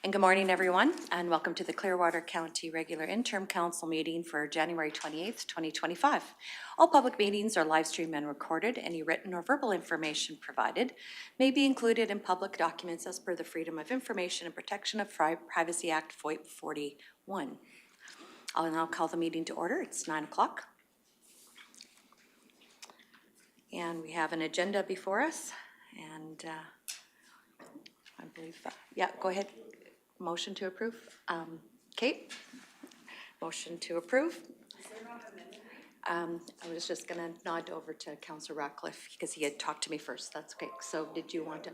And good morning, everyone, and welcome to the Clearwater County Regular Interim Council meeting for January 28th, 2025. All public meetings are live streamed and recorded. Any written or verbal information provided may be included in public documents as per the Freedom of Information and Protection of Privacy Act 41. I'll now call the meeting to order. It's 9 o'clock. And we have an agenda before us, and I believe, yeah, go ahead. Motion to approve. Kate? Motion to approve. I was just going to nod over to Councillor Ratcliffe because he had talked to me first. That's okay. So did you want to?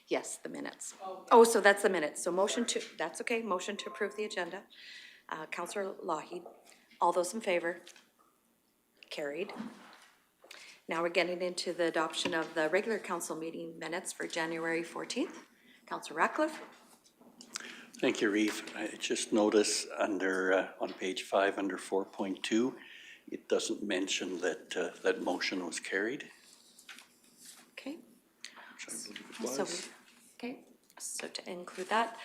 Yes, the minutes. Oh, so that's the minutes. So motion to, that's okay. Motion to approve the agenda. Councillor Lougheed. All those in favor? Carried. Now we're getting into the adoption of the regular council meeting minutes for January 14th. Councillor Ratcliffe. Thank you, Reeve. I just noticed under on page 5 under 4.2, it doesn't mention that that motion was carried. Okay. Which I believe it was. Okay, so to include that,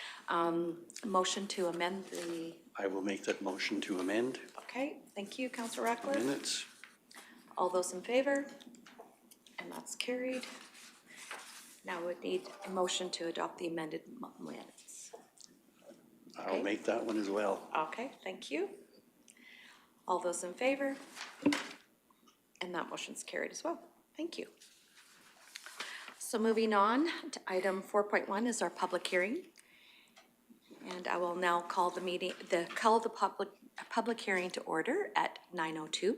motion to amend the. I will make that motion to amend. Okay, thank you, Councillor Ratcliffe. Minutes. All those in favor? And that's carried. Now we need a motion to adopt the amended minutes. Okay. I'll make that one as well. Okay, thank you. All those in favor? And that motion's carried as well. Thank you. So moving on to item 4.1 is our public hearing. And I will now call the meeting, public hearing to order at 9:02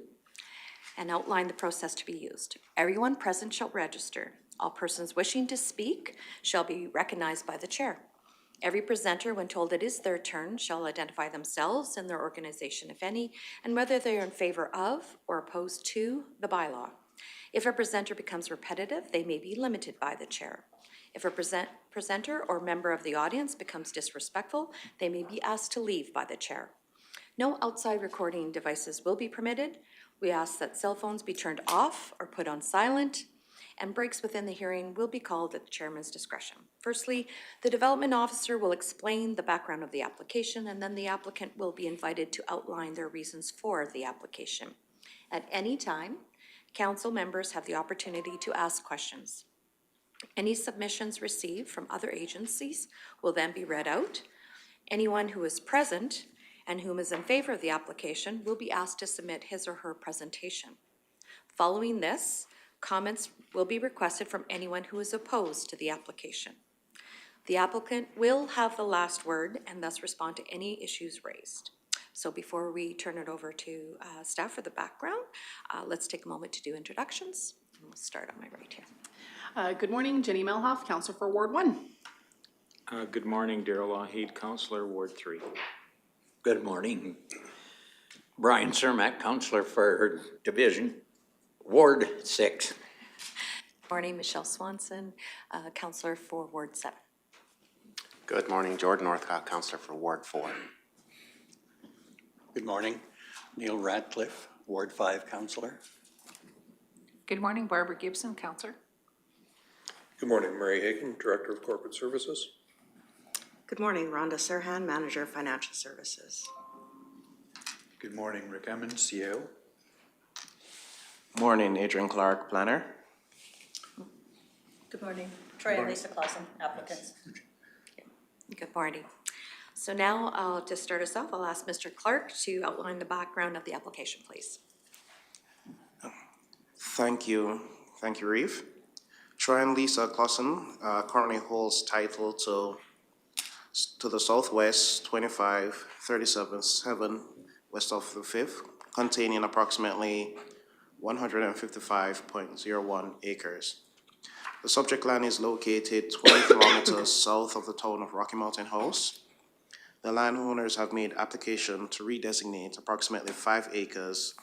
and outline the process to be used. Everyone present shall register. All persons wishing to speak shall be recognized by the chair. Every presenter, when told it is their turn, shall identify themselves and their organization, if any, and whether they are in favor of or opposed to the bylaw. If a presenter becomes repetitive, they may be limited by the chair. If a presenter or member of the audience becomes disrespectful, they may be asked to leave by the chair. No outside recording devices will be permitted. We ask that cell phones be turned off or put on silent, and breaks within the hearing will be called at the chairman's discretion. Firstly, the development officer will explain the background of the application, and then the applicant will be invited to outline their reasons for the application. At any time, council members have the opportunity to ask questions. Any submissions received from other agencies will then be read out. Anyone who is present and whom is in favor of the application will be asked to submit his or her presentation. Following this, comments will be requested from anyone who is opposed to the application. The applicant will have the last word and thus respond to any issues raised. So before we turn it over to staff for the background, let's take a moment to do introductions. And we'll start on my right here. Good morning, Jenny Melhoff, Councillor for Ward 1. Good morning, Daryl Lougheed, Councillor, Ward 3. Good morning. Brian Cermak, Councillor for Division, Ward 6. Morning, Michelle Swanson, Councillor for Ward 7. Good morning, Jordan Northcott, Councillor for Ward 4. Good morning. Neil Ratcliffe, Ward 5 Councillor. Good morning, Barbara Gibson, Councillor. Good morning, Murray Hagan, Director of Corporate Services. Good morning, Rhonda Serhan, Manager of Financial Services. Good morning, Rick Emmons, CEO. Morning, Adrian Clark, Planner. Good morning, Troy and Lisa Clausen, applicants. Good morning. So now to start us off, I'll ask Mr. Clark to outline the background of the application, please. Thank you, Reeve. Troy and Lisa Clausen currently holds title to the Southwest 2537-7 west of the 5th, containing approximately 155.01 acres. The subject land is located 20 kilometers south of the town of Rocky Mountain House. The landowners have made application to redesignate approximately 5 acres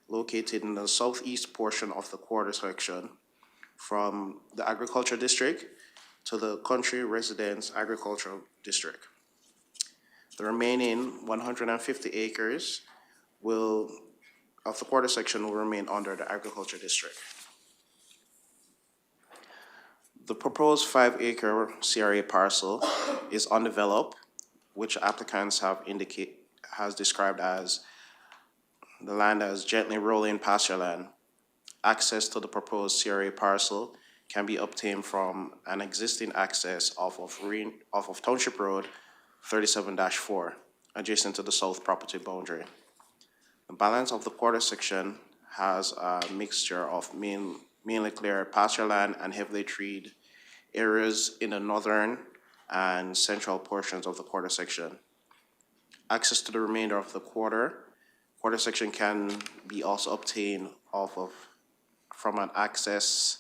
located in the southeast portion of the quarter section from the agriculture district to the country residence agricultural district. The remaining 150 acres of the quarter section will remain under the agriculture district. The proposed 5-acre CRA parcel is undeveloped, which applicants has described as the land as gently rolling pasture land. Access to the proposed CRA parcel can be obtained from an existing access off of Township Road 37-4, adjacent to the south property boundary. The balance of the quarter section has a mixture of mainly clear pasture land and heavily treed areas in the northern and central portions of the quarter section. Access to the remainder of the quarter section can be also obtained from an access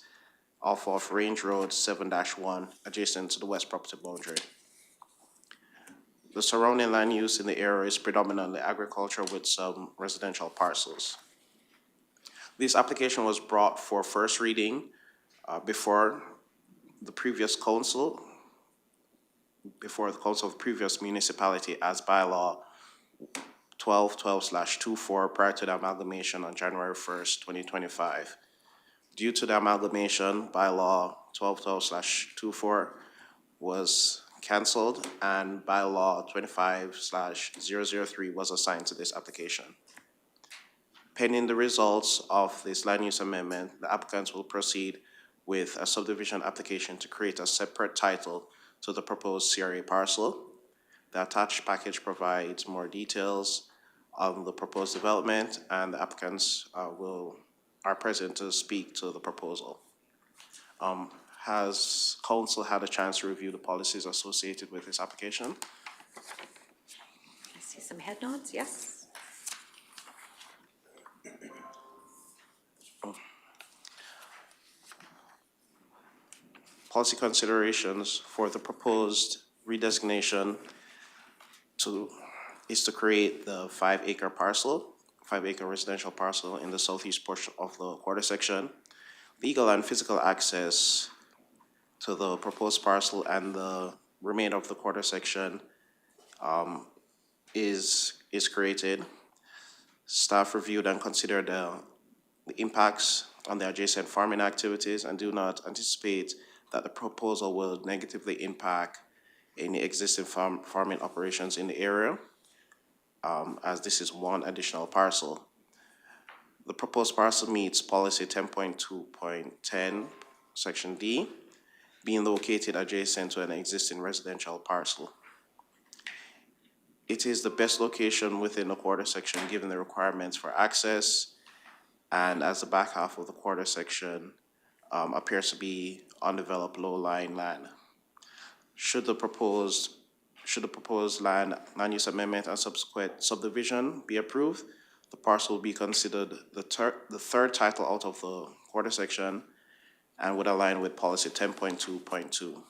off of Range Road 7-1, adjacent to the west property boundary. The surrounding land use in the area is predominantly agriculture with some residential parcels. This application was brought for first reading before the council of the previous municipality as bylaw 1212/24 prior to the amalgamation on January 1st, 2025. Due to the amalgamation, bylaw 1212/24 was canceled and bylaw 25/003 was assigned to this application. Pending the results of this land use amendment, the applicants will proceed with a subdivision application to create a separate title to the proposed CRA parcel. The attached package provides more details on the proposed development, and the applicants are present to speak to the proposal. Has council had a chance to review the policies associated with this application? I see some head nods, yes. Policy considerations for the proposed redesignation is to create the 5-acre residential parcel in the southeast portion of the quarter section. Legal and physical access to the proposed parcel and the remainder of the quarter section is created. Staff reviewed and considered the impacts on the adjacent farming activities and do not anticipate that the proposal will negatively impact any existing farming operations in the area, as this is one additional parcel. The proposed parcel meets policy 10.2.10, section D, being located adjacent to an existing residential parcel. It is the best location within the quarter section given the requirements for access, and as the back half of the quarter section appears to be undeveloped low-lying land. Should the proposed land use amendment and subsequent subdivision be approved, the parcel will be considered the third title out of the quarter section and would align with policy 10.2.2.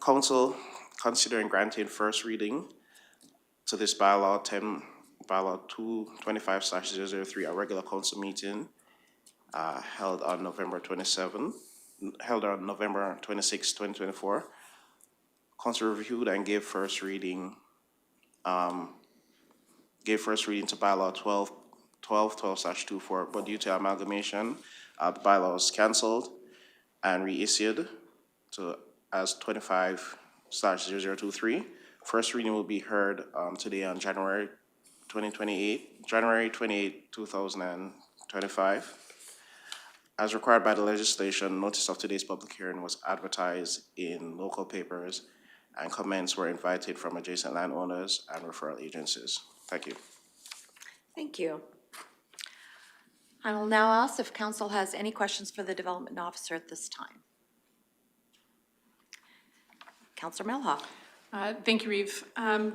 Council considering granting first reading to this bylaw 225/003, a regular council meeting held on November 26, 2024. Council reviewed and gave first reading to bylaw 1212/24, but due to amalgamation, the bylaw was canceled and reissued as 25/023. First reading will be heard today on January 28, 2025. As required by the legislation, notice of today's public hearing was advertised in local papers and comments were invited from adjacent landowners and referral agencies. Thank you. Thank you. I will now ask if council has any questions for the development officer at this time. Councillor Melhoff. Thank you, Reeve.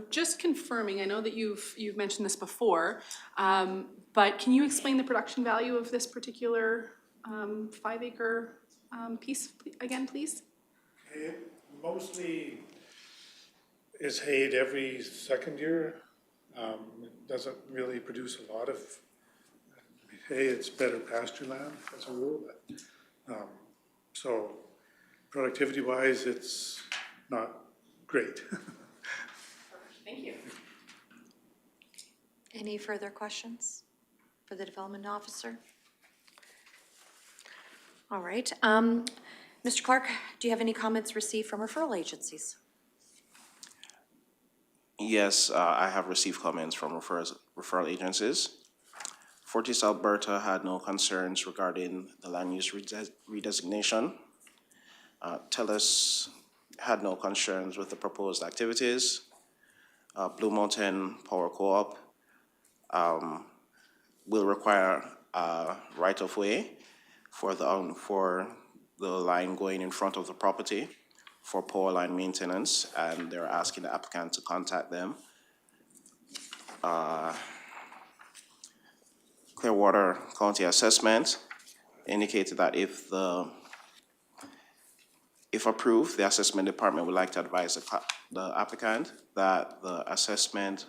Just confirming, I know that you've mentioned this before, but can you explain the production value of this particular 5-acre piece again, please? It mostly is hayed every second year. It doesn't really produce a lot of hay. It's better pasture land as a rule. So productivity-wise, it's not great. Thank you. Any further questions for the development officer? All right. Mr. Clark, do you have any comments received from referral agencies? Yes, I have received comments from referral agencies. Fortis Alberta had no concerns regarding the land use redesignation. TELUS had no concerns with the proposed activities. Blue Mountain Power Co-op will require a right-of-way for the line going in front of the property for power line maintenance, and they're asking the applicant to contact them. Clearwater County Assessment indicated that if approved, the assessment department would like to advise the applicant that the assessment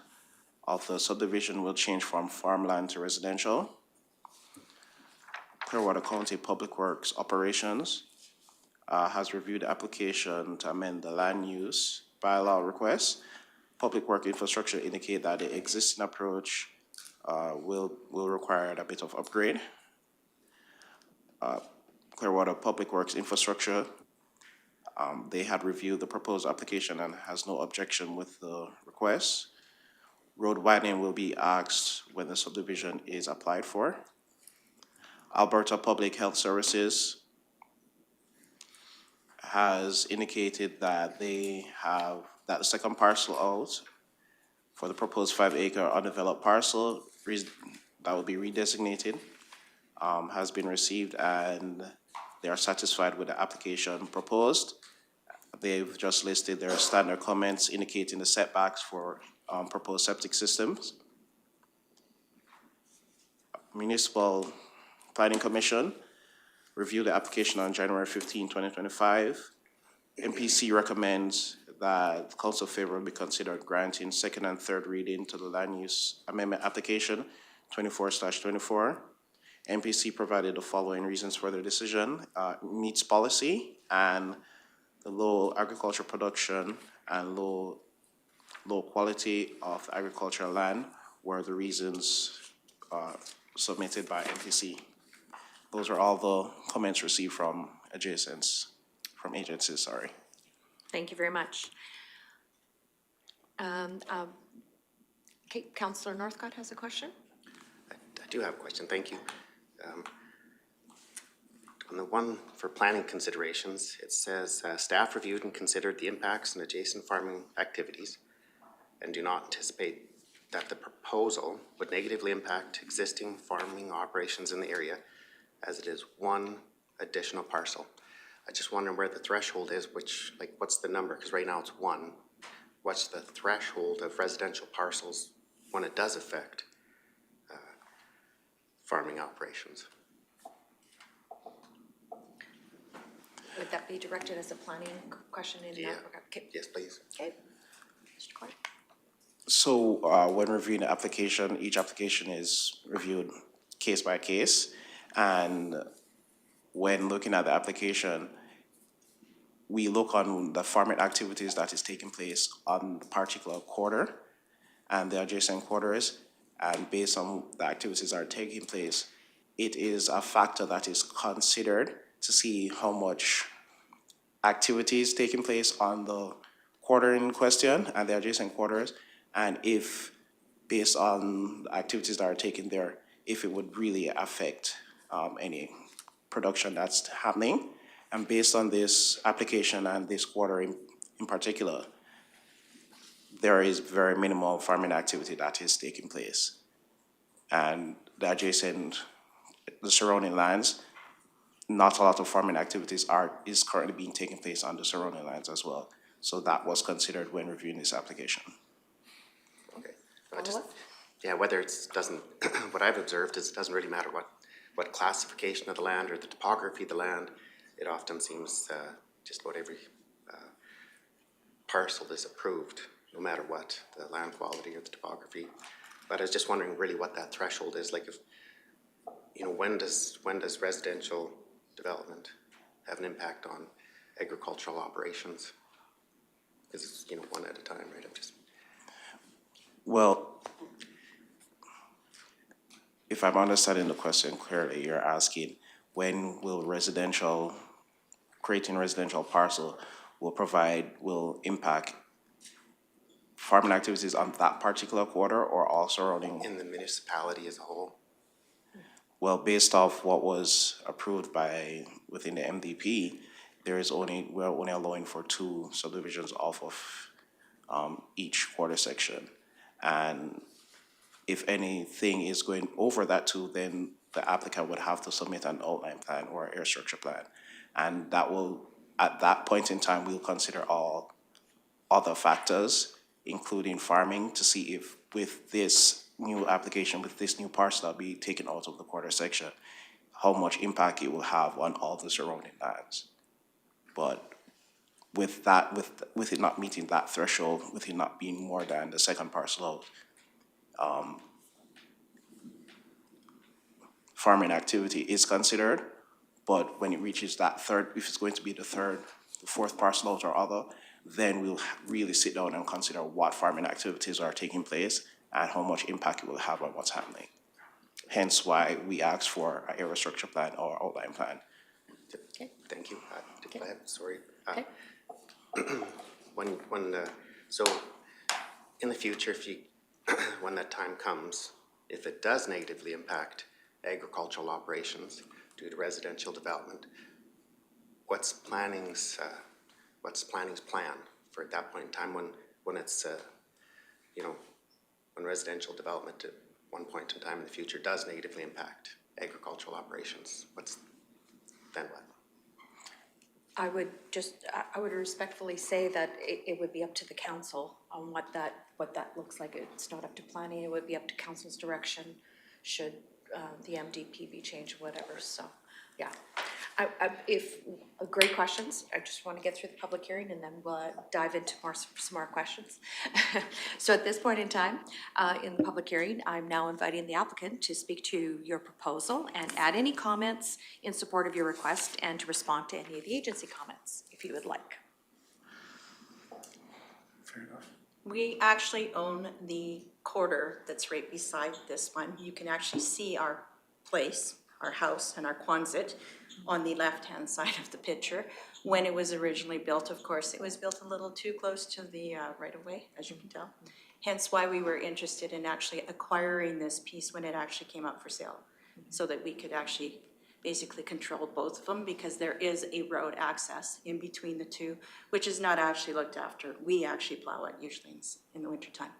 of the subdivision will change from farmland to residential. Clearwater County Public Works Operations has reviewed the application to amend the land use bylaw request. Public Work Infrastructure indicate that the existing approach will require a bit of upgrade. Clearwater Public Works Infrastructure, they had reviewed the proposed application and has no objection with the request. Road widening will be asked when the subdivision is applied for. Alberta Public Health Services has indicated that the second parcel out for the proposed 5-acre undeveloped parcel that will be redesignated has been received, and they are satisfied with the application proposed. They've just listed their standard comments indicating the setbacks for proposed septic systems. Municipal Planning Commission reviewed the application on January 15, 2025. MPC recommends that council favorably consider granting second and third reading to the land use amendment application 24/24. MPC provided the following reasons for their decision: meets policy, and the low agricultural production and low quality of agricultural land were the reasons submitted by MPC. Those are all the comments received from agencies, sorry. Thank you very much. Okay, Councillor Northcott has a question. I do have a question, thank you. On the one for planning considerations, it says staff reviewed and considered the impacts on adjacent farming activities and do not anticipate that the proposal would negatively impact existing farming operations in the area, as it is one additional parcel. I just wonder where the threshold is, what's the number? Because right now it's one. What's the threshold of residential parcels when it does affect farming operations? Would that be directed as a planning question in that regard? Okay. Yes, please. Okay. Mr. Clark. So when reviewing the application, each application is reviewed case by case. And when looking at the application, we look on the farming activities that is taking place on the particular quarter and the adjacent quarters. And based on the activities that are taking place, it is a factor that is considered to see how much activity is taking place on the quarter in question and the adjacent quarters, and if, based on the activities that are taken there, if it would really affect any production that's happening. And based on this application and this quarter in particular, there is very minimal farming activity that is taking place. And the surrounding lands, not a lot of farming activities is currently being taken place on the surrounding lands as well. So that was considered when reviewing this application. Okay. Whether it doesn't, what I've observed is it doesn't really matter what classification of the land or the topography of the land. It often seems just about every parcel is approved, no matter what, the land quality or the topography. But I was just wondering really what that threshold is, like if, when does residential development have an impact on agricultural operations? Because it's, one at a time, right? Well, if I'm understanding the question clearly, you're asking when will creating residential parcel will impact farming activities on that particular quarter or all surrounding? In the municipality as a whole? Well, based off what was approved within the MDP, we're only allowing for 2 subdivisions off of each quarter section. And if anything is going over that 2, then the applicant would have to submit an outline plan or area structure plan. And that will, at that point in time, we'll consider all other factors, including farming, to see if with this new application, with this new parcel that'll be taken out of the quarter section, how much impact it will have on all the surrounding lands. But with that, with it not meeting that threshold, with it not being more than the second parcel out, farming activity is considered, but when it reaches that third, if it's going to be the fourth parcel out or other, then we'll really sit down and consider what farming activities are taking place and how much impact it will have on what's happening. Hence why we ask for an area structure plan or outline plan. Okay. Thank you. Go ahead, sorry. Okay. So in the future, when that time comes, if it does negatively impact agricultural operations due to residential development, what's planning's plan for at that point in time when it's, when residential development at one point in time in the future does negatively impact agricultural operations? Then what? I would respectfully say that it would be up to the council on what that looks like. It's not up to planning, it would be up to council's direction should the MDP be changed, whatever, so, yeah. Great questions, I just want to get through the public hearing and then we'll dive into some more questions. So at this point in time, in the public hearing, I'm now inviting the applicant to speak to your proposal and add any comments in support of your request and to respond to any of the agency comments, if you would like. Fair enough. We actually own the quarter that's right beside this one. You can actually see our place, our house and our Quonset on the left-hand side of the picture. When it was originally built, of course, it was built a little too close to the right-of-way, as you can tell. Hence why we were interested in actually acquiring this piece when it actually came up for sale, so that we could actually basically control both of them, because there is a road access in between the two, which is not actually looked after. We actually plow it usually in the wintertime.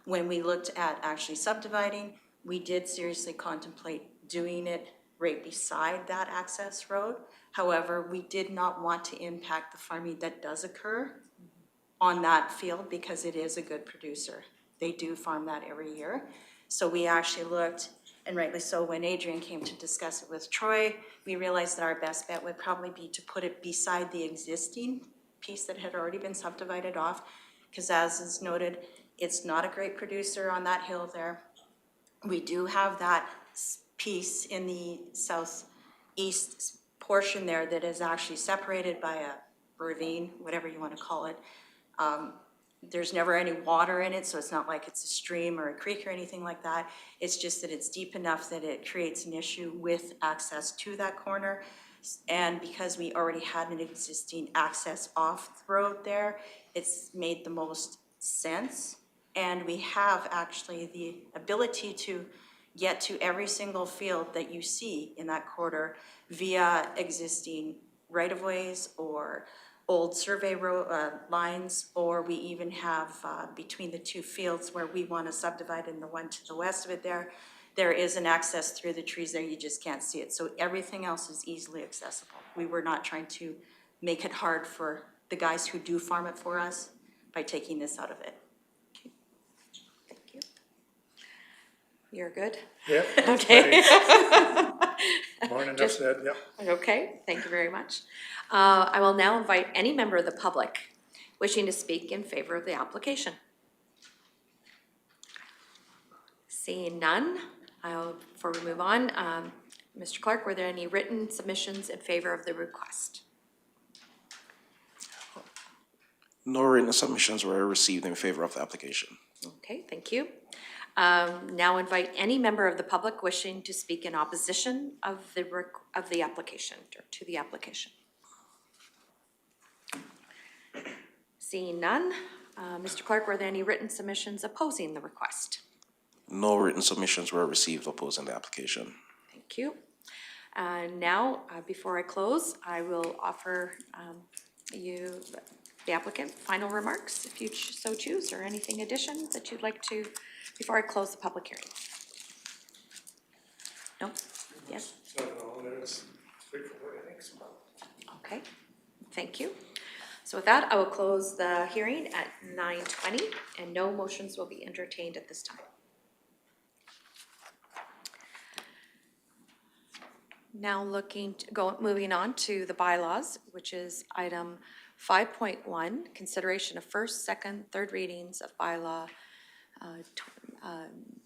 When we looked at actually subdividing, we did seriously contemplate doing it right beside that access road. However, we did not want to impact the farming that does occur on that field because it is a good producer. They do farm that every year. So we actually looked, and rightly so, when Adrian came to discuss it with Troy, we realized that our best bet would probably be to put it beside the existing piece that had already been subdivided off, because as is noted, it's not a great producer on that hill there. We do have that piece in the southeast portion there that is actually separated by a ravine, whatever you want to call it. There's never any water in it, so it's not like it's a stream or a creek or anything like that. It's just that it's deep enough that it creates an issue with access to that corner. And because we already had an existing access off the road there, it's made the most sense. And we have actually the ability to get to every single field that you see in that quarter via existing right-of-ways or old survey lines, or we even have between the two fields where we want to subdivide in the one to the west of it there is an access through the trees there, you just can't see it. So everything else is easily accessible. We were not trying to make it hard for the guys who do farm it for us by taking this out of it. Okay. Thank you. You're good? Yeah. Okay. More than enough said, yeah. Okay, thank you very much. I will now invite any member of the public wishing to speak in favor of the application. Seeing none, before we move on, Mr. Clark, were there any written submissions in favor of the request? No written submissions were received in favor of the application. Okay, thank you. Now invite any member of the public wishing to speak in opposition of the application, or to the application. Seeing none, Mr. Clerk, were there any written submissions opposing the request? No written submissions were received opposing the application. Thank you. Now, before I close, I will offer you, the applicant, final remarks, if you so choose, or anything addition that you'd like to, before I close the public hearing. No? Yes? So, no, there's straightforward, I think so. Okay, thank you. So with that, I will close the hearing at 9:20, and no motions will be entertained at this time. Now moving on to the bylaws, which is item 5.1, consideration of first, second, third readings of bylaw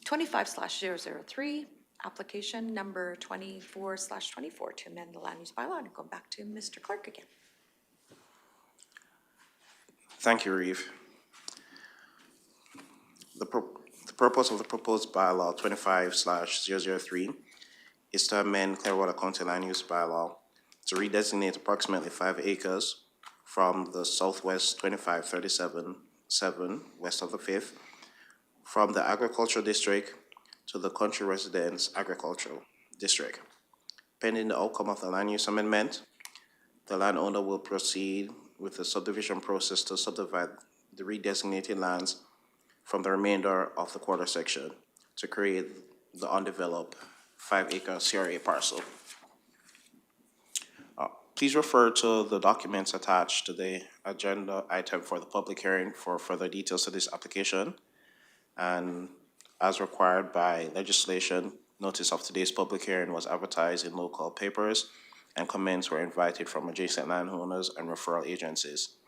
25/003, application number 24/24 to amend the land use bylaw, and go back to Mr. Clerk again. Thank you, Reeve. The purpose of the proposed bylaw 25/003 is to amend Clearwater County Land Use Bylaw to redesignate approximately 5 acres from the Southwest 2537-7 west of the 5th, from the Agricultural District to the Country Residence Agricultural District. Pending the outcome of the land use amendment, the landowner will proceed with the subdivision process to subdivide the redesignated lands from the remainder of the quarter section to create the undeveloped 5-acre CRA parcel. Please refer to the documents attached to the agenda item for the public hearing for further details of this application. And as required by legislation, notice of today's public hearing was advertised in local papers, and comments were invited from adjacent landowners and referral agencies.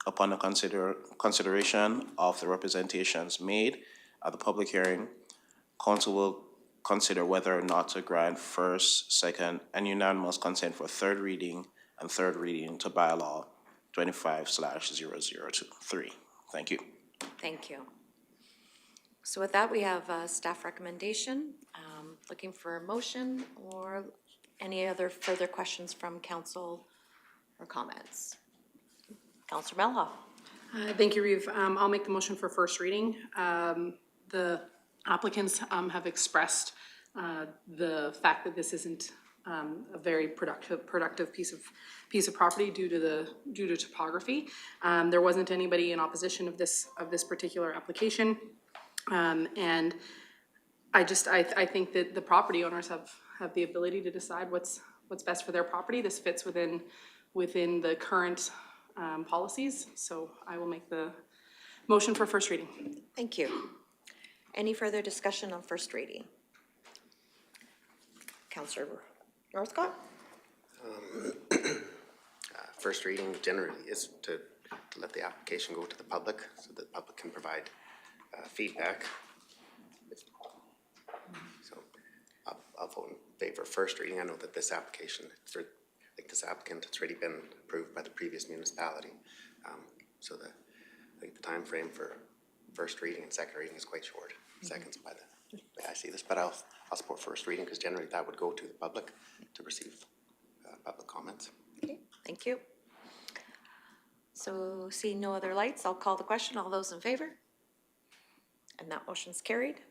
Upon the consideration of the representations made at the public hearing, council will consider whether or not to grant first, second, and unanimous consent for third reading to bylaw 25/003. Thank you. Thank you. So with that, we have a staff recommendation. Looking for a motion or any other further questions from council or comments? Councillor Melhoff. Thank you, Reeve. I'll make the motion for first reading. The applicants have expressed the fact that this isn't a very productive piece of property due to topography. There wasn't anybody in opposition of this particular application, and I think that the property owners have the ability to decide what's best for their property. This fits within the current policies, so I will make the motion for first reading. Thank you. Any further discussion on first reading? Councillor Northcott? First reading generally is to let the application go to the public so that the public can provide feedback. So I'll vote in favor of first reading. I know that this application, this applicant, it's already been approved by the previous municipality. So I think the time frame for first reading and second reading is quite short. Seconds by the way I see this, but I'll support first reading because generally that would go to the public to receive public comments. Okay, thank you. So seeing no other lights, I'll call the question. All those in favor? And that motion's carried.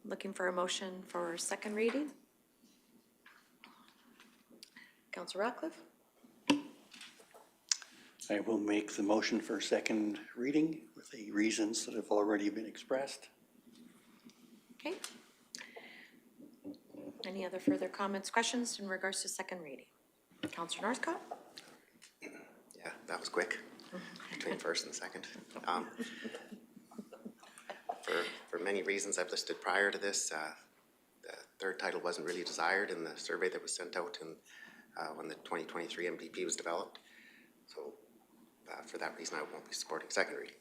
Looking for a motion for second reading. Councillor Ratcliffe? I will make the motion for second reading with the reasons that have already been expressed. Okay. Any other further comments, questions in regards to second reading? Councillor Northcott? Yeah, that was quick between first and second. For many reasons I've listed prior to this, the third title wasn't really desired in the survey that was sent out when the 2023 MDP was developed. So for that reason, I won't be supporting second reading.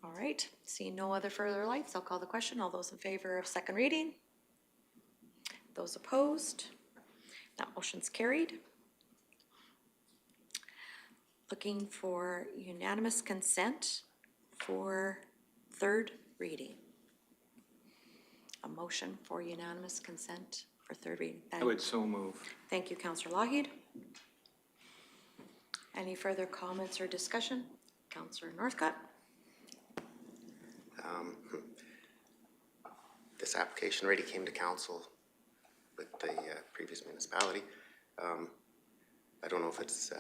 All right, seeing no other further lights, I'll call the question. All those in favor of second reading? Those opposed? That motion's carried. looking for unanimous consent for third reading. A motion for unanimous consent for third reading. I would so move. Thank you, Councillor Lougheed. Any further comments or discussion? Councillor Northcott? This application already came to council with the previous municipality. I don't know if it's,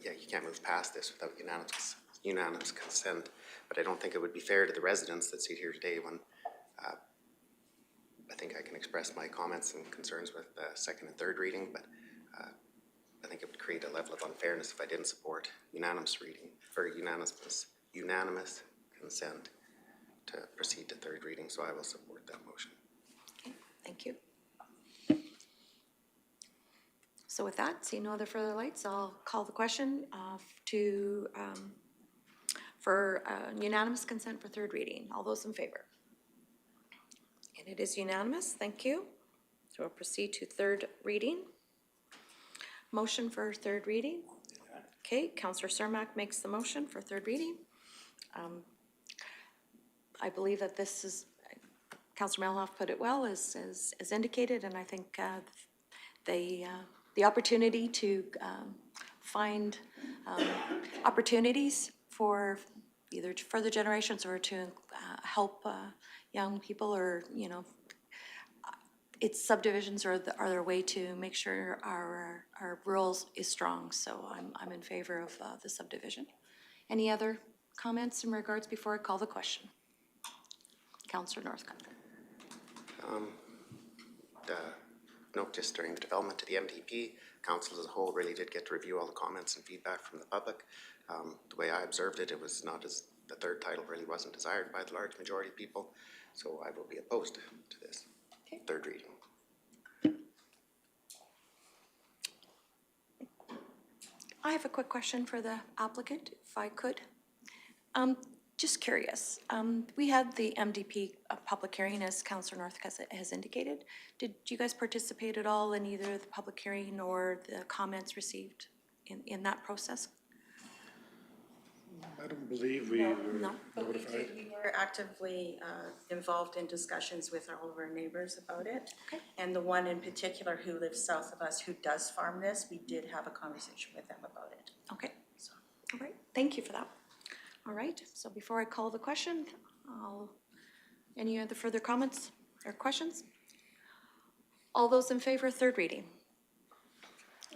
yeah, you can't move past this without unanimous consent, but I don't think it would be fair to the residents that sit here today when I think I can express my comments and concerns with second and third reading, but I think it would create a level of unfairness if I didn't support unanimous reading, or unanimous consent to proceed to third reading, so I will support that motion. Okay, thank you. So with that, seeing no other further lights, I'll call the question for unanimous consent for third reading. All those in favor? And it is unanimous, thank you. So we'll proceed to third reading. Motion for third reading. Okay, Councillor Cermak makes the motion for third reading. I believe that this is, Councillor Melhoff put it well, as indicated, and I think the opportunity to find opportunities for either further generations or to help young people, or, you know, its subdivisions are their way to make sure our rural is strong. So I'm in favor of the subdivision. Any other comments in regards before I call the question? Councillor Northcott. Note just during the development of the MDP, council as a whole really did get to review all the comments and feedback from the public. The way I observed it, it was not as, the third title really wasn't desired by the large majority of people, so I will be opposed to this third reading. I have a quick question for the applicant, if I could. Just curious, we had the MDP public hearing, as Councillor Northcott has indicated. Did you guys participate at all in either the public hearing or the comments received in that process? I don't believe we were notified. We were actively involved in discussions with all of our neighbors about it. Okay. And the one in particular who lives south of us, who does farm this, we did have a conversation with them about it. Okay, so, all right, thank you for that. All right, so before I call the question, any other further comments or questions? All those in favor of third reading?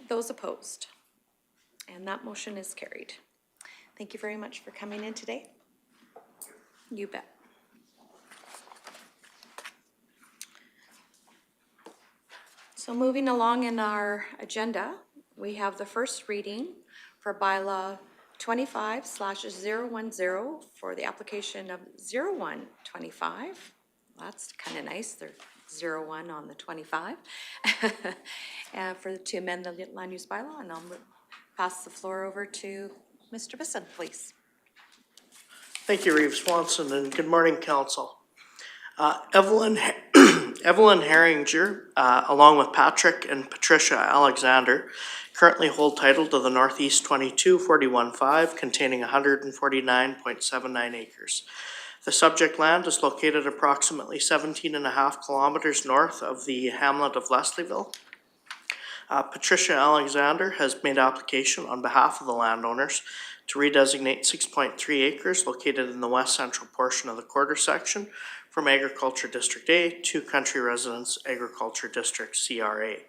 Those opposed? And that motion is carried. Thank you very much for coming in today. You bet. So moving along in our agenda, we have the first reading for bylaw 25/010 for the application of 0125. That's kind of nice, they're 01 on the 25. To amend the land use bylaw, and I'll pass the floor over to Mr. Bisson, please. Thank you, Reeve Swanson, and good morning, council. Evelyn Herringer, along with Patrick and Patricia Alexander, currently hold title to the Northeast 22-41-5, containing 149.79 acres. The subject land is located approximately 17.5 kilometers north of the hamlet of Leslieville. Patricia Alexander has made application on behalf of the landowners to redesignate 6.3 acres located in the west central portion of the quarter section from Agriculture District A to Country Residence Agriculture District CRA.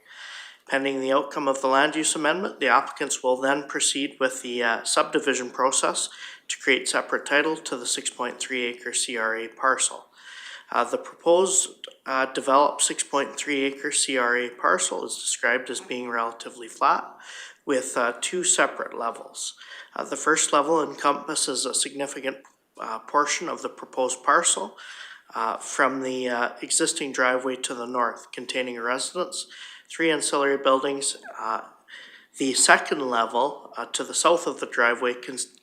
Pending the outcome of the land use amendment, the applicants will then proceed with the subdivision process to create separate title to the 6.3 acre CRA parcel. The proposed developed 6.3 acre CRA parcel is described as being relatively flat with two separate levels. The first level encompasses a significant portion of the proposed parcel from the existing driveway to the north, containing a residence, 3 ancillary buildings. The second level to the south of the driveway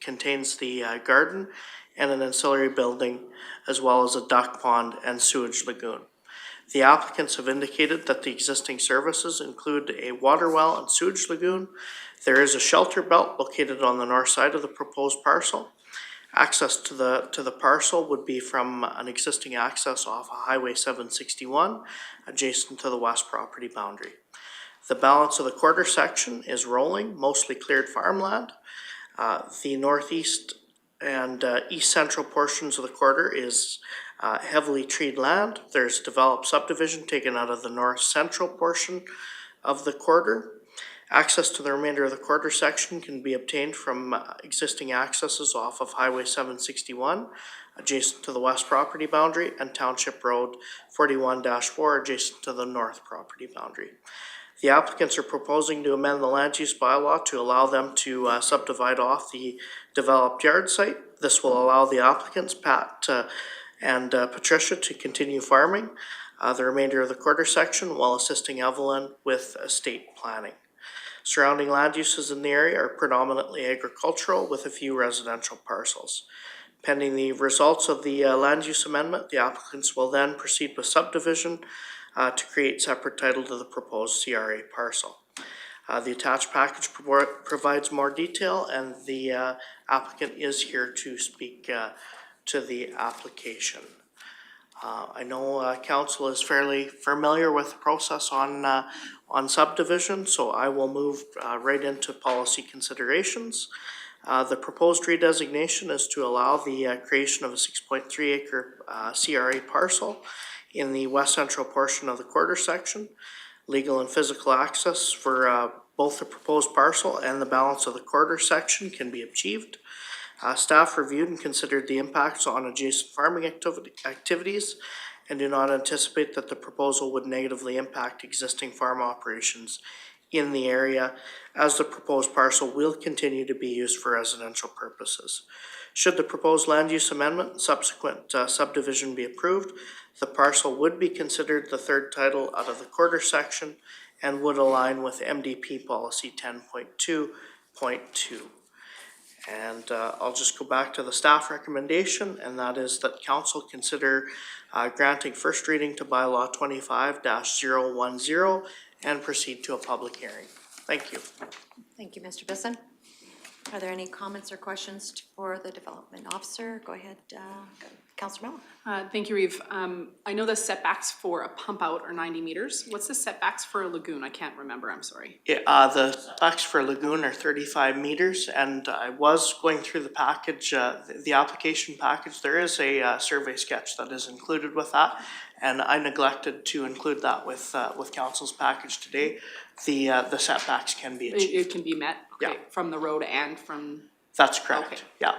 contains the garden and an ancillary building, as well as a duck pond and sewage lagoon. The applicants have indicated that the existing services include a water well and sewage lagoon. There is a shelter belt located on the north side of the proposed parcel. Access to the parcel would be from an existing access off of Highway 761, adjacent to the west property boundary. The balance of the quarter section is rolling, mostly cleared farmland. The northeast and east central portions of the quarter is heavily treed land. There's developed subdivision taken out of the north central portion of the quarter. Access to the remainder of the quarter section can be obtained from existing accesses off of Highway 761, adjacent to the west property boundary, and Township Road 41-4, adjacent to the north property boundary. The applicants are proposing to amend the land use bylaw to allow them to subdivide off the developed yard site. This will allow the applicants, Pat and Patricia, to continue farming the remainder of the quarter section while assisting Evelyn with estate planning. Surrounding land uses in the area are predominantly agricultural with a few residential parcels. Pending the results of the land use amendment, the applicants will then proceed with subdivision to create separate title to the proposed CRA parcel. The attached package provides more detail, and the applicant is here to speak to the application. I know council is fairly familiar with the process on subdivision, so I will move right into policy considerations. The proposed redesignation is to allow the creation of a 6.3 acre CRA parcel in the west central portion of the quarter section. Legal and physical access for both the proposed parcel and the balance of the quarter section can be achieved. Staff reviewed and considered the impacts on adjacent farming activities and do not anticipate that the proposal would negatively impact existing farm operations in the area, as the proposed parcel will continue to be used for residential purposes. Should the proposed land use amendment and subsequent subdivision be approved, the parcel would be considered the third title out of the quarter section and would align with MDP policy 10.2.2. And I'll just go back to the staff recommendation, and that is that council consider granting first reading to bylaw 25-010 and proceed to a public hearing. Thank you. Thank you, Mr. Bisson. Are there any comments or questions for the development officer? Go ahead, Councillor Mello. Thank you, Reeve. I know the setbacks for a pump out are 90 meters. What's the setbacks for a lagoon? I can't remember, I'm sorry. Yeah, the setbacks for a lagoon are 35 meters, and I was going through the package, the application package. There is a survey sketch that is included with that, and I neglected to include that with council's package today. The setbacks can be achieved. It can be met? Okay. Yeah. From the road and from? That's correct, okay. Yeah.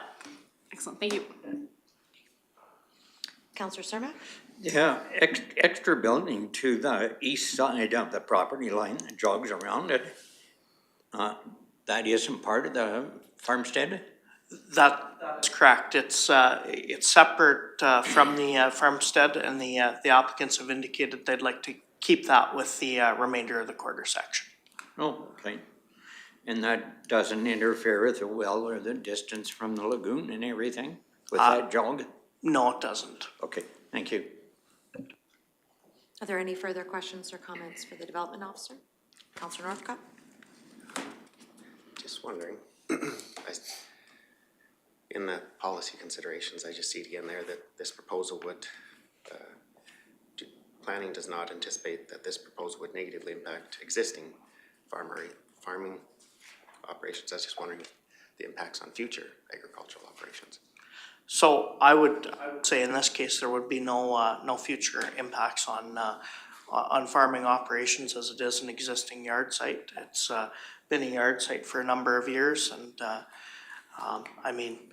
Excellent, thank you. Councillor Cermak? Yeah, extra building to the east side of the property line that jogs around it. That isn't part of the farmstead? That's correct. It's separate from the farmstead, and the applicants have indicated they'd like to keep that with the remainder of the quarter section. Oh, okay. And that doesn't interfere with the well or the distance from the lagoon and everything with that jog? No, it doesn't. Okay, thank you. Are there any further questions or comments for the development officer? Councillor Northcott? Just wondering, in the policy considerations, I just see it again there that this proposal would, planning does not anticipate that this proposal would negatively impact existing farming operations. I was just wondering the impacts on future agricultural operations. So I would say in this case there would be no future impacts on farming operations, as it is an existing yard site. It's been a yard site for a number of years, and I mean,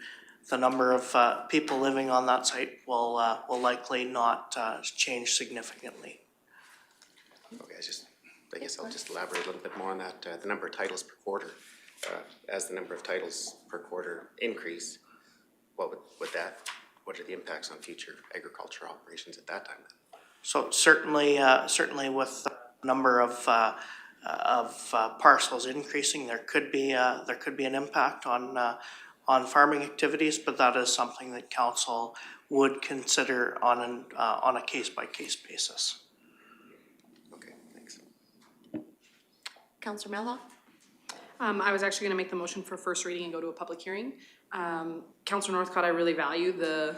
the number of people living on that site will likely not change significantly. Okay, I guess I'll just elaborate a little bit more on that. The number of titles per quarter, as the number of titles per quarter increase, what are the impacts on future agricultural operations at that time then? So certainly with the number of parcels increasing, there could be an impact on farming activities, but that is something that council would consider on a case by case basis. Counselor Melham? I was actually gonna make the motion for first reading and go to a public hearing. Counselor Northcott, I really value the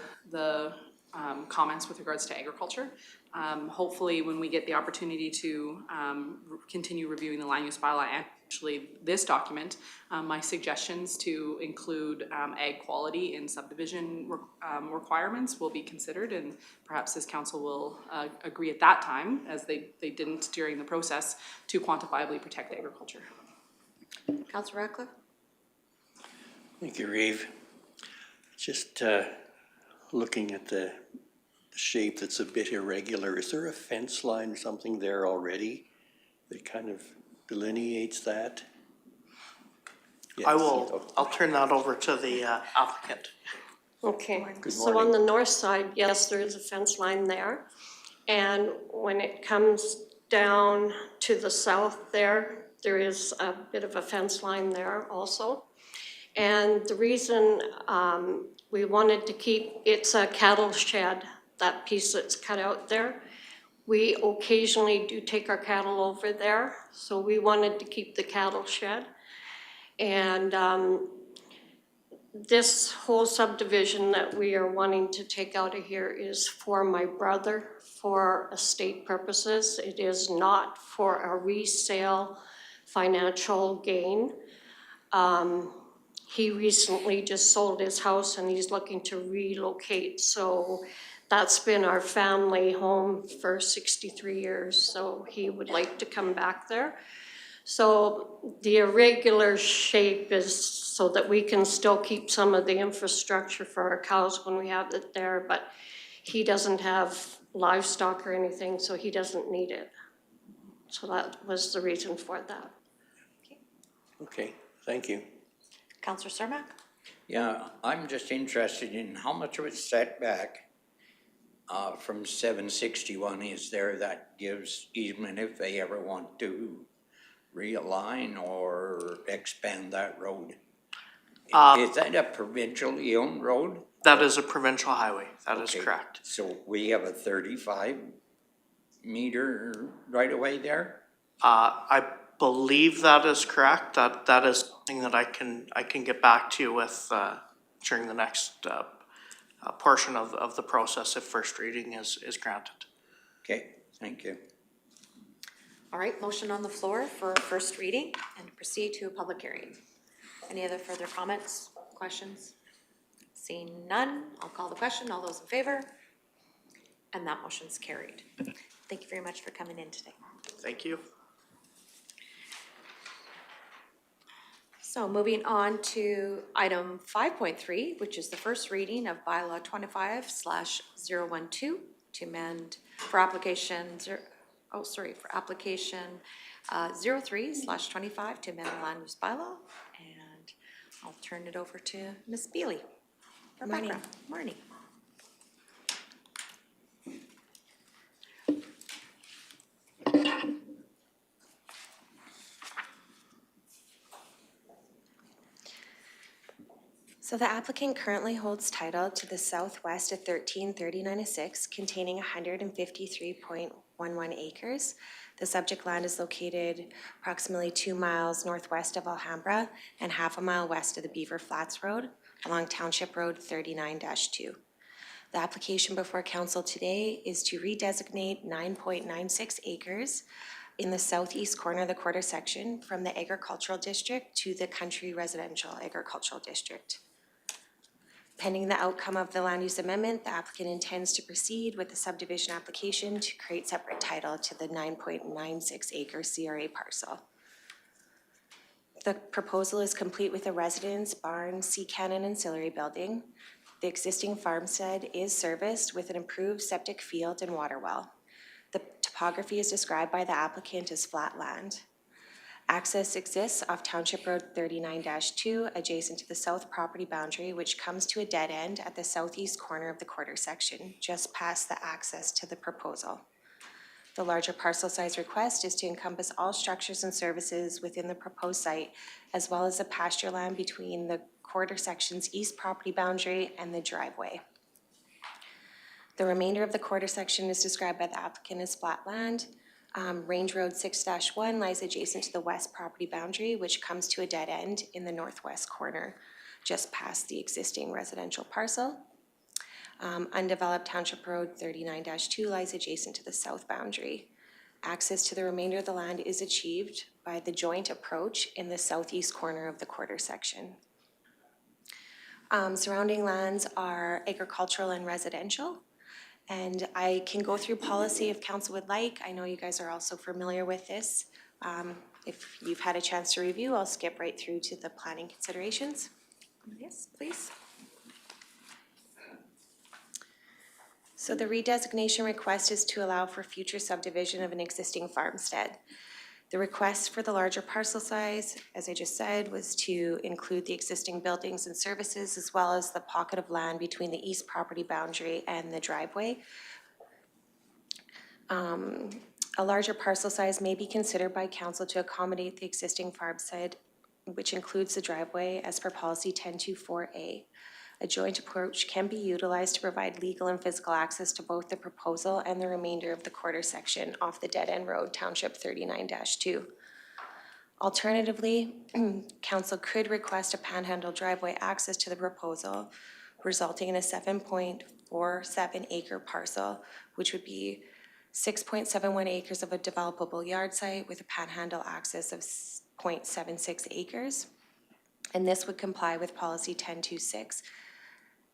comments with regards to agriculture. Hopefully, when we get the opportunity to continue reviewing the land use bylaw and actually this document, my suggestions to include ag quality in subdivision requirements will be considered, and perhaps this council will agree at that time, as they didn't during the process, to quantifiably protect agriculture. Counselor Ratcliffe? Thank you, Reeve. Just looking at the shape that's a bit irregular, is there a fence line or something there already that kind of delineates that? Yes. I'll turn that over to the applicant. Okay, Good so on morning. the north side, yes, there is a fence line there. And when it comes down to the south there, there is a bit of a fence line there also. And the reason we wanted to keep, it's a cattle shed, that piece that's cut out there. We occasionally do take our cattle over there, so we wanted to keep the cattle shed. And this whole subdivision that we are wanting to take out of here is for my brother for estate purposes. It is not for a resale financial gain. He recently just sold his house and he's looking to relocate. So that's been our family home for 63 years. So he would like to come back there. So the irregular shape is so that we can still keep some of the infrastructure for our cows when we have it there, but he doesn't have livestock or anything, so he doesn't need it. So that was the reason for that. Okay, thank you. Counselor Cermak? Yeah, I'm just interested in how much of a setback from 761 is there that gives easement if they ever want to realign or expand that road? Is that a provincially owned road? That is a provincial highway, that is correct. So we have a 35 meter right away there? I believe that is correct. That is something that I can get back to you with during the next portion of the process if first reading is granted. Okay, thank you. All right, motion on the floor for first reading and proceed to a public hearing. Any other further comments, questions? Seeing none, I'll call the question. All those in favor? And that motion's carried. Thank you very much for coming in today. Thank you. So moving on to item 5.3, which is the first reading of Bylaw 25/012 to amend for application 03/25 to amend the land use bylaw. And I'll turn it over to Ms. Beely for background. Morning. So the applicant currently holds title to the southwest of 1339-6, containing 153.11 acres. The subject land is located approximately 2 miles northwest of Alhambra and half a mile west of the Beaver Flats Road along Township Road 39-2. The application before council today is to redesignate 9.96 acres in the southeast corner of the quarter section from the agricultural district to the country residential agricultural district. Pending the outcome of the land use amendment, the applicant intends to proceed with the subdivision application to create separate title to the 9.96 acre CRA parcel. The proposal is complete with a residence, barn, sea cannon, and ancillary building. The existing farmstead is serviced with an improved septic field and water well. The topography is described by the applicant as flat land. Access exists off Township Road 39-2, adjacent to the south property boundary, which comes to a dead end at the southeast corner of the quarter section, just past the access to the proposal. The larger parcel size request is to encompass all structures and services within the proposed site, as well as the pasture land between the quarter section's east property boundary and the driveway. The remainder of the quarter section is described by the applicant as flat land. Range Road 6-1 lies adjacent to the west property boundary, which comes to a dead end in the northwest corner, just past the existing residential parcel. Undeveloped Township Road 39-2 lies adjacent to the south boundary. Access to the remainder of the land is achieved by the joint approach in the southeast corner of the quarter section. Surrounding lands are agricultural and residential. And I can go through policy if council would like. I know you guys are also familiar with this. If you've had a chance to review, I'll skip right through to the planning considerations. Yes, please. So the redesignation request is to allow for future subdivision of an existing farmstead. The request for the larger parcel size, as I just said, was to include the existing buildings and services as well as the pocket of land between the east property boundary and the driveway. A larger parcel size may be considered by council to accommodate the existing farmstead, which includes the driveway as per policy 1024A. A joint approach can be utilized to provide legal and physical access to both the proposal and the remainder of the quarter section off the dead-end road, Township 39-2. Alternatively, council could request a panhandle driveway access to the proposal, resulting in a 7.47 acre parcel, which would be 6.71 acres of a developable yard site with a panhandle access of 0.76 acres. And this would comply with policy 1026.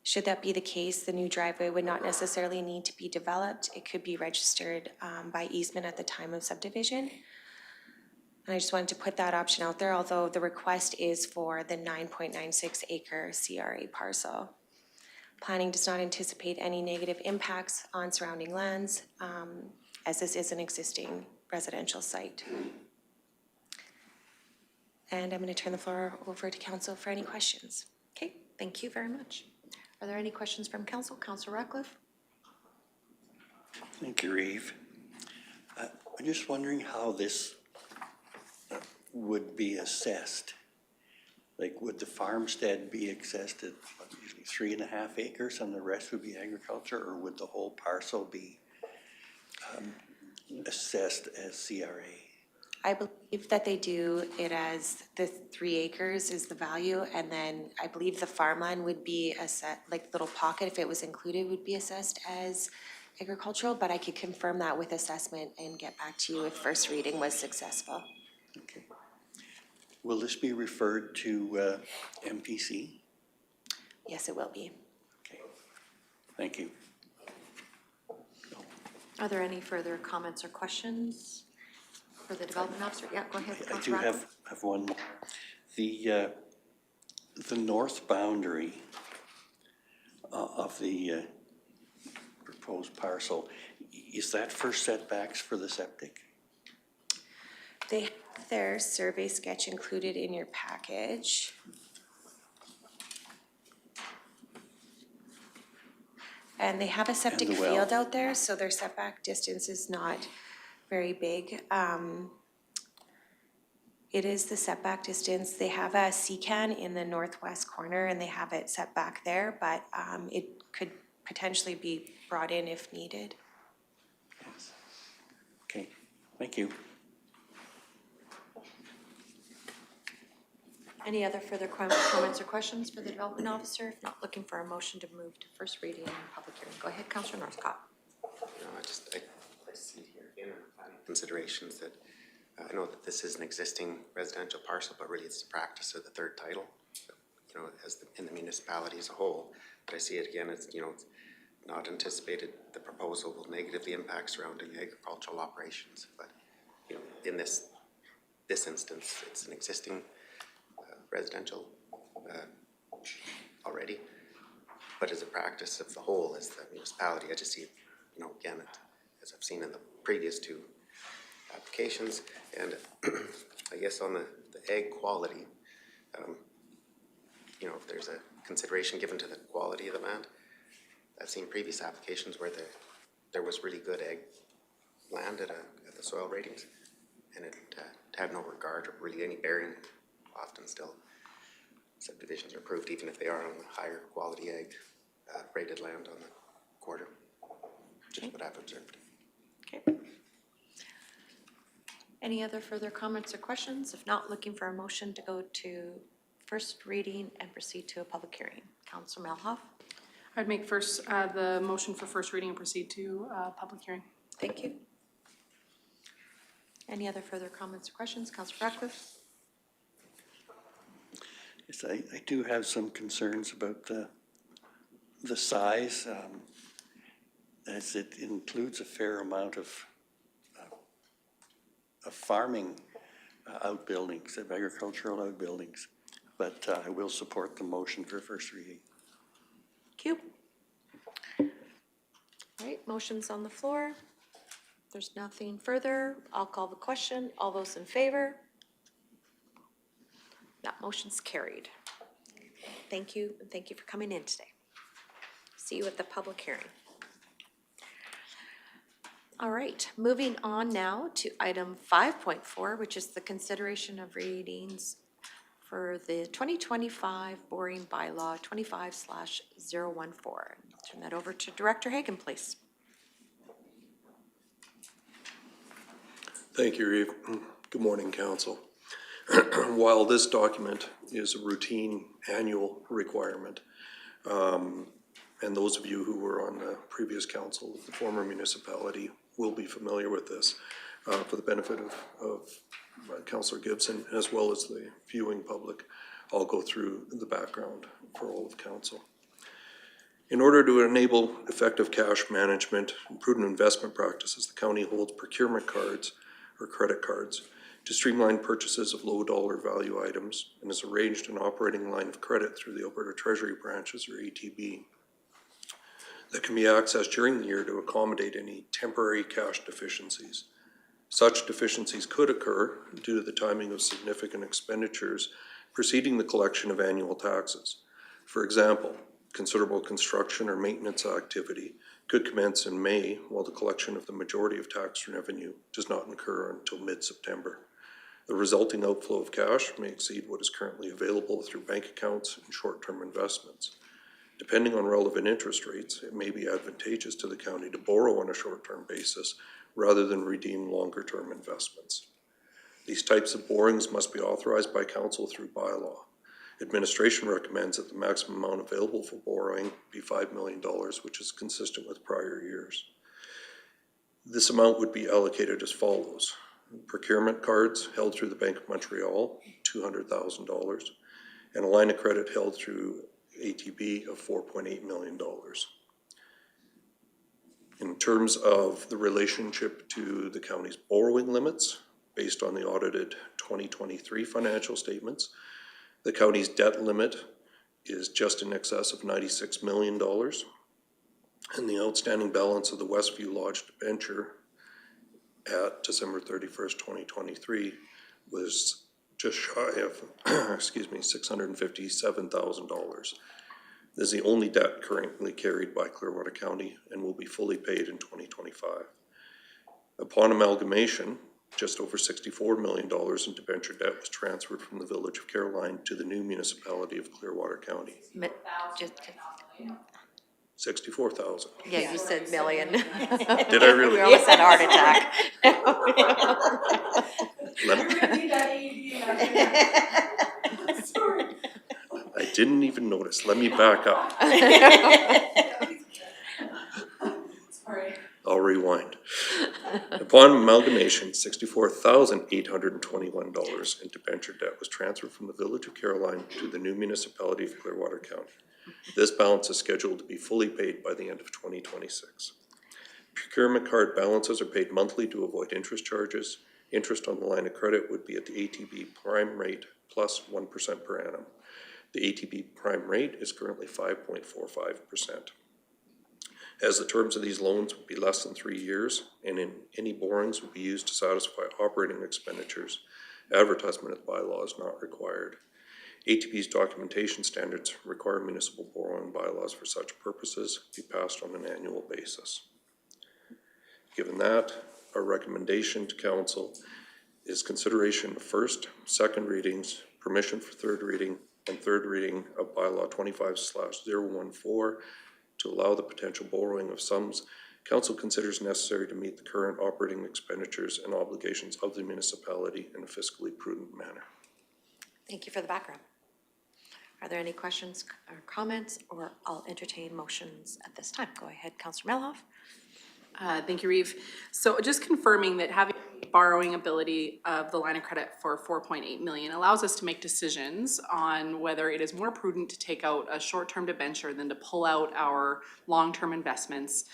Should that be the case, the new driveway would not necessarily need to be developed. It could be registered by easement at the time of subdivision. And I just wanted to put that option out there, although the request is for the 9.96 acre CRA parcel. Planning does not anticipate any negative impacts on surrounding lands, as this is an existing residential site. And I'm going to turn the floor over to council for any questions. Okay, thank you very much. Are there any questions from council? Councilor Ratcliffe? Thank you, Reeve. I'm just wondering how this would be assessed. Like, would the farmstead be assessed at usually 3.5 acres and the rest would be agriculture, or would the whole parcel be assessed as CRA? I believe that they do it as the 3 acres is the value, and then I believe the farmland would be assessed, like the little pocket, if it was included, would be assessed as agricultural, but I could confirm that with assessment and get back to you if first reading was successful. Okay. Will this be referred to MPC? Yes, it will be. Okay. Thank you. Are there any further comments or questions for the development officer? Yeah, go ahead. I do have one more. The north boundary of the proposed parcel, is that for setbacks for the septic? They have their survey sketch included in your package. And they have a septic field out there, so their setback distance is not very big. It is the setback distance. They have a CCAN in the northwest corner and they have it set back there, but it could potentially be brought in if needed. Yes. Okay, thank you. Any other further comments or questions for the development officer? If not, looking for a motion to move to first reading and public hearing. Go ahead, Councillor Northcott. I see here in planning considerations that I know that this is an existing residential parcel, but really it's the practice of the third title, you know, in the municipality as a whole. But I see it again, it's, you know, it's not anticipated the proposal will negatively impact surrounding agricultural operations. But, you know, in this instance, it's an existing residential already. But as a practice of the whole, as the municipality, I just see, you know, again, as I've seen in the previous two applications, and I guess on the egg quality, you know, if there's a consideration given to the quality of the land. I've seen previous applications where there was really good egg land at the soil ratings, and it had no regard or really any bearing. Often still subdivisions are approved even if they are on the higher quality egg rated land on the quarter, which is what I've observed. Okay. Any other further comments or questions? If not, looking for a motion to go to first reading and proceed to a public hearing. Councillor Malhoff. I'd make first, the motion for first reading and proceed to public hearing. Thank you. Any other further comments or questions? Councillor Ratcliffe. Yes, I do have some concerns about the size, as it includes a fair amount of farming outbuildings, of agricultural outbuildings. But I will support the motion for first reading. Thank you. All right, motion's on the floor. If there's nothing further, I'll call the question. All those in favor? That motion's carried. Thank you, and thank you for coming in today. See you at the public hearing. All right, moving on now to item 5.4, which is the consideration of readings for the 2025 boring bylaw 25/014. Turn that over to Director Hagan, please. Thank you, Eve. Good morning, Council. While this document is a routine annual requirement, and those of you who were on the previous council of the former municipality will be familiar with this, for the benefit of Councillor Gibson as well as the viewing public, I'll go through the background for all of council. In order to enable effective cash management and prudent investment practices, the county holds procurement cards or credit cards to streamline purchases of low dollar value items and has arranged an operating line of credit through the Alberta Treasury branches or ATB that can be accessed during the year to accommodate any temporary cash deficiencies. Such deficiencies could occur due to the timing of significant expenditures preceding the collection of annual taxes. For example, considerable construction or maintenance activity could commence in May, while the collection of the majority of tax revenue does not incur until mid-September. The resulting outflow of cash may exceed what is currently available through bank accounts and short-term investments. Depending on relevant interest rates, it may be advantageous to the county to borrow on a short-term basis rather than redeem longer-term investments. These types of borrowings must be authorized by council through bylaw. Administration recommends that the maximum amount available for borrowing be $5 million, which is consistent with prior years. This amount would be allocated as follows. Procurement cards held through the Bank of Montreal, $200,000, and a line of credit held through ATB of $4.8 million. In terms of the relationship to the county's borrowing limits, based on the audited 2023 financial statements, the county's debt limit is just in excess of $96 million, and the outstanding balance of the Westview Lodge debenture at December 31st, 2023 was just shy of, $657,000. This is the only debt currently carried by Clearwater County and will be fully paid in 2025. Upon amalgamation, just over $64 million in debenture debt was transferred from the Village of Caroline to the new municipality of Clearwater County. 64,000. Yeah, you said million. Did I really? We almost had a heart attack. I didn't even notice. Let me back up. Sorry. I'll rewind. Upon amalgamation, $64,821 in debenture debt was transferred from the Village of Caroline to the new municipality of Clearwater County. This balance is scheduled to be fully paid by the end of 2026. Procurement card balances are paid monthly to avoid interest charges. Interest on the line of credit would be at the ATB prime rate plus 1% per annum. The ATB prime rate is currently 5.45%. As the terms of these loans would be less than 3 years, and in any borrowings would be used to satisfy operating expenditures, advertisement of the bylaw is not required. ATB's documentation standards require municipal borrowing bylaws for such purposes be passed on an annual basis. Given that, our recommendation to council is consideration of first, second readings, permission for third reading, and third reading of bylaw 25/014 to allow the potential borrowing of sums Council considers necessary to meet the current operating expenditures and obligations of the municipality in a fiscally prudent manner. Thank you for the background. Are there any questions or comments, or I'll entertain motions at this time? Go ahead, Councillor Melhoff. Thank you, Reeve. So just confirming that having borrowing ability of the line of credit for 4.8 million allows us to make decisions on whether it is more prudent to take out a short-term debenture than to pull out our long-term investments.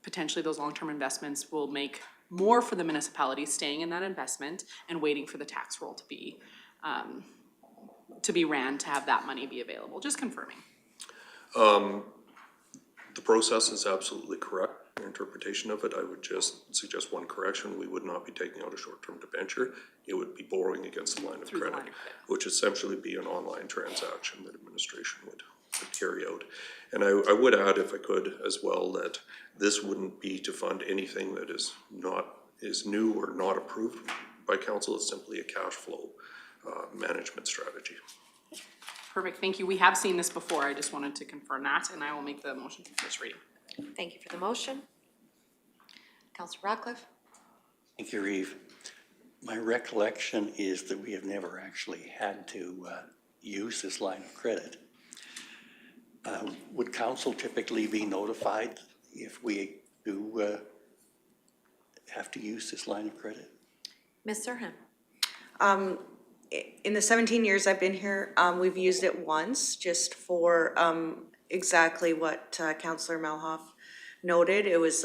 Potentially those long-term investments will make more for the municipality staying in that investment and waiting for the tax roll to be ran to have that money be available. Just confirming. The process is absolutely correct. Your interpretation of it, I would just suggest one correction. We would not be taking out a short-term debenture. It would be borrowing against the line of credit, which essentially be an online transaction that administration would carry out. And I would add, if I could as well, that this wouldn't be to fund anything that is new or not approved by council. It's simply a cash flow management strategy. Perfect, thank you. We have seen this before. I just wanted to confirm that, and I will make the motion for first reading. Thank you for the motion. Councillor Radcliffe. Thank you, Reeve. My recollection is that we have never actually had to use this line of credit. Would council typically be notified if we do have to use this line of credit? Ms. Serhan. In the 17 years I've been here, we've used it once just for exactly what Councillor Melhoff noted. It was,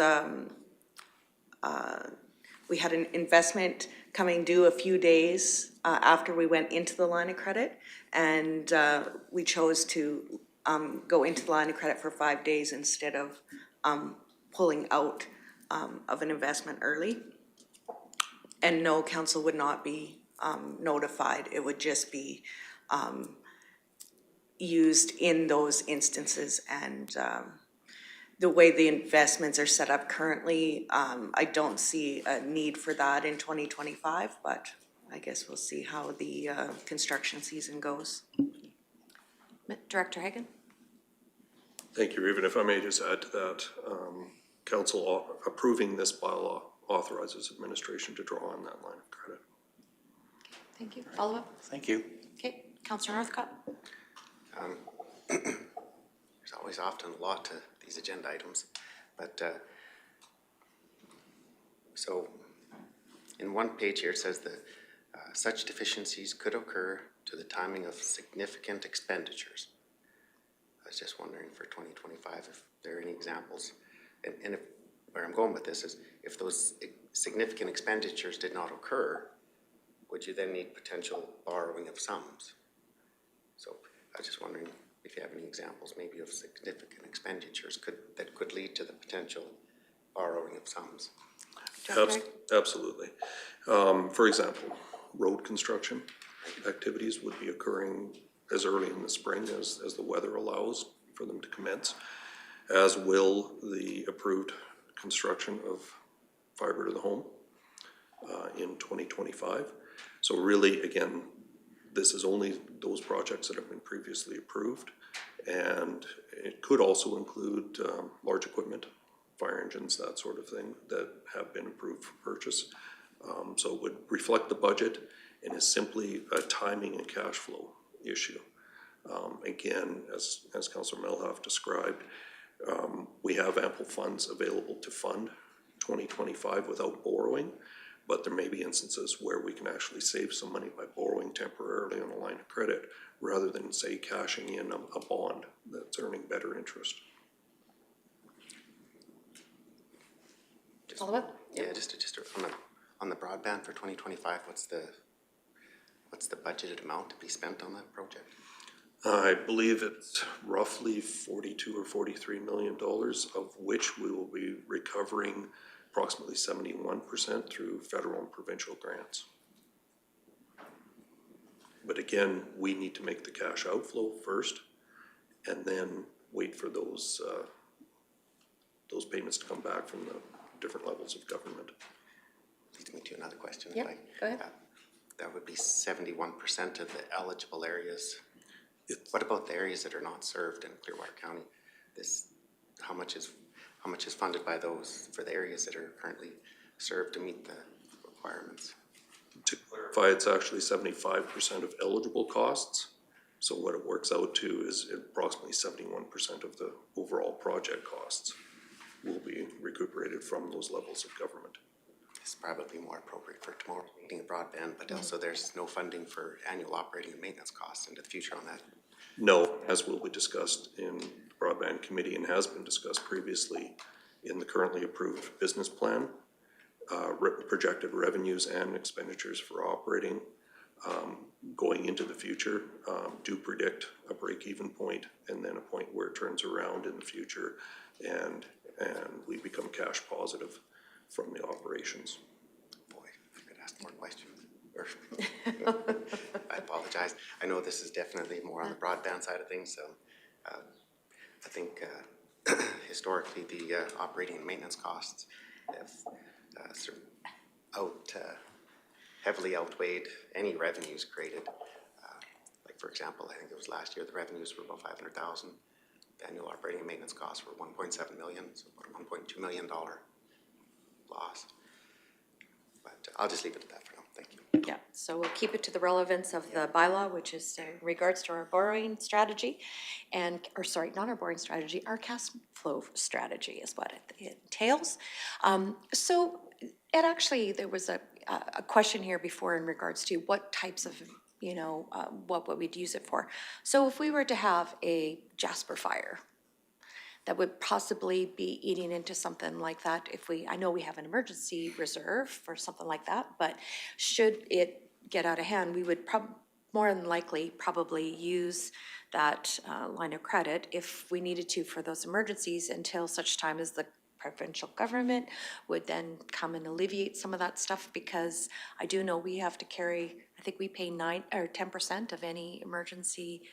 we had an investment coming due a few days after we went into the line of credit, and we chose to go into the line of credit for 5 days instead of pulling out of an investment early. And no, council would not be notified. It would just be used in those instances. And the way the investments are set up currently, I don't see a need for that in 2025, but I guess we'll see how the construction season goes. Director Hagan. Thank you, Reeve. If I may just add to that, council approving this bylaw authorizes administration to draw on that line of credit. Thank you. Follow up? Thank you. Okay, Councillor Northcott. There's always often a lot to these agenda items, but so in one page here it says that such deficiencies could occur to the timing of significant expenditures. I was just wondering for 2025 if there are any examples, and if, where I'm going with this is if those significant expenditures did not occur, would you then need potential borrowing of sums? So I was just wondering if you have any examples maybe of significant expenditures that could lead to the potential borrowing of sums. Absolutely. For example, road construction activities would be occurring as early in the spring as the weather allows for them to commence, as will the approved construction of fiber to the home in 2025. So really, again, this is only those projects that have been previously approved, and it could also include large equipment, fire engines, that sort of thing, that have been approved for purchase. So it would reflect the budget and is simply a timing and cash flow issue. Again, as Councillor Melhoff described, we have ample funds available to fund 2025 without borrowing, but there may be instances where we can actually save some money by borrowing temporarily on a line of credit rather than, say, cashing in a bond that's earning better interest. Follow up? Yeah, just on the broadband for 2025, what's the budgeted amount to be spent on that project? I believe it's roughly $42 or $43 million, of which we will be recovering approximately 71% through federal and provincial grants. But again, we need to make the cash outflow first and then wait for those payments to come back from the different levels of government. Leads me to another question. Yeah, go ahead. That would be 71% of the eligible areas. What about the areas that are not served in Clearwater County? How much is how much is funded by those for the areas that are currently served to meet the requirements? To clarify, it's actually 75% of eligible costs. So what it works out to is approximately 71% of the overall project costs will be recuperated from those levels of government. It's probably more appropriate for tomorrow's meeting of broadband, but also there's no funding for annual operating and maintenance costs into the future on that. No, as will be discussed in the broadband committee and has been discussed previously in the currently approved business plan, projected revenues and expenditures for operating going into the future do predict a break-even point and then a point where it turns around in the future and we become cash positive from the operations. Boy, I could ask more questions. I apologize. I know this is definitely more on the broadband side of things, so I think historically the operating and maintenance costs have sort of heavily outweighed any revenues created. Like for example, I think it was last year the revenues were about 500,000. The annual operating and maintenance costs were 1.7 million, so about a $1.2 million loss. But I'll just leave it at that for now. Thank you. Yeah, so we'll keep it to the relevance of the bylaw, which is in regards to our borrowing strategy and, or sorry, not our borrowing strategy, our cash flow strategy is what it entails. So it actually, there was a question here before in regards to what types of, you know, what we'd use it for. So if we were to have a Jasper fire, that would possibly be eating into something like that if we, I know we have an emergency reserve for something like that, but should it get out of hand, we would more than likely probably use that line of credit if we needed to for those emergencies until such time as the provincial government would then come and alleviate some of that stuff, because I do know we have to carry, I think we pay 9 or 10% of any emergency.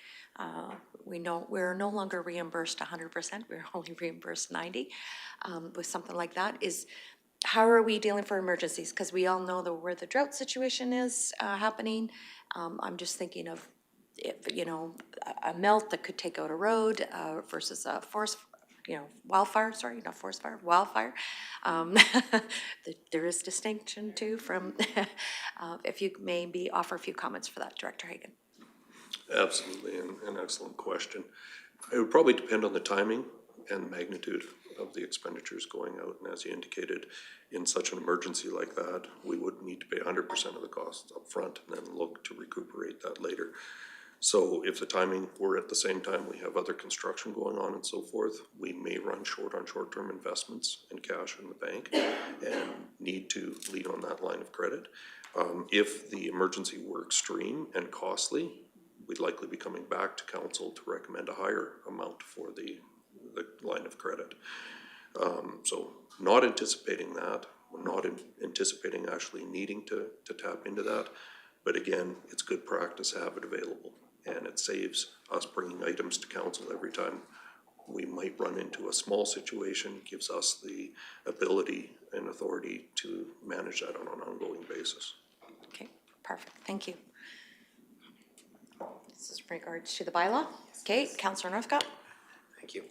We know we're no longer reimbursed 100%, we're only reimbursed 90 with something like that. Is how are we dealing for emergencies? Because we all know where the drought situation is happening. I'm just thinking of, you know, a melt that could take out a road versus a forest, you know, wildfire, sorry, not forest fire, wildfire. There is distinction too from, if you maybe offer a few comments for that, Director Hagan. Absolutely, an excellent question. It would probably depend on the timing and the magnitude of the expenditures going out. And as you indicated, in such an emergency like that, we would need to pay 100% of the costs up front and then look to recuperate that later. So if the timing were at the same time we have other construction going on and so forth, we may run short on short-term investments and cash in the bank and need to lean on that line of credit. If the emergency were extreme and costly, we'd likely be coming back to council to recommend a higher amount for the line of credit. So not anticipating that, we're not anticipating actually needing to tap into that. But again, it's good practice to have it available, and it saves us bringing items to council every time we might run into a small situation, gives us the ability and authority to manage that on an ongoing basis. Okay, perfect, thank you. This is in regards to the bylaw. Okay, Councillor Northcott. Thank you.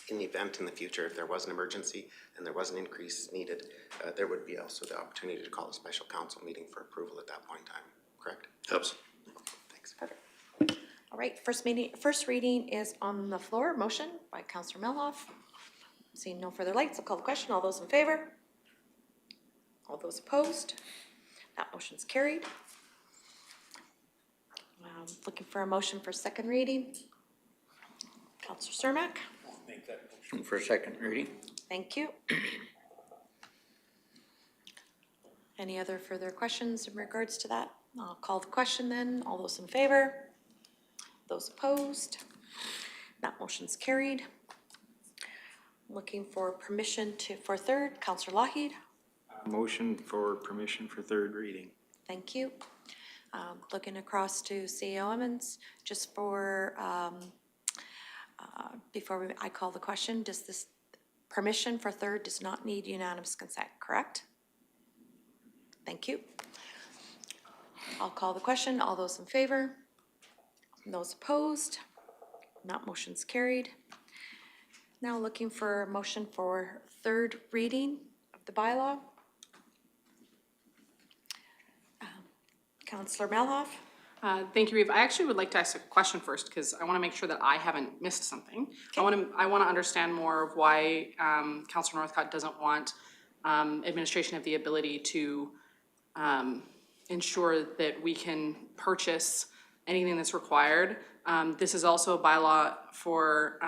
In the event in the future, if there was an emergency and there was an increase needed, there would be also the opportunity to call a special council meeting for approval at that point in time, correct? Absolutely. Thanks. Perfect. All right, first reading is on the floor. Motion by Councillor Meloff. Seeing no further lights, I'll call the question. All those in favor? All those opposed? That motion's carried. Looking for a motion for second reading. Councillor Cermak. Make that motion for second reading. Thank you. Any other further questions in regards to that? I'll call the question then. All those in favor? Those opposed? That motion's carried. Looking for permission for third. Councillor Lougheed. Motion for permission for third reading. Thank you. Looking across to CEO Emmons, just for, before I call the question, does this permission for third does not need unanimous consent, correct? Thank you. I'll call the question. All those in favor? Those opposed? That motion's carried. Now looking for a motion for third reading of the bylaw. Counselor Melhoff? Thank you, Reeve. I actually would like to ask a question first, because I want to make sure that I haven't missed something. I want to understand more of why Councilor Northcott doesn't want administration have the ability to ensure that we can purchase anything that's required. This is also a bylaw for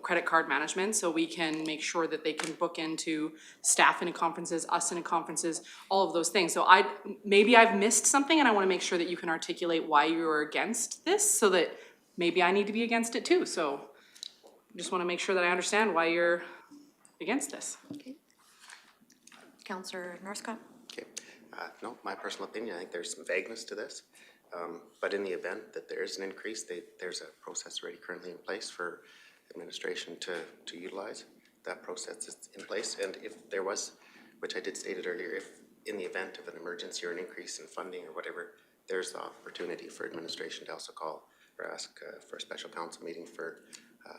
credit card management, so we can make sure that they can book into staff in conferences, us in conferences, all of those things. So maybe I've missed something, and I want to make sure that you can articulate why you're against this, so that maybe I need to be against it too. So I just want to make sure that I understand why you're against this. Okay. Counselor Northcott? Okay. No, my personal opinion, I think there's some vagueness to this. But in the event that there is an increase, there's a process already currently in place for administration to utilize. That process is in place, and if there was, which I did state it earlier, if in the event of an emergency or an increase in funding or whatever, there's the opportunity for administration to also call or ask for a special council meeting for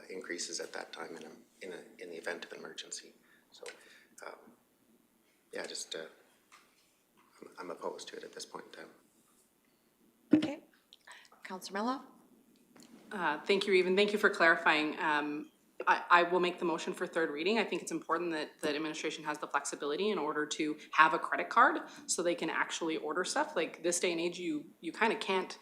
increases at that time in the event of an emergency. So, yeah, just I'm opposed to it at this point in time. Okay. Counselor Mello? Thank you, Reeve, and thank you for clarifying. I will make the motion for third reading. I think it's important that administration has the flexibility in order to have a credit card so they can actually order stuff. Like this day and age, you kind of can't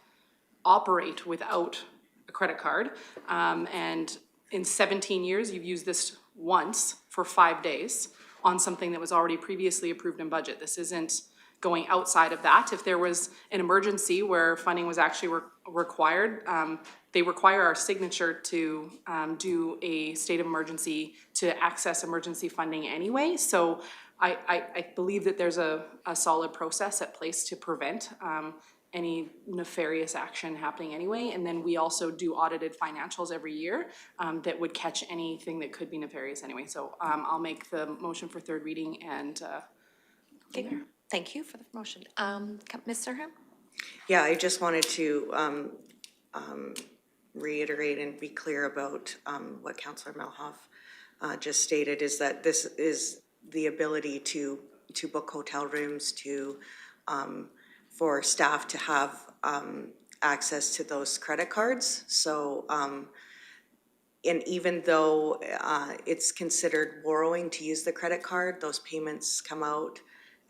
operate without a credit card. And in 17 years, you've used this once for 5 days on something that was already previously approved in budget. This isn't going outside of that. If there was an emergency where funding was actually required, they require our signature to do a state of emergency to access emergency funding anyway. So I believe that there's a solid process at place to prevent any nefarious action happening anyway. And then we also do audited financials every year that would catch anything that could be nefarious anyway. So I'll make the motion for third reading and Okay. Thank you for the motion. Ms. Surham? Yeah, I just wanted to reiterate and be clear about what Councillor Melhoff just stated, is that this is the ability to book hotel rooms, for staff to have access to those credit cards. So, and even though it's considered borrowing to use the credit card, those payments come out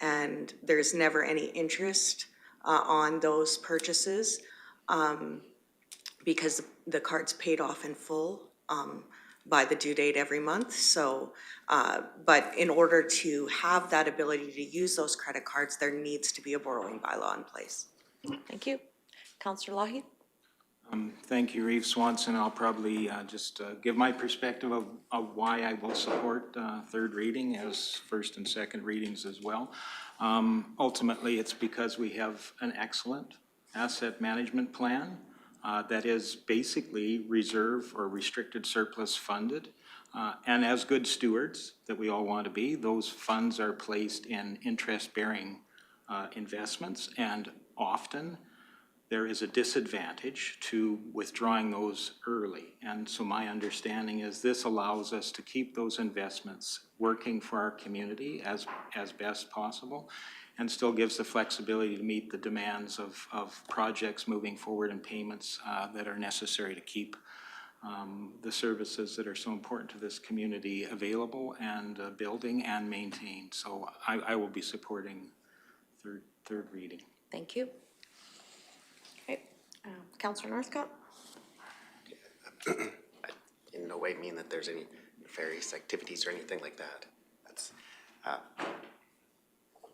and there's never any interest on those purchases because the card's paid off in full by the due date every month. So, but in order to have that ability to use those credit cards, there needs to be a borrowing bylaw in place. Thank you. Councillor Lougheed? Thank you, Reeve Swanson. I'll probably just give my perspective of why I will support third reading as first and second readings as well. Ultimately, it's because we have an excellent asset management plan that is basically reserve or restricted surplus funded. And as good stewards that we all want to be, those funds are placed in interest-bearing investments, and often there is a disadvantage to withdrawing those early. And so my understanding is this allows us to keep those investments working for our community as best possible, and still gives the flexibility to meet the demands of projects moving forward and payments that are necessary to keep the services that are so important to this community available and building and maintained. So I will be supporting third reading. Thank you. Okay. Councillor Northcott? I in no way mean that there's any nefarious activities or anything like that. That's,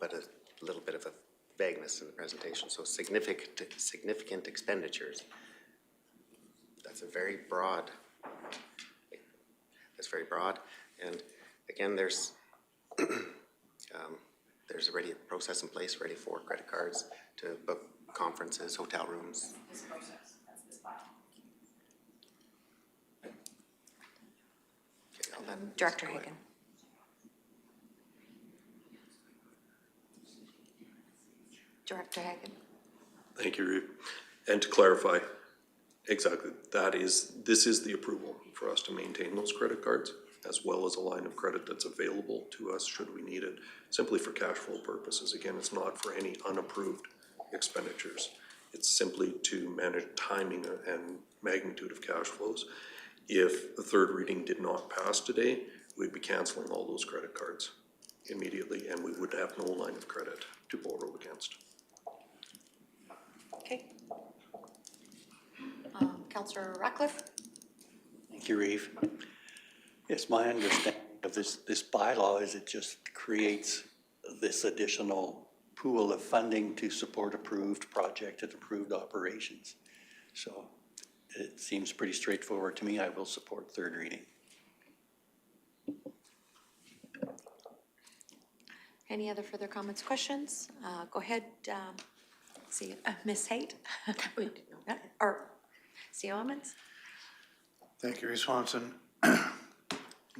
but a little bit of a vagueness in the presentation. So significant expenditures. That's a very broad. That's very broad, and again, there's already a process in place ready for credit cards to book conferences, hotel rooms. This process, that's this file. Okay, Director Hagan. Director Hagan. Thank you, Reeve. And to clarify, exactly, this is the approval for us to maintain those credit cards. as well as a line of credit that's available to us should we need it, simply for cash flow purposes. Again, it's not for any unapproved expenditures. It's simply to manage timing and magnitude of cash flows. If the third reading did not pass today, we'd be canceling all those credit cards immediately, and we would have no line of credit to borrow against. Okay. Councillor Ratcliffe? Thank you, Reeve. Yes, my understanding of this bylaw is it just creates this additional pool of funding to support approved project and approved operations. So it seems pretty straightforward to me. I will support third reading. Any other further comments, questions? Go ahead, see, Ms. Haight? Or CO Emmons? Thank you, Reeve Swanson.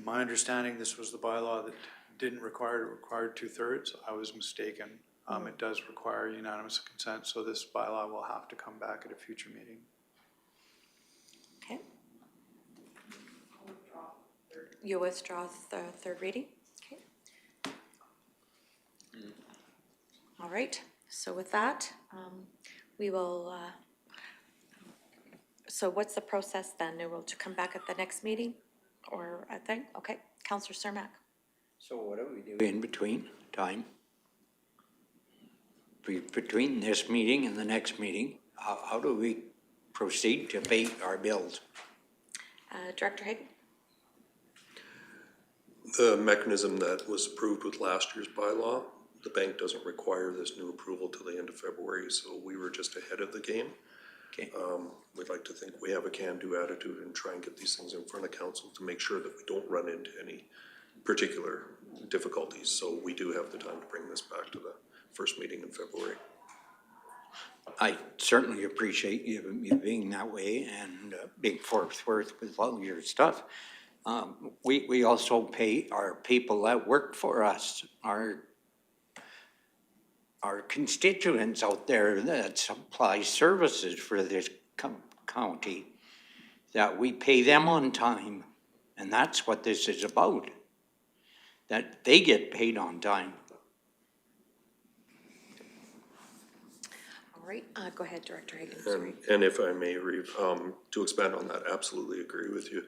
My understanding, this was the bylaw that didn't require, it required 2/3. I was mistaken. It does require unanimous consent, so this bylaw will have to come back at a future meeting. Okay. You withdraw the third reading? Okay. All right, so with that, we will, so what's the process then? Will to come back at the next meeting? Or I think, okay, Councillor Cermak. So what do we do in between time? Between this meeting and the next meeting, how do we proceed to pay our bills? Director Hagan? The mechanism that was approved with last year's bylaw, the bank doesn't require this new approval till the end of February, so we were just ahead of the game. Okay. We'd like to think we have a can-do attitude and try and get these things in front of council to make sure that we don't run into any particular difficulties. So we do have the time to bring this back to the first meeting in February. I certainly appreciate you being that way and being forthwith with all your stuff. We also pay our people that work for us, our constituents out there that supply services for this county, that we pay them on time. And that's what this is about, that they get paid on time. All right, go ahead, Director Hagan, sorry. And if I may, Reeve, to expand on that, absolutely agree with you.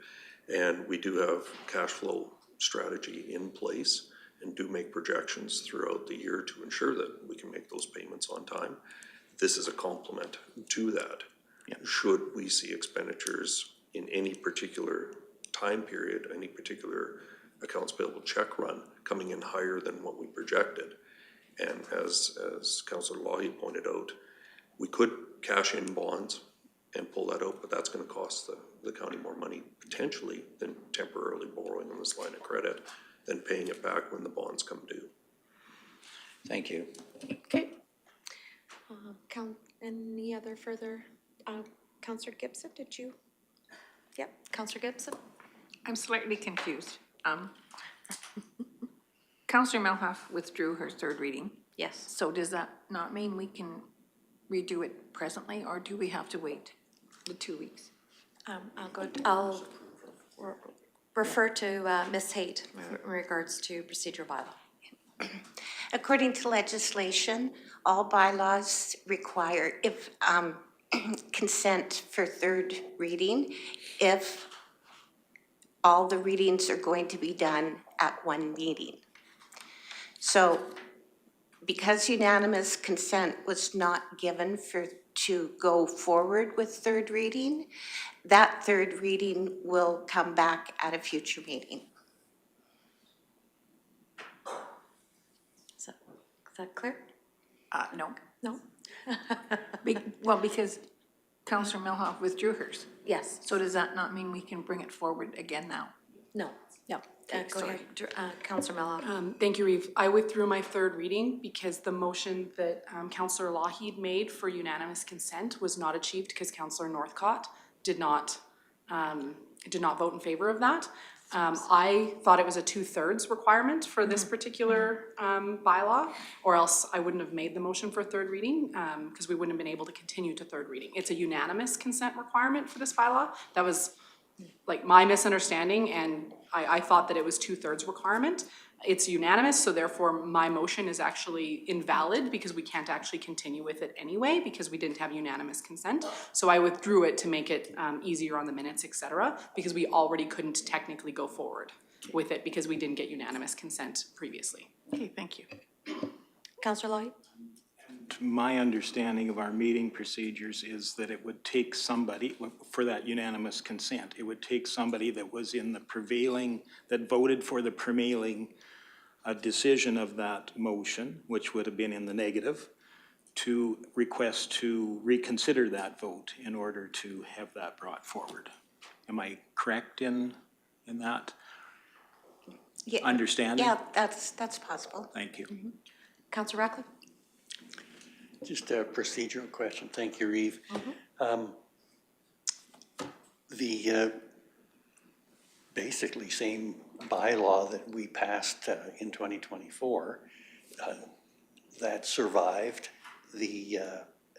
And we do have cash flow strategy in place and do make projections throughout the year to ensure that we can make those payments on time. This is a complement to that. Yeah. Should we see expenditures in any particular time period, any particular accounts payable check run coming in higher than what we projected. And as Councillor Lahi pointed out, we could cash in bonds and pull that out, but that's going to cost the county more money potentially than temporarily borrowing on this line of credit, than paying it back when the bonds come due. Thank you. Okay. Any other further, Councillor Gibson, did you? Yep, Councillor Gibson. I'm slightly confused. Councillor Melhoff withdrew her third reading. Yes. So does that not mean we can redo it presently, or do we have to wait the 2 weeks? I'll refer to Ms. Haight in regards to procedural bylaw. According to legislation, all bylaws require consent for third reading if all the readings are going to be done at one meeting. So because unanimous consent was not given to go forward with third reading, that third reading will come back at a future meeting. Is that clear? No. No? Well, because Councillor Melhoff withdrew hers. Yes. So does that not mean we can bring it forward again now? No. No. Go ahead, Councillor Mellow. Thank you, Reeve. I withdrew my third reading because the motion that Councillor Lougheed made for unanimous consent was not achieved because Councillor Northcott did not vote in favor of that. I thought it was a 2/3 requirement for this particular bylaw, or else I wouldn't have made the motion for third reading because we wouldn't have been able to continue to third reading. It's a unanimous consent requirement for this bylaw. That was like my misunderstanding, and I thought that it was 2/3 requirement. It's unanimous, so therefore my motion is actually invalid because we can't actually continue with it anyway because we didn't have unanimous consent. So I withdrew it to make it easier on the minutes, et cetera, because we already couldn't technically go forward with it because we didn't get unanimous consent previously. Okay, thank you. Counselor Lloyd? My understanding of our meeting procedures is that it would take somebody, for that unanimous consent, it would take somebody that was in the prevailing, that voted for the prevailing decision of that motion, which would have been in the negative, to request to reconsider that vote in order to have that brought forward. Am I correct in that Yeah, understanding? yeah, that's possible. Thank you. Counselor Ratcliffe? Just a procedural question. Thank you, Reeve. The basically same bylaw that we passed in 2024 that survived the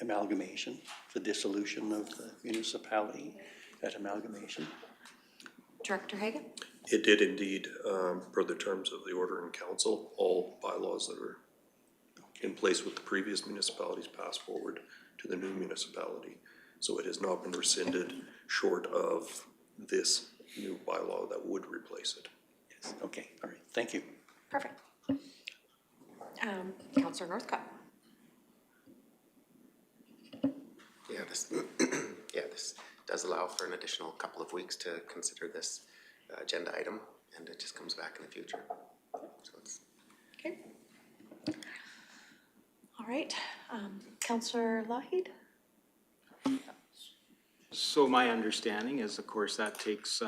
amalgamation, the dissolution of the municipality at amalgamation. Director Hagan? It did indeed, per the terms of the order in council, all bylaws that are in place with the previous municipalities pass forward to the new municipality. So it has not been rescinded short of this new bylaw that would replace it. Yes, okay, all right, thank you. Perfect. Counselor Northcott? Yeah, this, this does allow for an additional couple of weeks to consider this agenda item, and it just comes back in the future. So it's Okay. All right, Counselor Lougheed? So my understanding is, of course, that takes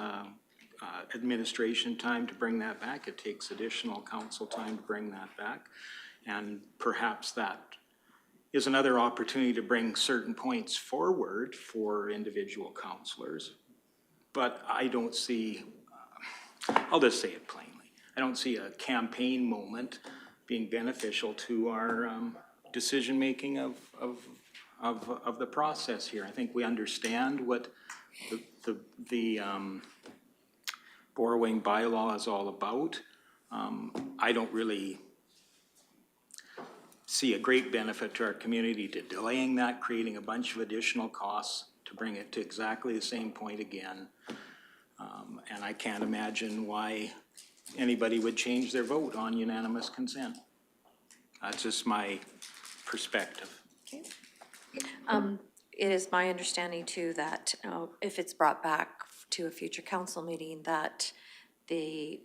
administration time to bring that back. It takes additional council time to bring that back. And perhaps that is another opportunity to bring certain points forward for individual councilors. But I don't see, I'll just say it plainly, I don't see a campaign moment being beneficial to our decision-making of the process here. I think we understand what the borrowing bylaw is all about. I don't really see a great benefit to our community to delaying that, creating a bunch of additional costs to bring it to exactly the same point again. And I can't imagine why anybody would change their vote on unanimous consent. That's just my perspective. Okay. It is my understanding too that if it's brought back to a future council meeting, that the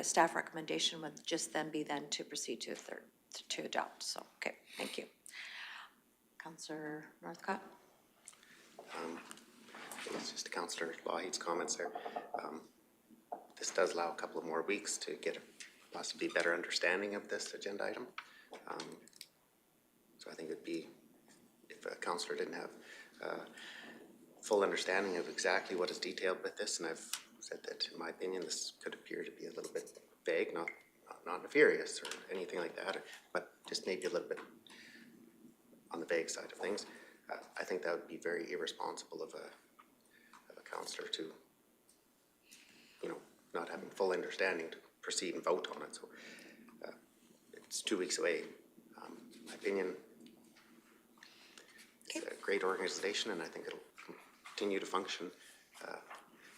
staff recommendation would just then be to proceed to to adopt. So, okay, thank you. Counselor Northcott? It's just Councillor Lougheed's comments there. This does allow a couple of more weeks to get a possibly better understanding of this agenda item. So I think it'd be, if a councillor didn't have full understanding of exactly what is detailed with this, and I've said that in my opinion this could appear to be a little bit vague, not nefarious or anything like that, but just maybe a little bit on the vague side of things. I think that would be very irresponsible of a councillor to, you know, not having full understanding to proceed and vote on it. So it's 2 weeks away. In my opinion, it's a great organization, and I think it'll continue to function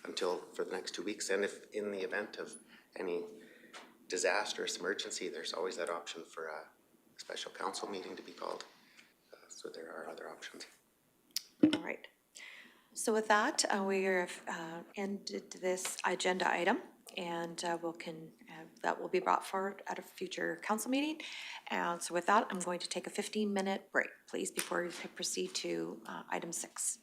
until for the next 2 weeks. And if in the event of any disastrous emergency, there's always that option for a special council meeting to be called. So there are other options. All right. So with that, we have ended this agenda item, and that will be brought forward at a future council meeting. And so with that, I'm going to take a 15-minute break, please, before we proceed to item 6.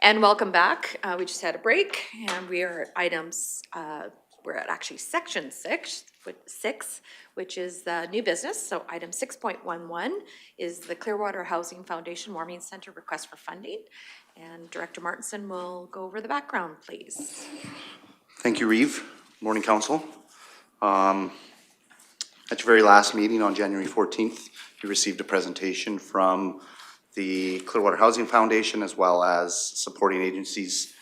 And welcome back. We just had a break and we are at items, we're at actually section six, which is the new business. So item 6.11 is the Clearwater Housing Foundation Warming Center request for funding. And Director Martinson will go over the background, please. Thank you, Reeve. Morning, Council. At your very last meeting on January 14th, you received a presentation from the Clearwater Housing Foundation as well as supporting agencies,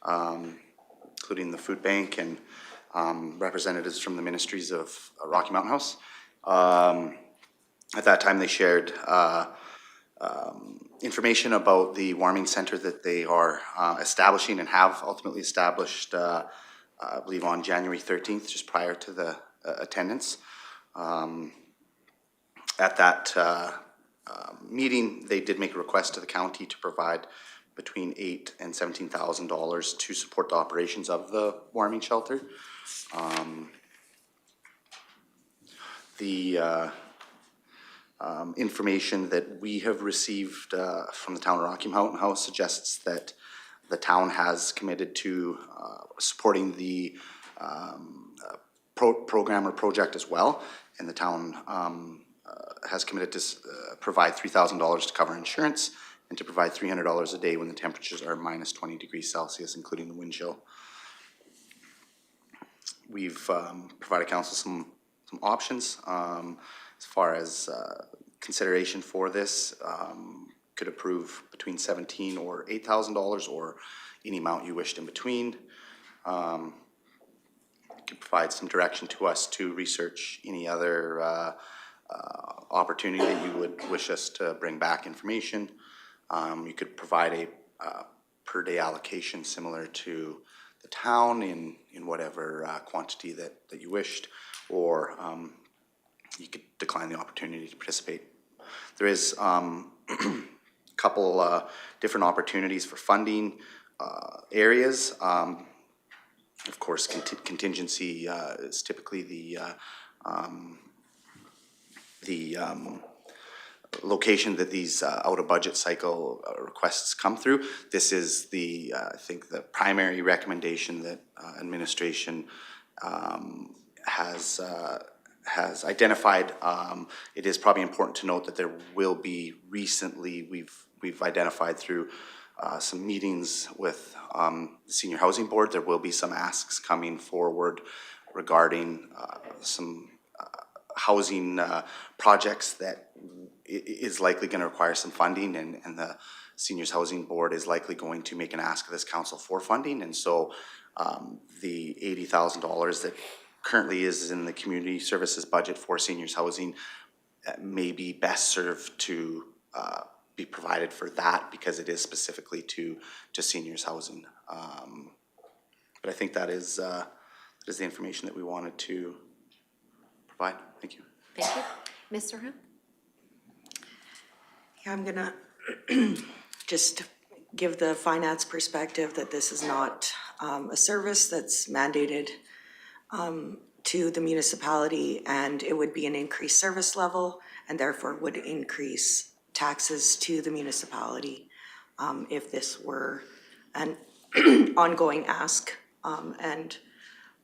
including the Food Bank and representatives from the ministries of Rocky Mountain House. At that time, they shared information about the warming center that they are establishing and have ultimately established, I believe on January 13th, just prior to the attendance. At that meeting, they did make a request to the county to provide between $8,000 and $17,000 to support the operations of the warming shelter. The information that we have received from the town of Rocky Mountain House suggests that the town has committed to supporting the program or project as well, and the town has committed to provide $3,000 to cover insurance and to provide $300 a day when the temperatures are minus 20 degrees Celsius, including the wind chill. We've provided council some options as far as consideration for this. Could approve between $17,000 or $8,000 or any amount you wished in between. Could provide some direction to us to research any other opportunity that you would wish us to bring back information. You could provide a per day allocation similar to the town in whatever quantity that you wished, or you could decline the opportunity to participate. There is a couple different opportunities for funding areas. Of course, contingency is typically the location that these out-of-budget cycle requests come through. This is the, I think, the primary recommendation that administration has identified. It is probably important to note that there will be recently, we've identified through some meetings with the Senior Housing Board, there will be some asks coming forward regarding some housing projects that is likely going to require some funding, and the Seniors Housing Board is likely going to make an ask of this council for funding. And so the $80,000 that currently is in the community services budget for seniors housing may be best served to be provided for that, because it is specifically to seniors housing. But I think that is the information that we wanted to provide. Thank you. Thank you. Ms. Serhan? Yeah, I'm gonna just give the finance perspective that this is not a service that's mandated to the municipality, and it would be an increased service level and therefore would increase taxes to the municipality if this were an ongoing ask, and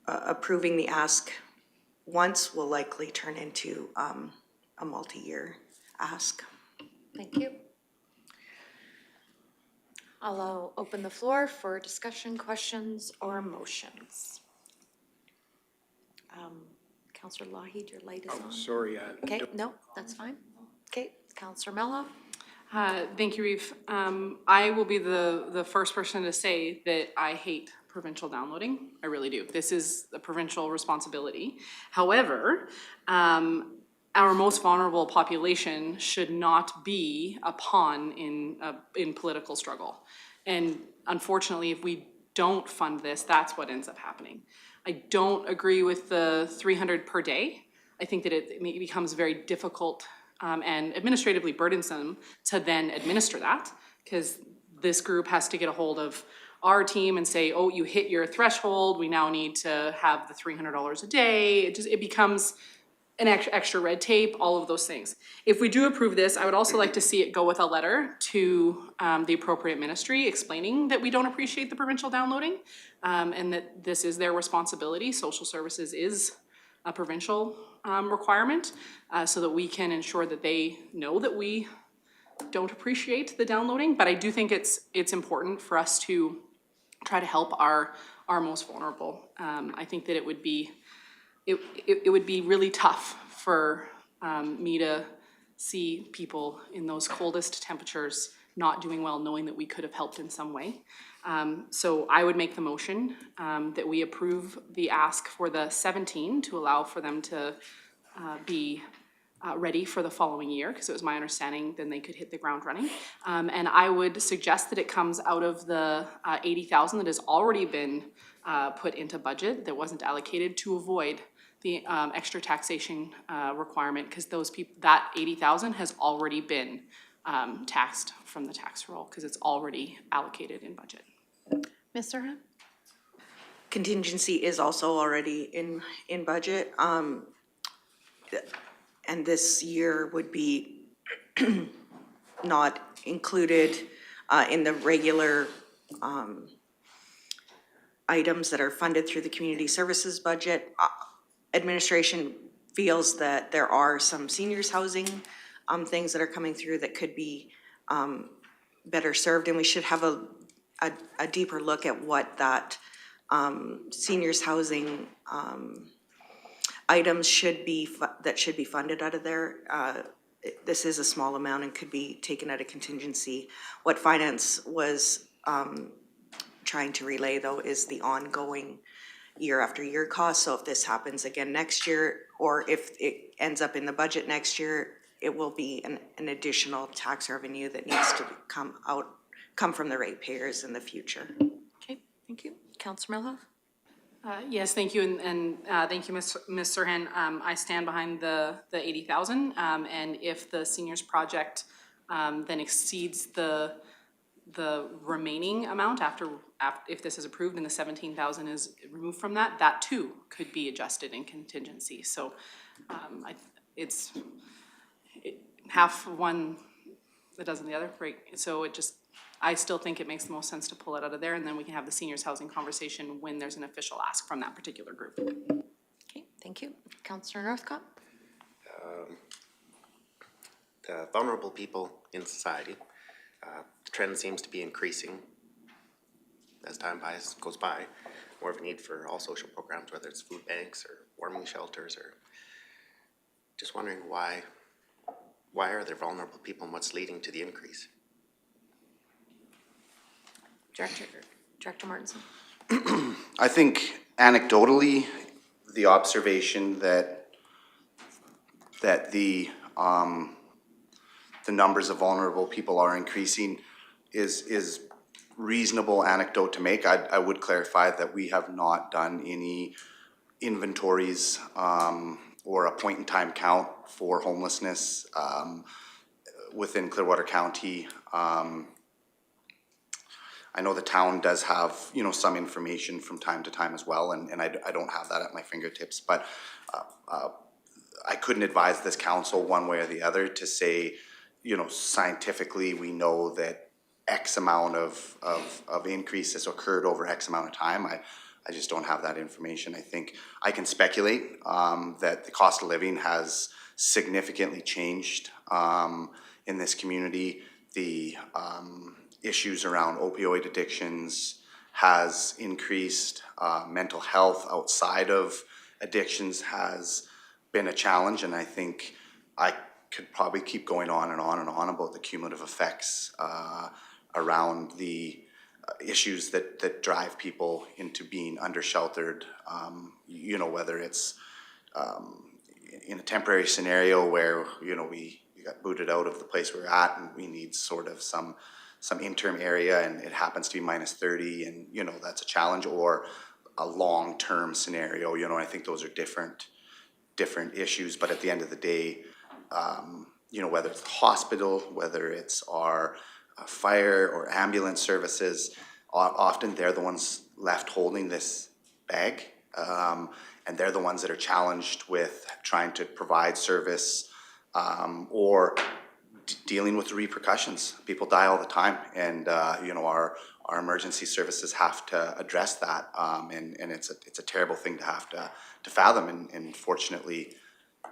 approving the ask once will likely turn into a multi-year ask. Thank you. I'll open the floor for discussion, questions, or motions. Councillor Lougheed, your light is on. Sorry. Okay, no, that's fine. Okay, Councillor Mello. Thank you, Reeve. I will be the first person to say that I hate provincial downloading. I really do. This is a provincial responsibility. However, our most vulnerable population should not be a pawn in political struggle. And unfortunately, if we don't fund this, that's what ends up happening. I don't agree with the 300 per day. I think that it becomes very difficult and administratively burdensome to then administer that, because this group has to get a hold of our team and say, oh, you hit your threshold, we now need to have the $300 a day. It becomes an extra red tape, all of those things. If we do approve this, I would also like to see it go with a letter to the appropriate ministry explaining that we don't appreciate the provincial downloading, and that this is their responsibility. Social services is a provincial requirement, so that we can ensure that they know that we don't appreciate the downloading. But I do think it's important for us to try to help our most vulnerable. I think that it would be really tough for me to see people in those coldest temperatures not doing well, knowing that we could have helped in some way. So I would make the motion that we approve the ask for the 17 to allow for them to be ready for the following year, because it was my understanding then they could hit the ground running. And I would suggest that it comes out of the 80,000 that has already been put into budget that wasn't allocated, to avoid the extra taxation requirement, because that 80,000 has already been taxed from the tax roll, because it's already allocated in budget. Ms. Serhan? Contingency is also already in budget. And this year would be not included in the regular items that are funded through the community services budget. Administration feels that there are some seniors housing things that are coming through that could be better served, and we should have a deeper look at what that seniors housing items should be funded out of there. This is a small amount and could be taken out of contingency. What finance was trying to relay, though, is the ongoing year after year cost. So if this happens again next year, or if it ends up in the budget next year, it will be an additional tax revenue that needs to come from the ratepayers in the future. Okay, thank you. Councillor Milhoff? Yes, thank you, and thank you, Ms. Serhan. I stand behind the 80,000, and if the seniors project then exceeds the remaining amount after if this is approved and the 17,000 is removed from that, that too could be adjusted in contingency. So it's half one, a dozen the other, right? So I still think it makes the most sense to pull it out of there, and then we can have the seniors housing conversation when there's an official ask from that particular group. Okay, thank you. Councillor Northcott? The vulnerable people in society, the trend seems to be increasing as time goes by. More of a need for all social programs, whether it's food banks or warming shelters, or just wondering why are there vulnerable people and what's leading to the increase? Director Martinson? I think anecdotally, the observation that the numbers of vulnerable people are increasing is reasonable anecdote to make. I would clarify that we have not done any inventories or a point-in-time count for homelessness within Clearwater County. I know the town does have, some information from time to time as well, and I don't have that at my fingertips, but I couldn't advise this council one way or the other to say, scientifically, we know that X amount of increase has occurred over X amount of time. I just don't have that information. I think I can speculate that the cost of living has significantly changed in this community. The issues around opioid addictions has increased. Mental health outside of addictions has been a challenge, and I think I could probably keep going on and on and on about the cumulative effects around the issues that drive people into being undersheltered, whether it's in a temporary scenario where, we got booted out of the place we're at and we need sort of some interim area and it happens to be minus 30 and, that's a challenge, or a long-term scenario, I think those are different issues, but at the end of the day, whether it's the hospital, whether it's our fire or ambulance services, often they're the ones left holding this bag. and they're the ones that are challenged with trying to provide service or dealing with the repercussions. People die all the time, and you know, our emergency services have to address that, and it's a terrible thing to have to fathom. And fortunately,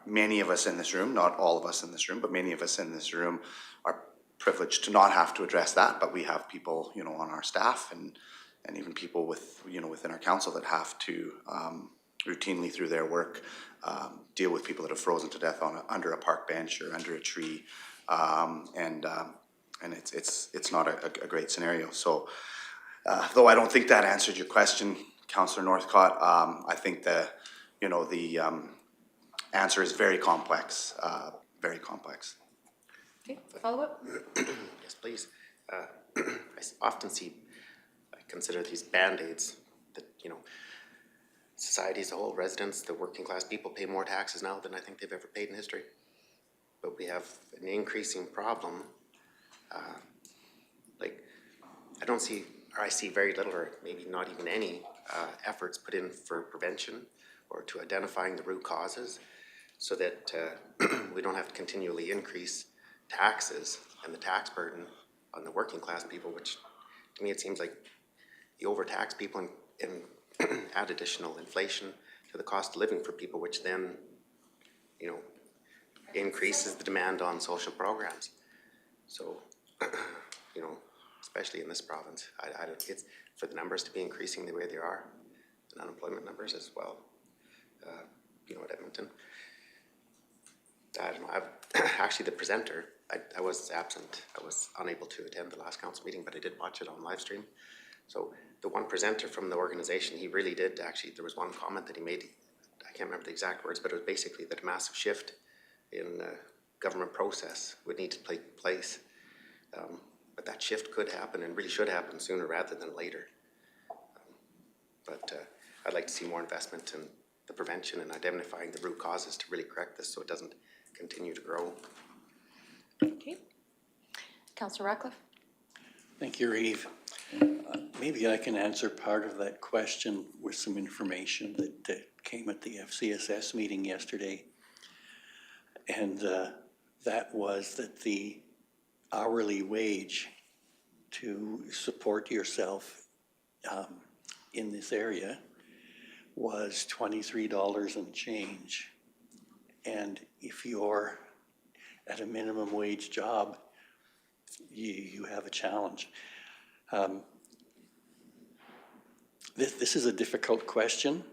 many of us in this room, not all of us in this room, but many of us in this room are privileged to not have to address that. But we have people, you know, on our staff and even people with, you know, within our council that have to routinely through their work deal with people that have frozen to death under a park bench or under a tree, and it's not a great scenario. So though I don't think that answered your question, Councillor Northcott, I think the answer is very complex, very complex. Okay, follow-up? Yes, please. I often consider these Band-Aids that, you know, society as a whole, residents, the working class people pay more taxes now than I think they've ever paid in history. But we have an increasing problem. I see very little or maybe not even any efforts put in for prevention or to identifying the root causes so that we don't have to continually increase taxes and the tax burden on the working class people, which to me it seems like you overtax people and add additional inflation to the cost of living for people, which then, you know, increases the demand on social programs. So, you know, especially in this province, I don't, it's for the numbers to be increasing the way they are, and unemployment numbers as well. You know, at Edmonton, I don't know. Actually, the presenter, I was absent. I was unable to attend the last council meeting, but I did watch it on live stream. So the one presenter from the organization, he really did actually, there was one comment that he made, I can't remember the exact words, but it was basically that a massive shift in government process would need to take place. But that shift could happen and really should happen sooner rather than later. But I'd like to see more investment in the prevention and identifying the root causes to really correct this so it doesn't continue to grow. Okay. Councillor Ratcliffe? Thank you, Reeve. Maybe I can answer part of that question with some information that came at the FCSS meeting yesterday. And that was that the hourly wage to support yourself in this area was $23 and change. And if you're at a minimum wage job, you have a challenge. This is a difficult question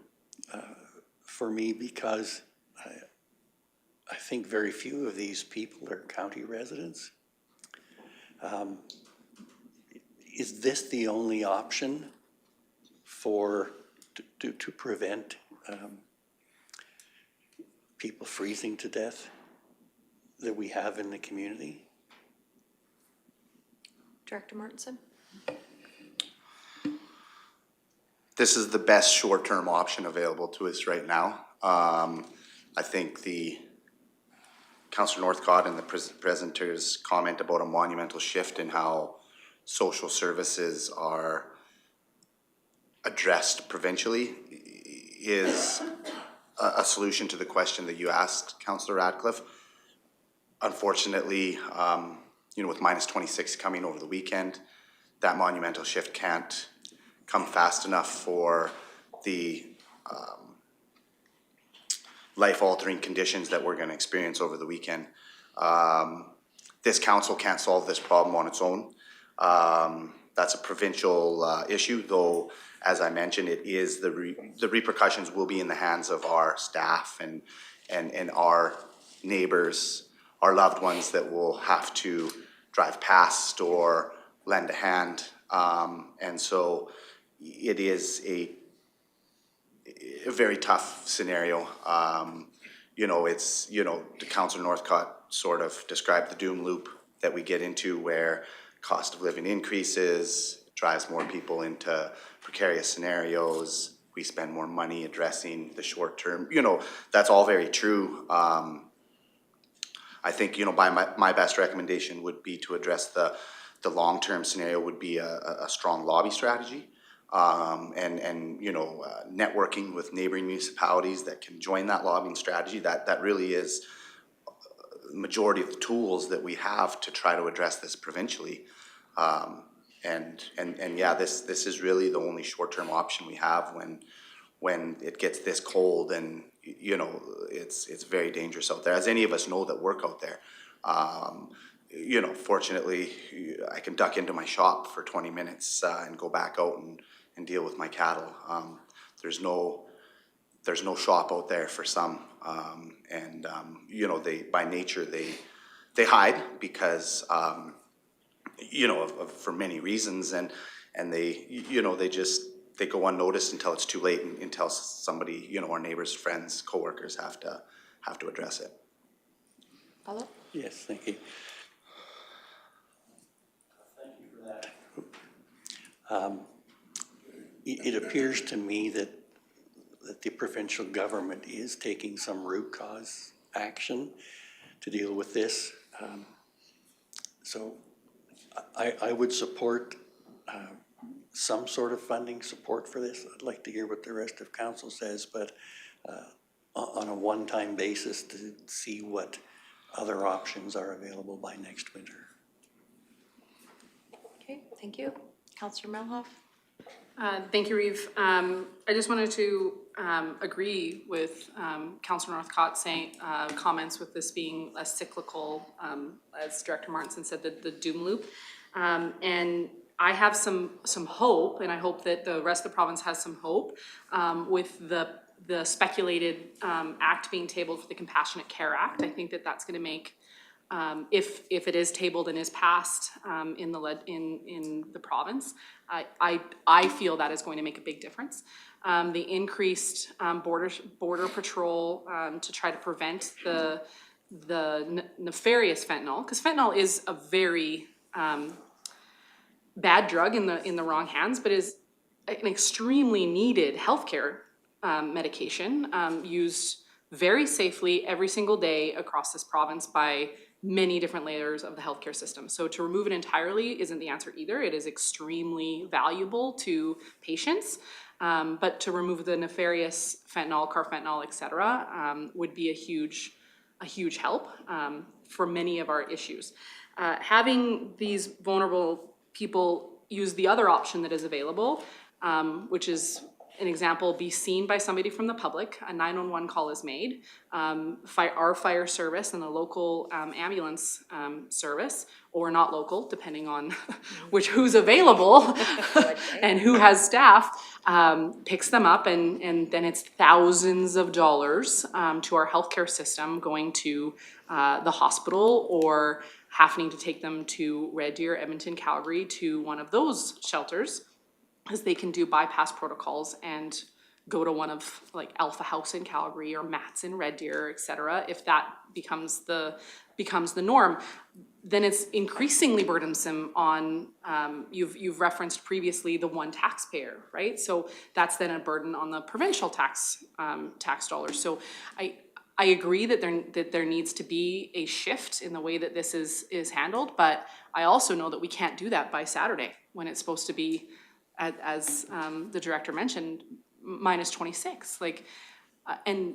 for me because I think very few of these people are county residents. Is this the only option to prevent people freezing to death that we have in the community? Director Martinson? This is the best short-term option available to us right now. I think the Councillor Northcott and the presenter's comment about a monumental shift in how social services are addressed provincially is a solution to the question that you asked, Councillor Ratcliffe. Unfortunately, you know, with minus 26 coming over the weekend, that monumental shift can't come fast enough for the life-altering conditions that we're going to experience over the weekend. This council can't solve this problem on its own. That's a provincial issue, though, as I mentioned, it is the repercussions will be in the hands of our staff and our neighbors, our loved ones that will have to drive past or lend a hand. And so it is a very tough scenario. You know, it's, you know, the Councillor Northcott sort of described the doom loop that we get into where cost of living increases, drives more people into precarious scenarios, we spend more money addressing the short term. You know, that's all very true. I think, you know, my best recommendation would be to address the long-term scenario would be a strong lobby strategy. and, you know, networking with neighboring municipalities that can join that lobbying strategy, that really is the majority of the tools that we have to try to address this provincially. And yeah, this is really the only short-term option we have when it gets this cold, and, you know, it's very dangerous out there, as any of us know that work out there. You know, fortunately, I can duck into my shop for 20 minutes and go back out and deal with my cattle. There's no shop out there for some, and you know, they by nature they hide because you know, for many reasons, and they, you know, they go unnoticed until it's too late, and until somebody, you know, our neighbors, friends, coworkers have to address it. Bylaw? Yes, thank you. Thank you for that. It appears to me that the provincial government is taking some root cause action to deal with this. So I would support some sort of funding support for this. I'd like to hear what the rest of council says, but on a one-time basis to see what other options are available by next winter. Okay, thank you. Councillor Melhoff? Thank you, Reeve. I just wanted to agree with Councillor Northcott's comments with this being a cyclical, as Director Martinson said, the doom loop. And I have some hope, and I hope that the rest of the province has some hope with the speculated act being tabled for the Compassionate Care Act. I think that that's going to make, if it is tabled and is passed in the province, I feel that is going to make a big difference. The increased border patrol to try to prevent the nefarious fentanyl, because fentanyl is a very bad drug in the wrong hands, but is an extremely needed healthcare medication used very safely every single day across this province by many different layers of the healthcare system. So to remove it entirely isn't the answer either. It is extremely valuable to patients, but to remove the nefarious fentanyl, carfentanil, et cetera, would be a huge help for many of our issues. Having these vulnerable people use the other option that is available, which is an example, be seen by somebody from the public, a 911 call is made, our fire service and the local ambulance service, or not local, depending on who's available and who has staff, picks them up, and then it's thousands of dollars to our healthcare system going to the hospital, or having to take them to Red Deer, Edmonton, Calgary, to one of those shelters, as they can do bypass protocols and go to one of like Alpha House in Calgary or Matt's in Red Deer, et cetera. If that becomes the norm, then it's increasingly burdensome on, you've referenced previously the one taxpayer, right? So that's then a burden on the provincial tax dollars. So I agree that there needs to be a shift in the way that this is handled, but I also know that we can't do that by Saturday when it's supposed to be, as the director mentioned, minus 26. And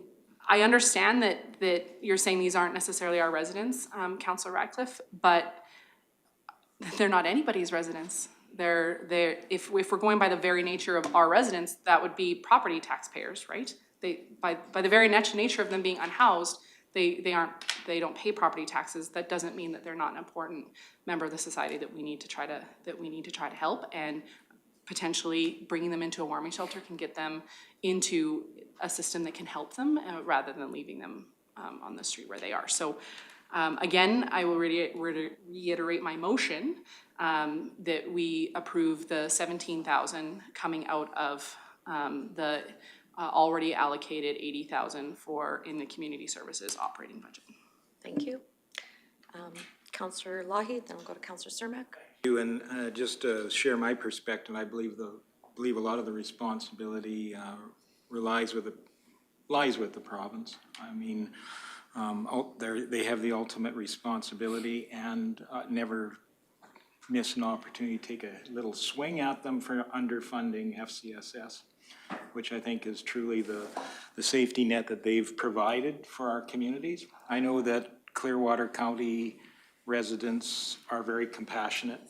I understand that you're saying these aren't necessarily our residents, Councillor Radcliffe, but they're not anybody's residents. If we're going by the very nature of our residents, that would be property taxpayers, right? By the very nature of them being unhoused, they don't pay property taxes. That doesn't mean that they're not an important member of the society that we need to try to help, and potentially bringing them into a warming shelter can get them into a system that can help them rather than leaving them on the street where they are. So again, I will reiterate my motion that we approve the 17,000 coming out of the already allocated 80,000 in the community services operating budget. Thank you. Councillor Lougheed, then we'll go to Councillor Cermak. And just to share my perspective, I believe a lot of the responsibility lies with the province. I mean, they have the ultimate responsibility, and never miss an opportunity to take a little swing at them for underfunding FCSS, which I think is truly the safety net that they've provided for our communities. I know that Clearwater County residents are very compassionate.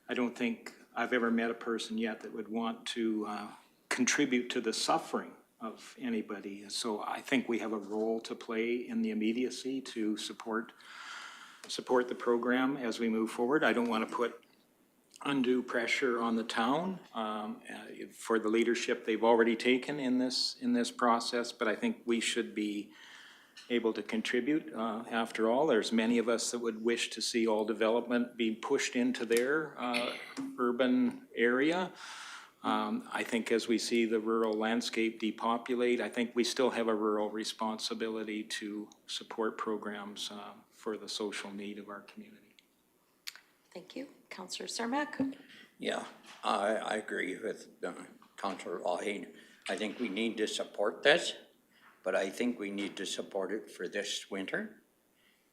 I don't think I've ever met a person yet that would want to contribute to the suffering of anybody. So I think we have a role to play in the immediacy to support the program as we move forward. I don't want to put undue pressure on the town for the leadership they've already taken in this process, but I think we should be able to contribute. After all, there's many of us that would wish to see all development be pushed into their urban area. I think as we see the rural landscape depopulate, I think we still have a rural responsibility to support programs for the social need of our community. Thank you. Councillor Cermak? Yeah, I agree with Councillor Lawhead. I think we need to support this, but I think we need to support it for this winter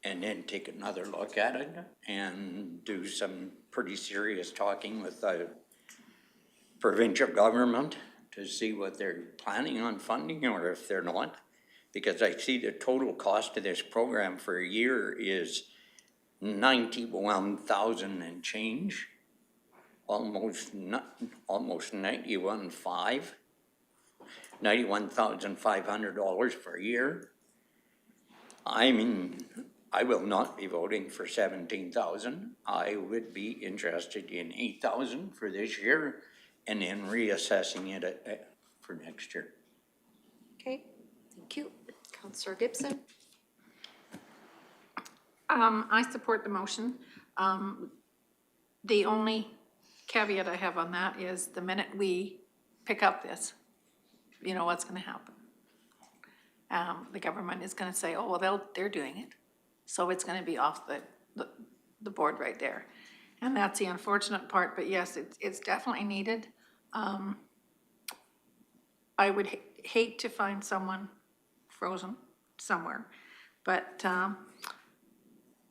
and then take another look at it and do some pretty serious talking with the provincial government to see what they're planning on funding or if they're not. Because I see the total cost of this program for a year is 91,000 and change, almost 91,500 dollars per year. I mean, I will not be voting for 17,000. I would be interested in 8,000 for this year and then reassessing it for next year. Okay, thank you. Councillor Gibson? I support the motion. The only caveat I have on that is the minute we pick up this, you know what's gonna happen. The government is gonna say, oh, well, they're doing it. So it's gonna be off the board right there. And that's the unfortunate part, but yes, it's definitely needed. I would hate to find someone frozen somewhere, but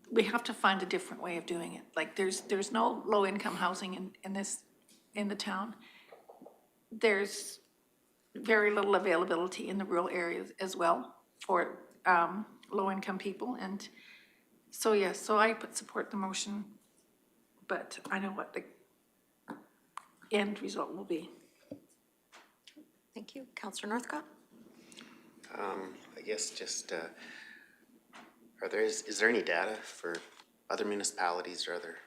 we have to find a different way of doing it. Like there's no low-income housing in the town. There's very little availability in the rural areas as well for low-income people. And so, yes, so I support the motion, but I know what the end result will be. Thank you. Councillor Northcott? I guess just, is there any data for other municipalities or other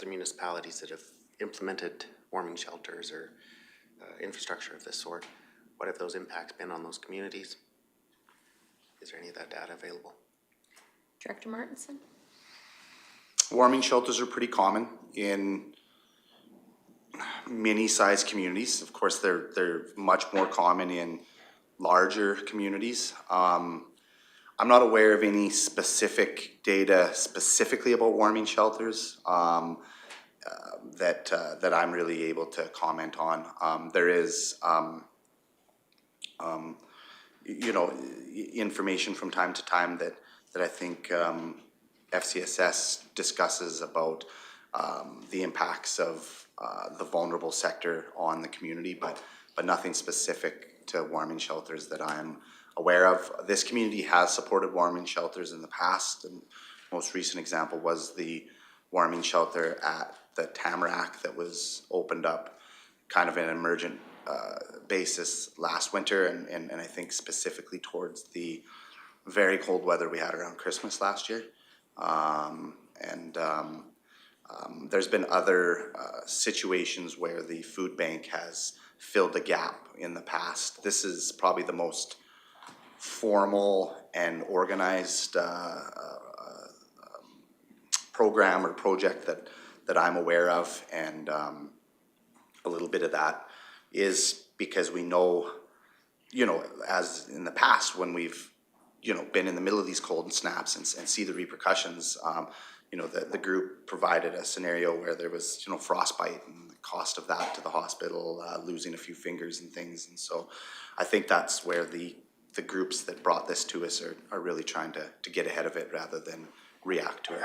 municipalities that have implemented warming shelters or infrastructure of this sort? What have those impacts been on those communities? Is there any of that data available? Director Martinson? Warming shelters are pretty common in mini-sized communities. Of course, they're much more common in larger communities. I'm not aware of any specific data specifically about warming shelters that I'm really able to comment on. There is, information from time to time that I think FCSS discusses about the impacts of the vulnerable sector on the community, but nothing specific to warming shelters that I'm aware of. This community has supported warming shelters in the past, and most recent example was the warming shelter at the Tamarack that was opened up kind of an emergent basis last winter, and I think specifically towards the very cold weather we had around Christmas last year. There's been other situations where the food bank has filled the gap in the past. This is probably the most formal and organized program or project that I'm aware of, and a little bit of that is because we know, as in the past when we've been in the middle of these cold snaps and see the repercussions, the group provided a scenario where there was frostbite and the cost of that to the hospital, losing a few fingers and things. And so I think that's where the groups that brought this to us are really trying to get ahead of it rather than react to it.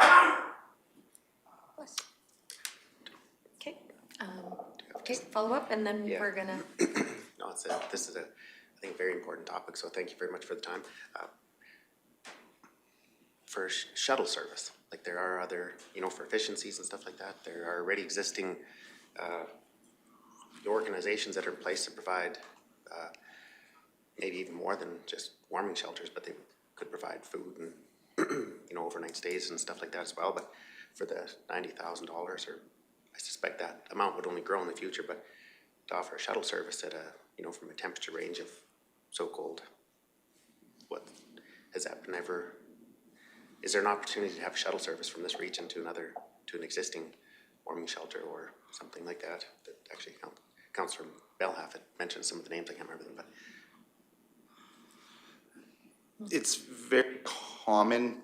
Okay, follow up, and then Yeah. we're gonna, No, this is a, I think, very important topic, so thank you very much for the time. For shuttle service, like there are other, for efficiencies and stuff like that, there are already existing organizations that are in place to provide maybe even more than just warming shelters, but they could provide food and, overnight stays and stuff like that as well. But for the $90,000, or I suspect that amount would only grow in the future, but to offer a shuttle service at from a temperature range of so cold, has that been ever, is there an opportunity to have shuttle service from this region to an existing warming shelter or something like that? That actually, Councillor Bellhalf had mentioned some of the names, I can't remember them, but. It's very common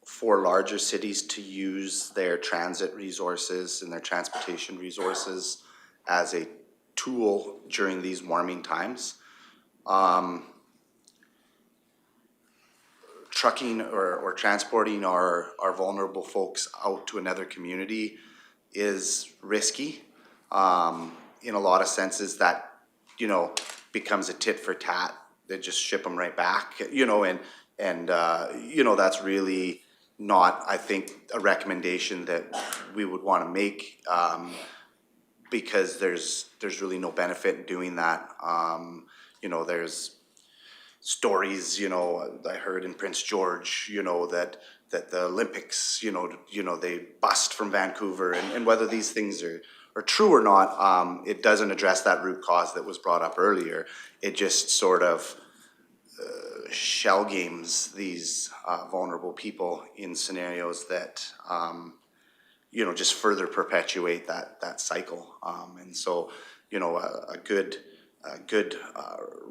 for larger cities to use their transit resources and their transportation resources as a tool during these warming times. Trucking or transporting our vulnerable folks out to another community is risky. In a lot of senses that, becomes a tit for tat. They just ship them right back, and that's really not, I think, a recommendation that we would want to make, because there's really no benefit in doing that. There's stories, I heard in Prince George, that the Olympics, they bust from Vancouver, and whether these things are true or not, it doesn't address that root cause that was brought up earlier. It just sort of shell games these vulnerable people in scenarios that, just further perpetuate that cycle. And so, a good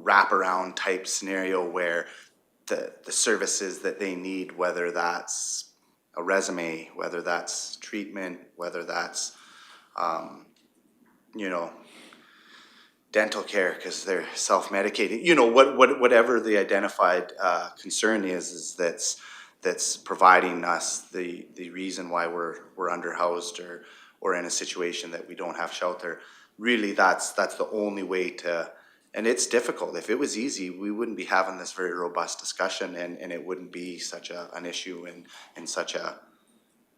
wraparound type scenario where the services that they need, whether that's a resume, whether that's treatment, whether that's, dental care because they're self-medicating, whatever the identified concern is that's providing us the reason why we're underhoused or in a situation that we don't have shelter. Really, that's the only way to, and it's difficult. If it was easy, we wouldn't be having this very robust discussion, and it wouldn't be such an issue in such a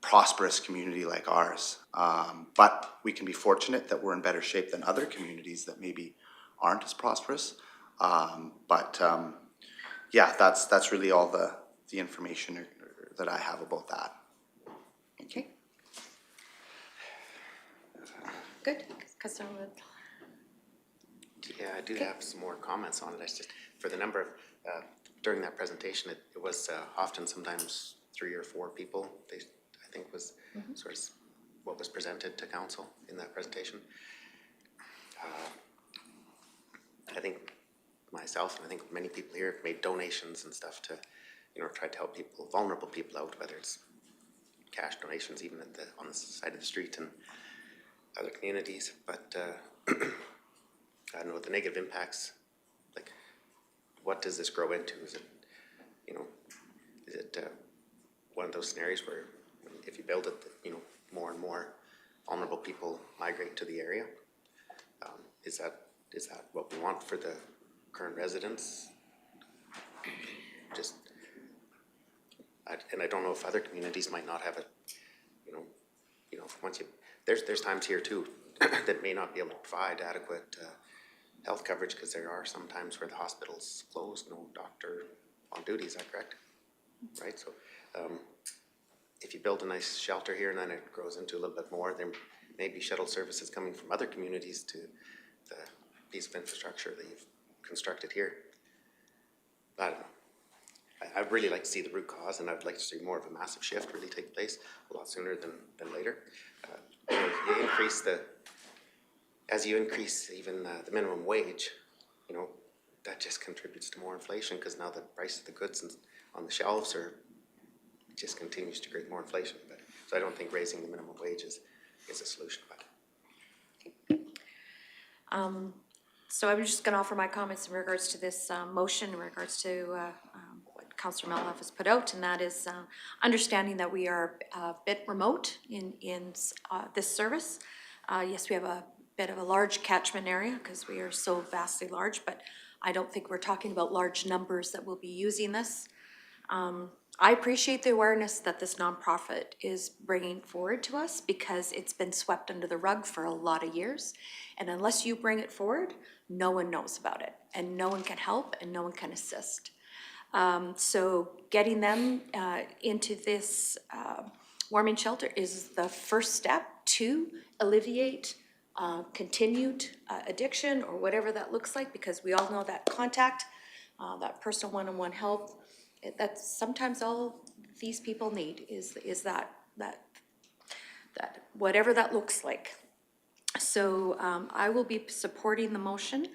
prosperous community like ours. But we can be fortunate that we're in better shape than other communities that maybe aren't as prosperous. Yeah, that's really all the information that I have about that. okay. Good, Councillor Wood. Yeah, I do have some more comments on it. It's just, for the number of, during that presentation, it was often sometimes 3 or 4 people, I think was sort of what was presented to council in that presentation. I think myself, and I think many people here have made donations and stuff to, try to help people, vulnerable people out, whether it's cash donations even on the side of the street and other communities. But I don't know, the negative impacts, like, what does this grow into? Is it one of those scenarios where if you build it, more and more vulnerable people migrate to the area? Is that what we want for the current residents? And I don't know if other communities might not have it, once there's times here too that may not be able to provide adequate health coverage because there are some times where the hospital's closed, no doctor on duty, is that correct? Right, so if you build a nice shelter here and then it grows into a little bit more, there may be shuttle services coming from other communities to the piece of infrastructure that you've constructed here. I don't know. I'd really like to see the root cause, and I'd like to see more of a massive shift really take place a lot sooner than later. You increase as you increase even the minimum wage, that just contributes to more inflation because now the price of the goods on the shelves just continues to create more inflation. So I don't think raising the minimum wage is a solution. So I'm just going to offer my comments in regards to this motion, in regards to what Councillor Melhoff has put out, and that is understanding that we are a bit remote in this service. Yes, we have a bit of a large catchment area because we are so vastly large, but I don't think we're talking about large numbers that will be using this. I appreciate the awareness that this nonprofit is bringing forward to us because it's been swept under the rug for a lot of years. And unless you bring it forward, no one knows about it and no one can help and no one can assist. So getting them into this warming shelter is the first step to alleviate continued addiction or whatever that looks like, because we all know that contact, that personal one-on-one help, that's sometimes all these people need is that whatever that looks like. So I will be supporting the motion,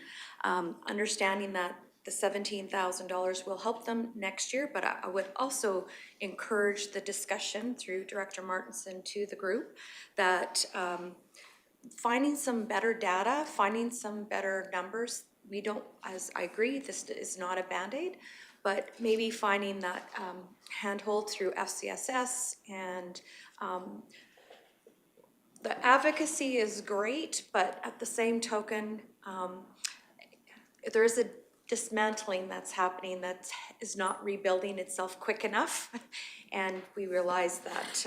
understanding that the $17,000 will help them next year, but I would also encourage the discussion through Director Martinson to the group that finding some better data, finding some better numbers. We don't, as I agree, this is not a Band-Aid, but maybe finding that handhold through FCSS and the advocacy is great, but at the same token, there is a dismantling that's happening that is not rebuilding itself quick enough. And we realize that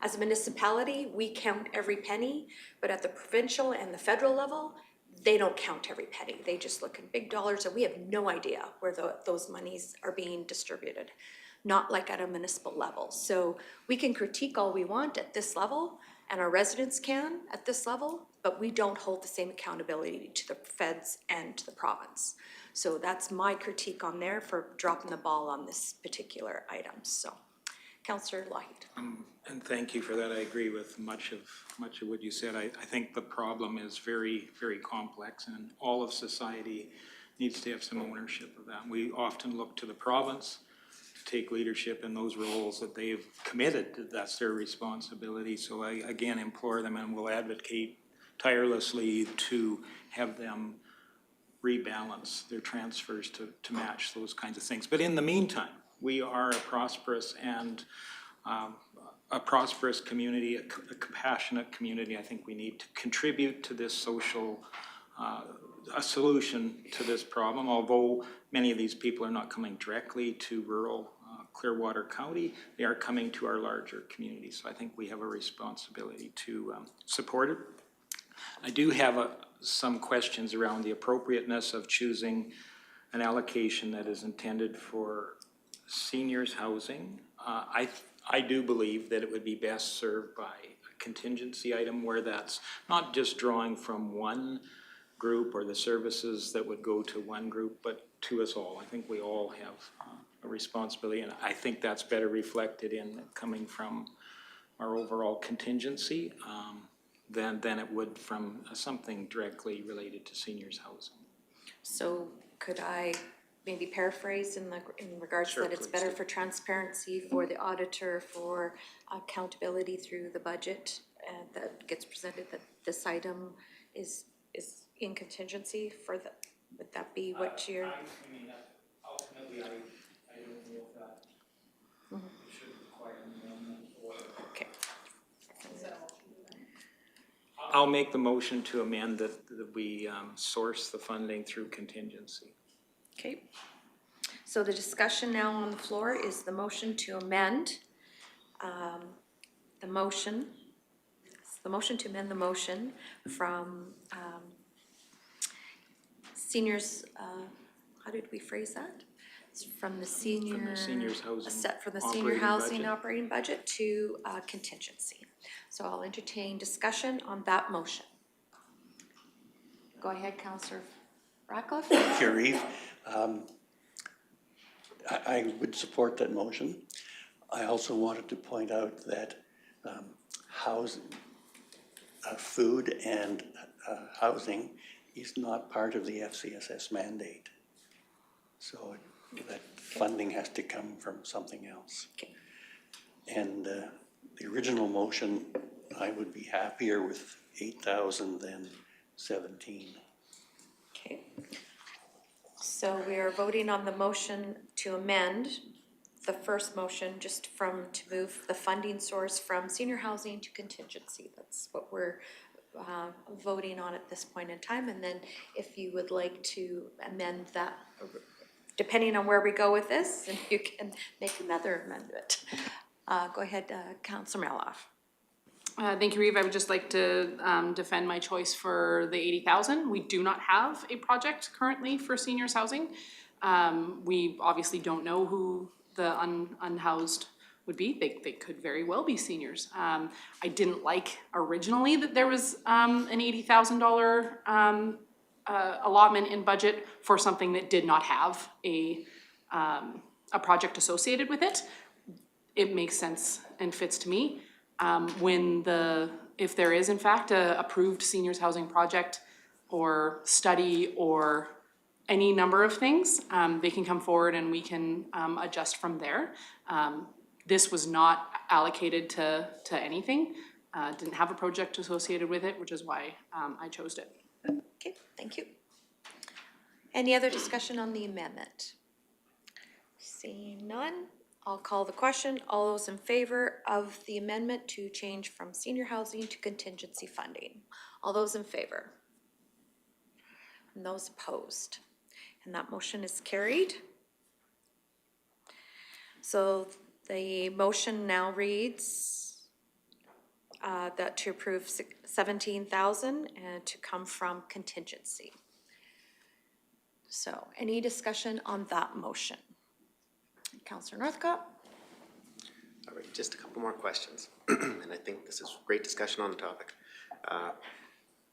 as a municipality, we count every penny, but at the provincial and the federal level, they don't count every penny. They just look in big dollars and we have no idea where those monies are being distributed, not like at a municipal level. So we can critique all we want at this level, and our residents can at this level, but we don't hold the same accountability to the feds and to the province. So that's my critique on there for dropping the ball on this particular item. So, Councillor Lougheed. And thank you for that. I agree with much of what you said. I think the problem is very, very complex, and all of society needs to have some ownership of that. We often look to the province to take leadership in those roles that they've committed. That's their responsibility. So I again implore them and will advocate tirelessly to have them rebalance their transfers to match those kinds of things. But in the meantime, we are a prosperous and a prosperous community, a compassionate community. I think we need to contribute to this social, a solution to this problem. Although many of these people are not coming directly to rural Clearwater County, they are coming to our larger community. So I think we have a responsibility to support it. I do have some questions around the appropriateness of choosing an allocation that is intended for seniors housing. I do believe that it would be best served by a contingency item where that's not just drawing from one group or the services that would go to one group, but to us all. I think we all have a responsibility, and I think that's better reflected in coming from our overall contingency than it would from something directly related to seniors housing. So could I maybe paraphrase in regards Sure, that it's please. better for transparency for the auditor, for accountability through the budget that gets presented, that this item is in contingency for the, would that be what you're? I mean, ultimately, I don't know if that should require an amendment or. Okay. I'll make the motion to amend that we source the funding through contingency. Okay. So the discussion now on the floor is the motion to amend the motion. It's the motion to amend the motion from seniors, how did we phrase that? It's from the seniors housing set for the senior operating housing budget. operating budget to contingency. So I'll entertain discussion on that motion. Go ahead, Councillor Ratcliffe. Thank you, Reeve. I would support that motion. I also wanted to point out that food and housing is not part of the FCSS mandate. So that funding has to come from something else. Okay. And the original motion, I would be happier with 8,000 than 17. Okay. So we are voting on the motion to amend the first motion just to move the funding source from senior housing to contingency. That's what we're voting on at this point in time, and then if you would like to amend that, depending on where we go with this, and you can make another amendment. Go ahead, Councillor Meloff. Thank you, Reeve. I would just like to defend my choice for the 80,000. We do not have a project currently for seniors housing. We obviously don't know who the unhoused would be. They could very well be seniors. I didn't like originally that there was an $80,000 allotment in budget for something that did not have a project associated with it. It makes sense and fits to me. If there is in fact a approved seniors housing project or study or any number of things, they can come forward and we can adjust from there. This was not allocated to anything, didn't have a project associated with it, which is why I chose it. Okay, thank you. Any other discussion on the amendment? Seeing none, I'll call the question. All those in favor of the amendment to change from senior housing to contingency funding? All those in favor? And those opposed? And that motion is carried. So the motion now reads that to approve 17,000 and to come from contingency. So any discussion on that motion? Councillor Northcott? All right, just a couple more questions. And I think this is great discussion on the topic. A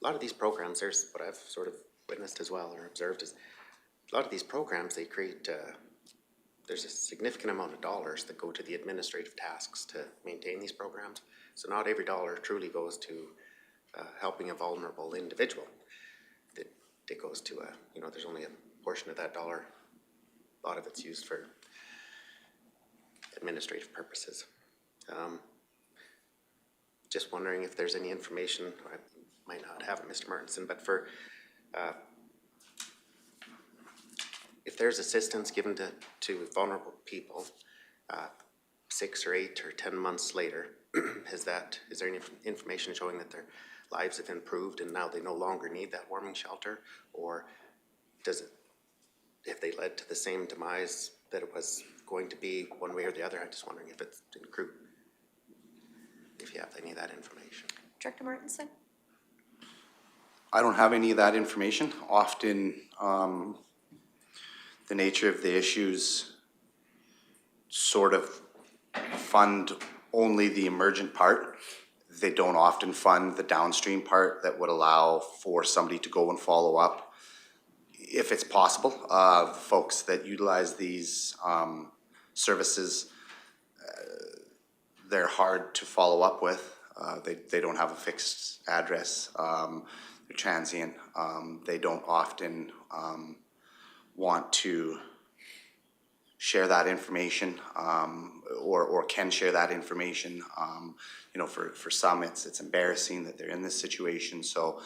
lot of these programs, there's what I've sort of witnessed as well or observed is a lot of these programs, they create, there's a significant amount of dollars that go to the administrative tasks to maintain these programs. So not every dollar truly goes to helping a vulnerable individual. It goes to there's only a portion of that dollar. A lot of it's used for administrative purposes. Just wondering if there's any information, I might not have it, Mr. Martinson, but for if there's assistance given to vulnerable people 6 or 8 or 10 months later, is there any information showing that their lives have improved and now they no longer need that warming shelter? Or if they led to the same demise that it was going to be one way or the other? I'm just wondering if it's included, if you have any of that information. Director Martinson? I don't have any of that information. Often, the nature of the issues sort of fund only the emergent part. They don't often fund the downstream part that would allow for somebody to go and follow up. If it's possible, folks that utilize these services, they're hard to follow up with. They don't have a fixed address. They're transient. They don't often want to share that information or can share that information. For some, it's embarrassing that they're in this situation. So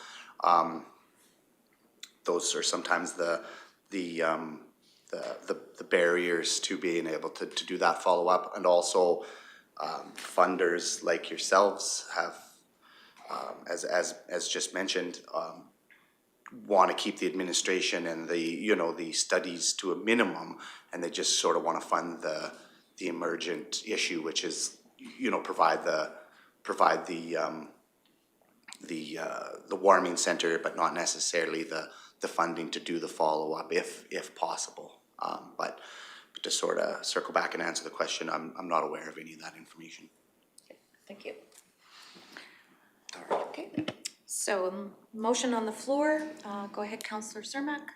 those are sometimes the barriers to being able to do that follow up. And also funders like yourselves have, as just mentioned, want to keep the administration and the studies to a minimum, and they just sort of want to fund the emergent issue, which is provide the warming center, but not necessarily the funding to do the follow up if possible. But to sort of circle back and answer the question, I'm not aware of any of that information. Okay, thank you. Okay, so motion on the floor. Go ahead, Councillor Cermak.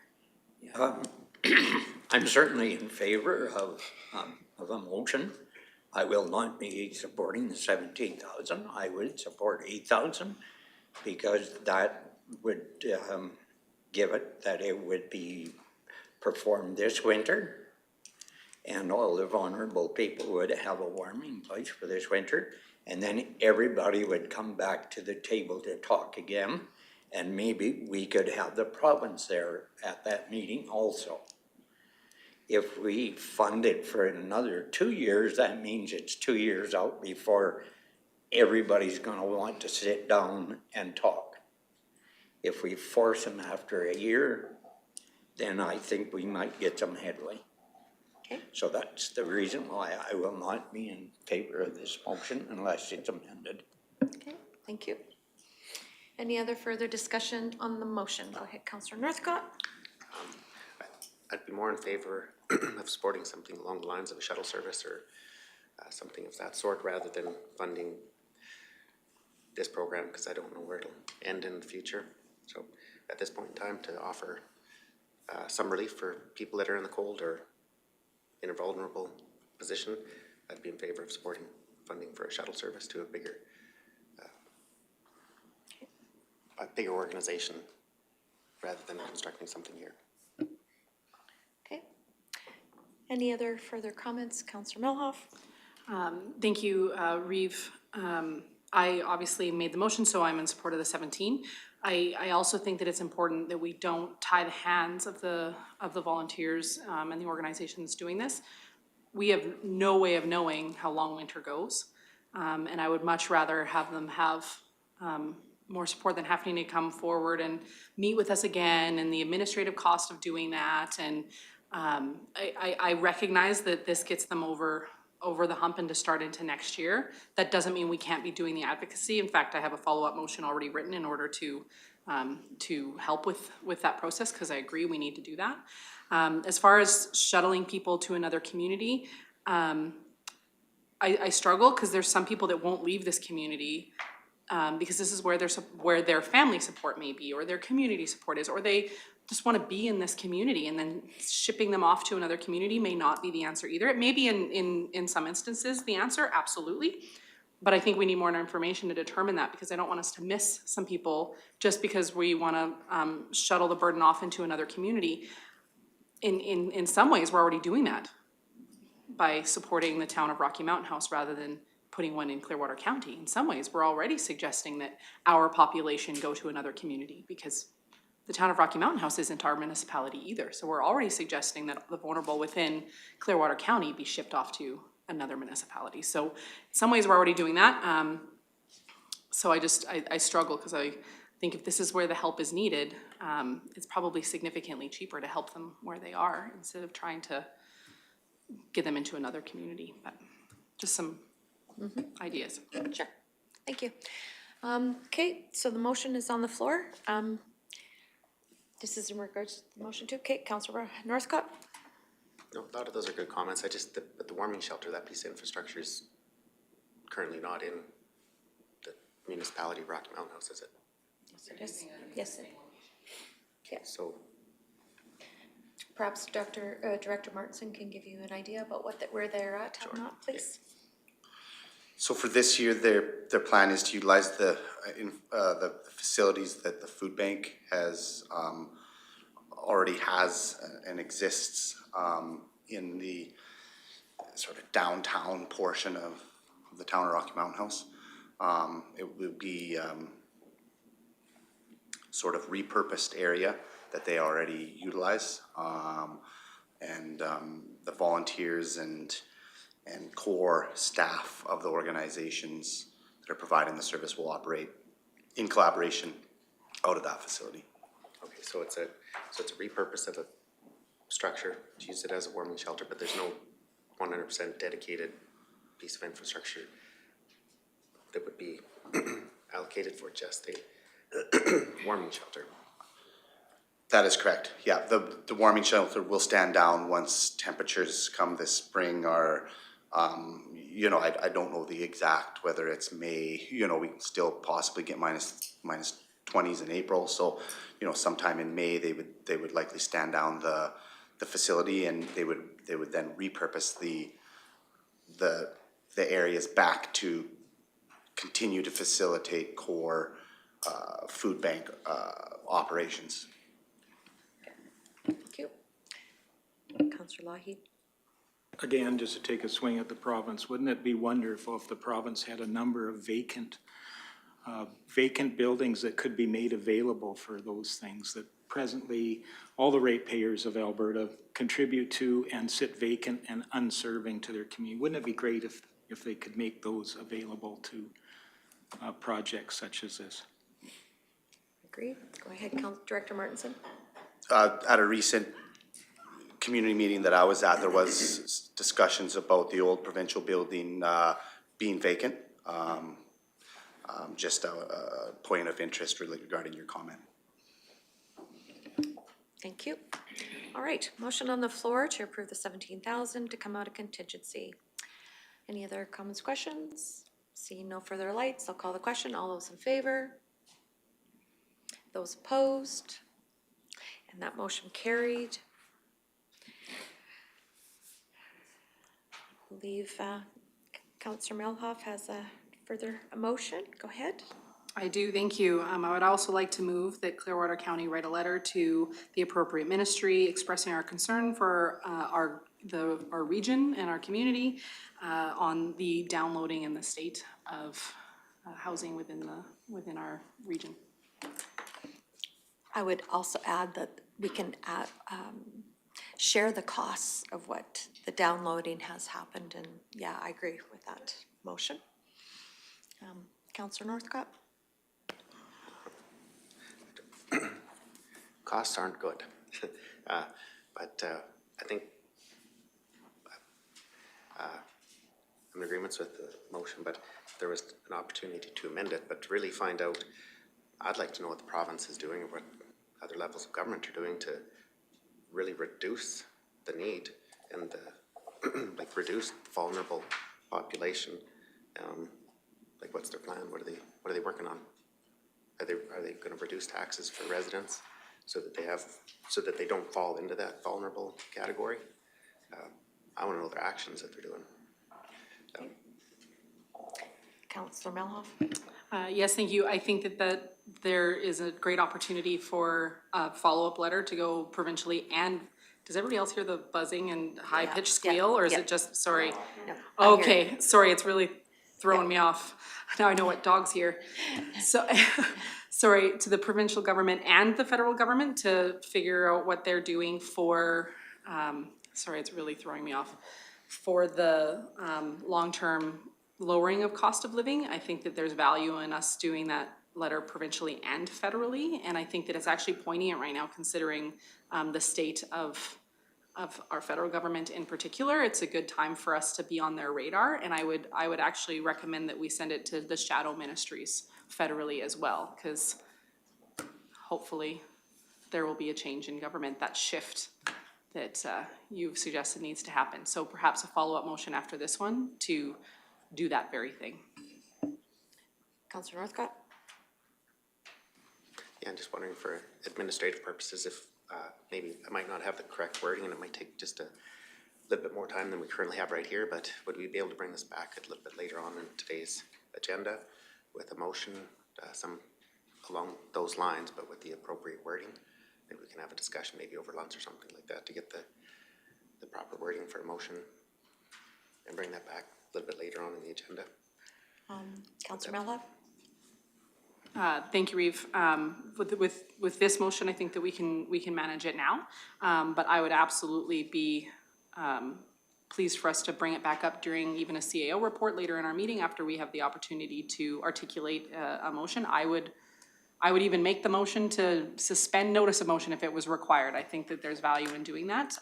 I'm certainly in favor of a motion. I will not be supporting the 17,000. I would support 8,000 because that would give it that it would be performed this winter, and all the vulnerable people would have a warming place for this winter, and then everybody would come back to the table to talk again, and maybe we could have the province there at that meeting also. If we fund it for another 2 years, that means it's 2 years out before everybody's gonna want to sit down and talk. If we force them after a year, then I think we might get some headway. Okay. So that's the reason why I will not be in favor of this motion unless it's amended. Okay, thank you. Any other further discussion on the motion? Go ahead, Councillor Northcott. I'd be more in favor of supporting something along the lines of a shuttle service or something of that sort rather than funding this program because I don't know where it'll end in the future. So at this point in time to offer some relief for people that are in the cold or in a vulnerable position, I'd be in favor of supporting funding for a shuttle service to a bigger organization rather than constructing something here. Okay. Any other further comments? Councillor Milhoff? Thank you, Reeve. I obviously made the motion, so I'm in support of the 17. I also think that it's important that we don't tie the hands of the volunteers and the organizations doing this. We have no way of knowing how long winter goes, and I would much rather have them have more support than having to come forward and meet with us again and the administrative cost of doing that. And I recognize that this gets them over the hump and to start into next year. That doesn't mean we can't be doing the advocacy. In fact, I have a follow-up motion already written in order to help with that process, because I agree we need to do that. As far as shuttling people to another community, I struggle because there's some people that won't leave this community because this is where their family support may be, or their community support is, or they just want to be in this community, and then shipping them off to another community may not be the answer either. It may be in some instances the answer, absolutely, but I think we need more information to determine that, because I don't want us to miss some people just because we want to shuttle the burden off into another community. In some ways, we're already doing that by supporting the town of Rocky Mountain House rather than putting one in Clearwater County. In some ways, we're already suggesting that our population go to another community, because the town of Rocky Mountain House isn't our municipality either. So we're already suggesting that the vulnerable within Clearwater County be shipped off to another municipality. So in some ways, we're already doing that. So I struggle, because I think if this is where the help is needed, it's probably significantly cheaper to help them where they are instead of trying to get them into another community. But just some ideas. Sure, thank you. Okay, so the motion is on the floor. This is in regards to the motion too. Okay, Councillor Northcott? No, a lot of those are good comments. But the warming shelter, that piece of infrastructure is currently not in the municipality of Rocky Mountain House, is it? Yes, it is. Yes, it is. Yeah. So Perhaps Director Martinson can give you an idea about where they're at, or not, please. So for this year, their plan is to utilize the facilities that the food bank has already has and exists in the sort of downtown portion of the town of Rocky Mountain House. It will be sort of repurposed area that they already utilize, and the volunteers and core staff of the organizations that are providing the service will operate in collaboration out of that facility. okay, so it's a repurpose of a structure to use it as a warming shelter, but there's no 100% dedicated piece of infrastructure that would be allocated for just a warming shelter. That is correct. Yeah, the warming shelter will stand down once temperatures come this spring are, I don't know the exact, whether it's May, we can still possibly get minus 20s in April. So, sometime in May, they would likely stand down the facility, and they would then repurpose the areas back to continue to facilitate core food bank operations. Thank you. Councillor Lougheed? Again, just to take a swing at the province, wouldn't it be wonderful if the province had a number of vacant buildings that could be made available for those things that presently all the ratepayers of Alberta contribute to and sit vacant and unserving to their community? Wouldn't it be great if they could make those available to projects such as this? agree. Go ahead, Director Martinson. At a recent community meeting that I was at, there was discussions about the old provincial building being vacant. Just a point of interest really regarding your comment. Thank you. All right, motion on the floor to approve the 17,000 to come out of contingency. Any other comments, questions? Seeing no further lights, I'll call the question. All those in favor? Those opposed? And that motion carried. I believe Councillor Melhoff has a further motion. Go ahead. I do, thank you. I would also like to move that Clearwater County write a letter to the appropriate ministry expressing our concern for our region and our community on the downloading and the state of housing within our region. I would also add that we can share the costs of what the downloading has happened, and yeah, I agree with that motion. Councillor Northcott? Costs aren't good, but I think I'm in agreement with the motion, but if there was an opportunity to amend it, but to really find out, I'd like to know what the province is doing, or what other levels of government are doing to really reduce the need and like reduce the vulnerable population. Like, what's their plan? What are they working on? Are they going to reduce taxes for residents so that they don't fall into that vulnerable category? I want to know their actions that they're doing. Councillor Melhoff? Yes, thank you. I think that there is a great opportunity for a follow-up letter to go provincially. And does everybody else hear the buzzing and high-pitched squeal, or is it just, sorry? No, Okay, sorry, it's really throwing me off. Now I know what dogs hear. So, sorry, to the provincial government and the federal government to figure out what they're doing for, sorry, it's really throwing me off, for the long-term lowering of cost of living. I think that there's value in us doing that letter provincially and federally, and I think that it's actually poignant right now considering the state of our federal government in particular. It's a good time for us to be on their radar, and I would actually recommend that we send it to the shadow ministries federally as well, because hopefully there will be a change in government, that shift that you've suggested needs to happen. So perhaps a follow-up motion after this one to do that very thing. Councillor Northcott? Yeah, I'm just wondering for administrative purposes if maybe I might not have the correct wording and it might take just a little bit more time than we currently have right here, but would we be able to bring this back a little bit later on in today's agenda with a motion, some along those lines, but with the appropriate wording? Maybe we can have a discussion maybe over lunch or something like that to get the proper wording for a motion and bring that back a little bit later on in the agenda. Councillor Melhoff? Thank you, Reeve. With this motion, I think that we can manage it now, but I would absolutely be pleased for us to bring it back up during even a CAO report later in our meeting after we have the opportunity to articulate a motion. I would even make the motion to suspend notice of motion if it was required. I think that there's value in doing that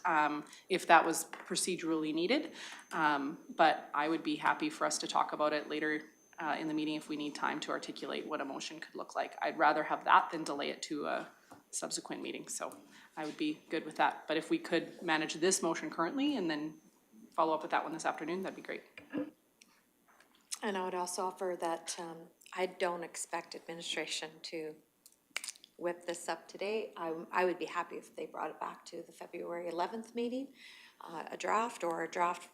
if that was procedurally needed. But I would be happy for us to talk about it later in the meeting if we need time to articulate what a motion could look like. I'd rather have that than delay it to a subsequent meeting. So I would be good with that. But if we could manage this motion currently and then follow up with that one this afternoon, that'd be great. And I would also offer that I don't expect administration to whip this up today. I would be happy if they brought it back to the February 11th meeting, a draft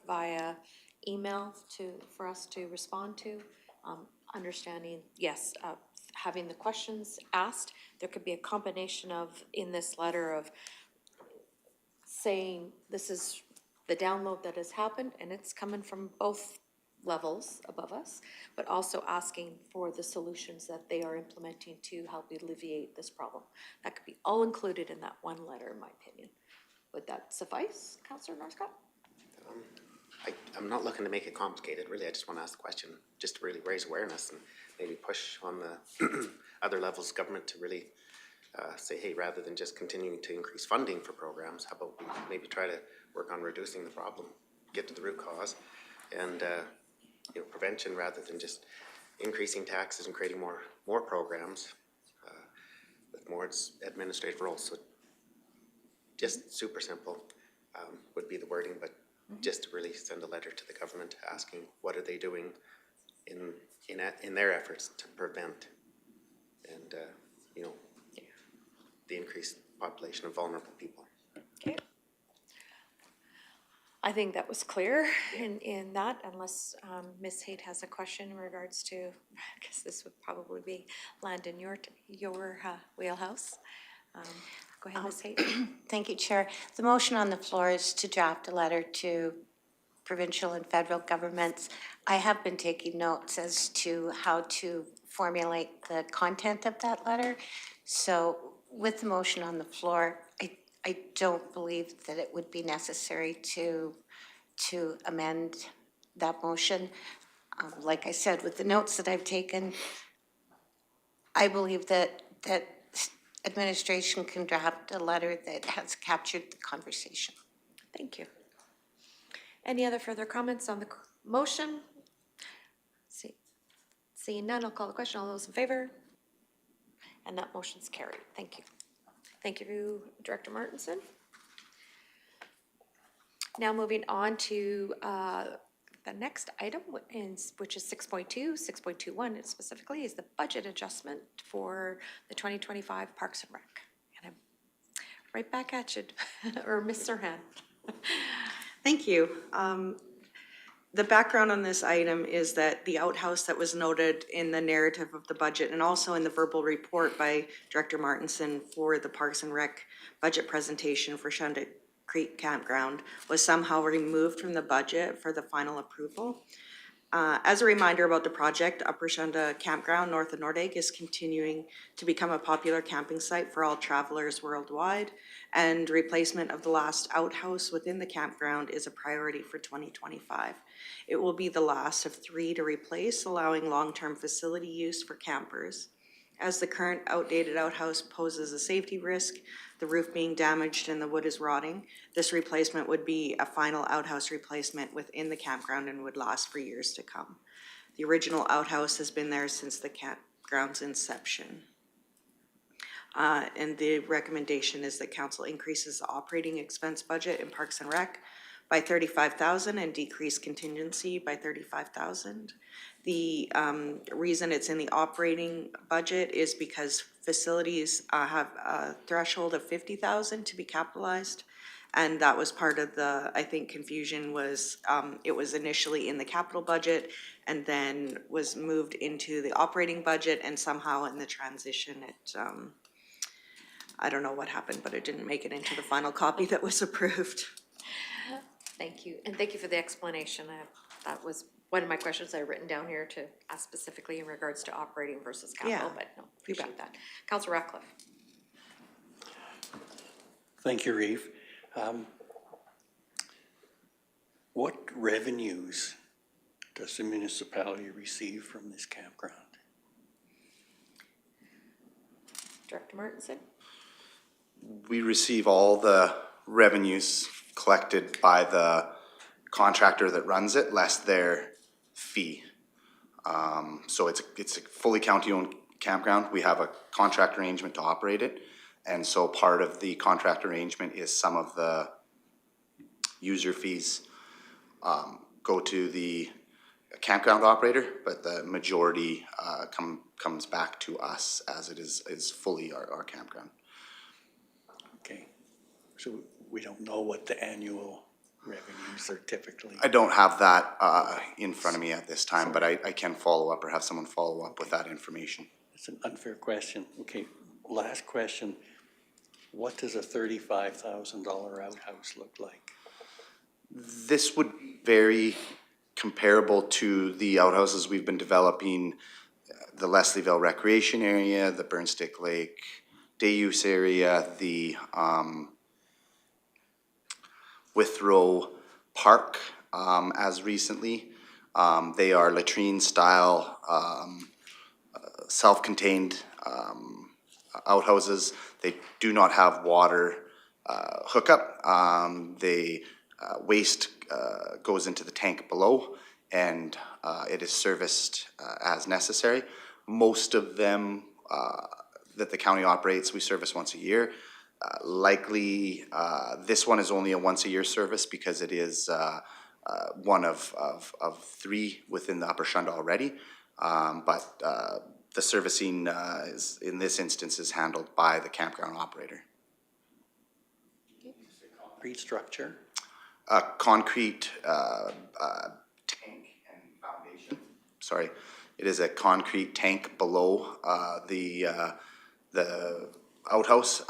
via email for us to respond to. Understanding, yes, having the questions asked, there could be a combination of, in this letter, of saying this is the download that has happened and it's coming from both levels above us, but also asking for the solutions that they are implementing to help alleviate this problem. That could be all included in that one letter, in my opinion. Would that suffice, Councillor Northcott? I'm not looking to make it complicated, really. I just want to ask the question, just to really raise awareness and maybe push on the other levels of government to really say, hey, rather than just continuing to increase funding for programs, how about we maybe try to work on reducing the problem, get to the root cause, and prevention rather than just increasing taxes and creating more programs with more administrative roles. So just super simple would be the wording, but just to really send a letter to the government asking what are they doing in their efforts to prevent and the increased population of vulnerable people. Okay. I think that was clear in that, unless Ms. Haight has a question in regards to, I guess this would probably be land in your wheelhouse. Go ahead, Ms. Haight. Thank you, Chair. The motion on the floor is to draft a letter to provincial and federal governments. I have been taking notes as to how to formulate the content of that letter. So with the motion on the floor, I don't believe that it would be necessary to amend that motion. Like I said, with the notes that I've taken, I believe that administration can draft a letter that has captured the conversation. Thank you. Any other further comments on the motion? Seeing none, I'll call the question. All those in favor? And that motion's carried. Thank you. Thank you, Director Martinson. Now moving on to the next item, which is 6.2, 6.21 specifically, is the budget adjustment for the 2025 Parks and Rec. And I'm right back at you, or Ms. Serhan. Thank you. The background on this item is that the outhouse that was noted in the narrative of the budget and also in the verbal report by Director Martinson for the Parks and Rec budget presentation for Shunda Creek Campground was somehow removed from the budget for the final approval. As a reminder about the project, Upper Shunda Campground north of Nordegg is continuing to become a popular camping site for all travelers worldwide, and replacement of the last outhouse within the campground is a priority for 2025. It will be the last of 3 to replace, allowing long-term facility use for campers. As the current outdated outhouse poses a safety risk, the roof being damaged and the wood is rotting, this replacement would be a final outhouse replacement within the campground and would last for years to come. The original outhouse has been there since the campground's inception. And the recommendation is that council increases the operating expense budget in Parks and Rec by $35,000 and decrease contingency by $35,000. The reason it's in the operating budget is because facilities have a threshold of $50,000 to be capitalized. And that was part of the, I think, confusion was it was initially in the capital budget and then was moved into the operating budget, and somehow in the transition it, I don't know what happened, but it didn't make it into the final copy that was approved. Thank you, and thank you for the explanation. That was one of my questions I written down here to ask specifically in regards to operating versus capital, but no, appreciate that. Councilor Ratcliffe. Thank you, Reeve. What revenues does the municipality receive from this campground? Director Martinson. We receive all the revenues collected by the contractor that runs it, less their fee. So it's a fully county-owned campground. We have a contract arrangement to operate it, and so part of the contract arrangement is some of the user fees go to the campground operator, but the majority comes back to us as it is fully our campground. Okay, so we don't know what the annual revenues are typically. I don't have that in front of me at this time, but I can follow up or have someone follow up with that information. It's an unfair question. Okay, last question. What does a $35,000 outhouse look like? This would be very comparable to the outhouses we've been developing, the Leslieville Recreation Area, the Burnstick Lake Day Use Area, the Withrow Park as recently. They are latrine style, self-contained outhouses. They do not have water hookup. Waste goes into the tank below, and it is serviced as necessary. Most of them that the county operates, we service once a year. Likely, this one is only a once-a-year service because it is one of three within the Upper Shunda already. But the servicing is, in this instance, is handled by the campground operator. Concrete structure? Concrete tank and foundation. Sorry, it is a concrete tank below the outhouse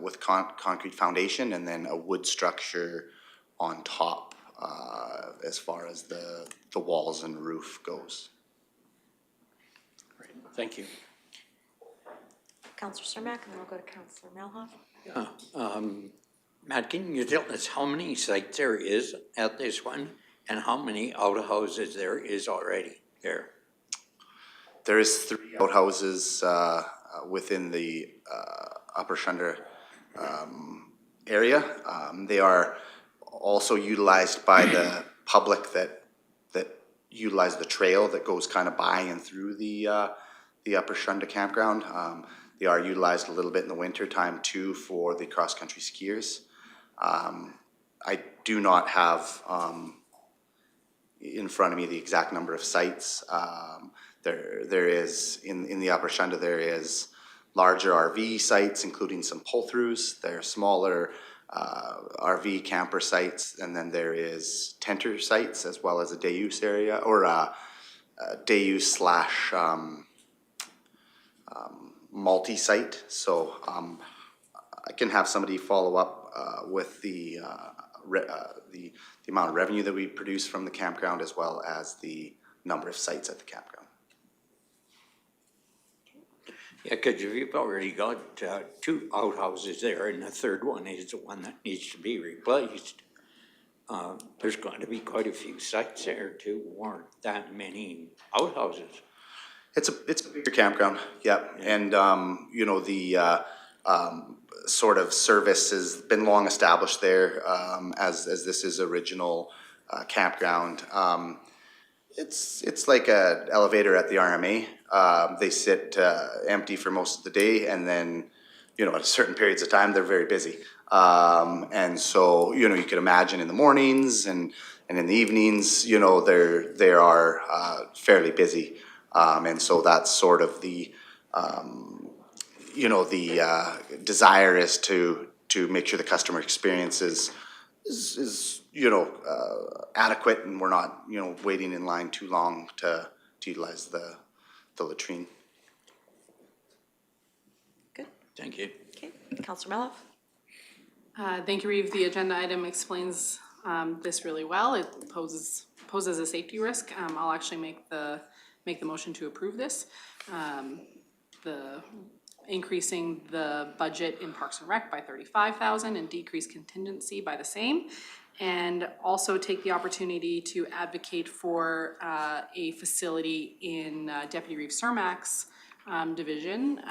with concrete foundation, and then a wood structure on top as far as the walls and roof goes. Great, thank you. Counselor Cermak, and then we'll go to Counselor Melhoff. Yeah, Matt, can you tell us how many sites there is at this one and how many outhouses there is already there? There is 3 outhouses within the Upper Shunda area. They are also utilized by the public that utilize the trail that goes kind of by and through the Upper Shunda campground. They are utilized a little bit in the winter time too for the cross-country skiers. I do not have in front of me the exact number of sites. There is, in the Upper Shunda, there is larger RV sites, including some pull-throughs. There are smaller RV camper sites, and then there is tenter sites as well as a day use area, or a day use slash multi-site. So I can have somebody follow up with the amount of revenue that we produce from the campground, as well as the number of sites at the campground. Yeah, because you've already got 2 outhouses there, and the third one is the one that needs to be replaced. There's going to be quite a few sites there to warrant that many outhouses. It's a bigger campground, yep. And you know, the sort of service has been long established there, as this is original campground. It's like a elevator at the RMA. They sit empty for most of the day, and then, you know, at certain periods of time, they're very busy. And so, you know, you can imagine in the mornings and in the evenings, you know, they are fairly busy. And so that's sort of the, you know, the desire is to make sure the customer experience is you know, adequate, and we're not, you know, waiting in line too long to utilize the latrine. Good, Thank you. okay. Counselor Melhoff? Thank you, Reeve. The agenda item explains this really well. It poses a safety risk. I'll actually make the motion to approve this. Increasing the budget in Parks and Rec by $35,000 and decrease contingency by the same. And also take the opportunity to advocate for a facility in Deputy Reeve Cermak's division.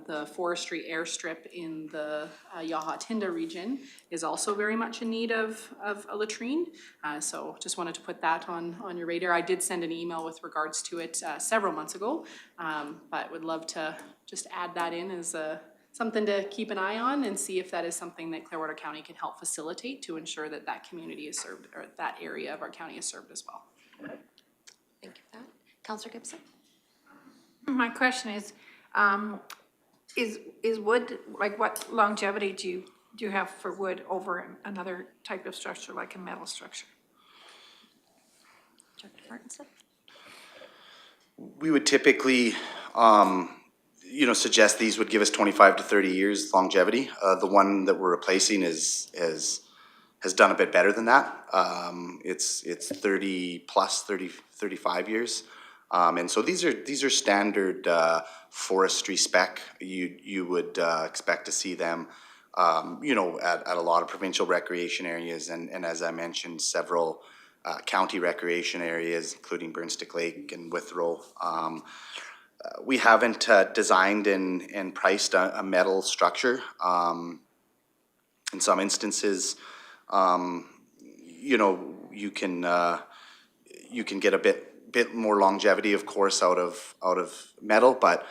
The forestry airstrip in the Yaha-Tinda region is also very much in need of a latrine. So just wanted to put that on your radar. I did send an email with regards to it several months ago, but would love to just add that in as something to keep an eye on and see if that is something that Clearwater County can help facilitate to ensure that that community is served, or that area of our county is served as well. Thank you for that. Counselor Gibson? My question is wood, like, what longevity do you have for wood over another type of structure, like a metal structure? Dr. Martinson? We would typically, you know, suggest these would give us 25 to 30 years longevity. The one that we're replacing has done a bit better than that. It's 30 plus, 35 years. And so these are standard forestry spec. You would expect to see them, you know, at a lot of provincial recreation areas, and as I mentioned, several county recreation areas, including Burnstick Lake and Withrow. we haven't designed and priced a metal structure. In some instances, you know, you can get a bit more longevity, of course, out of metal, but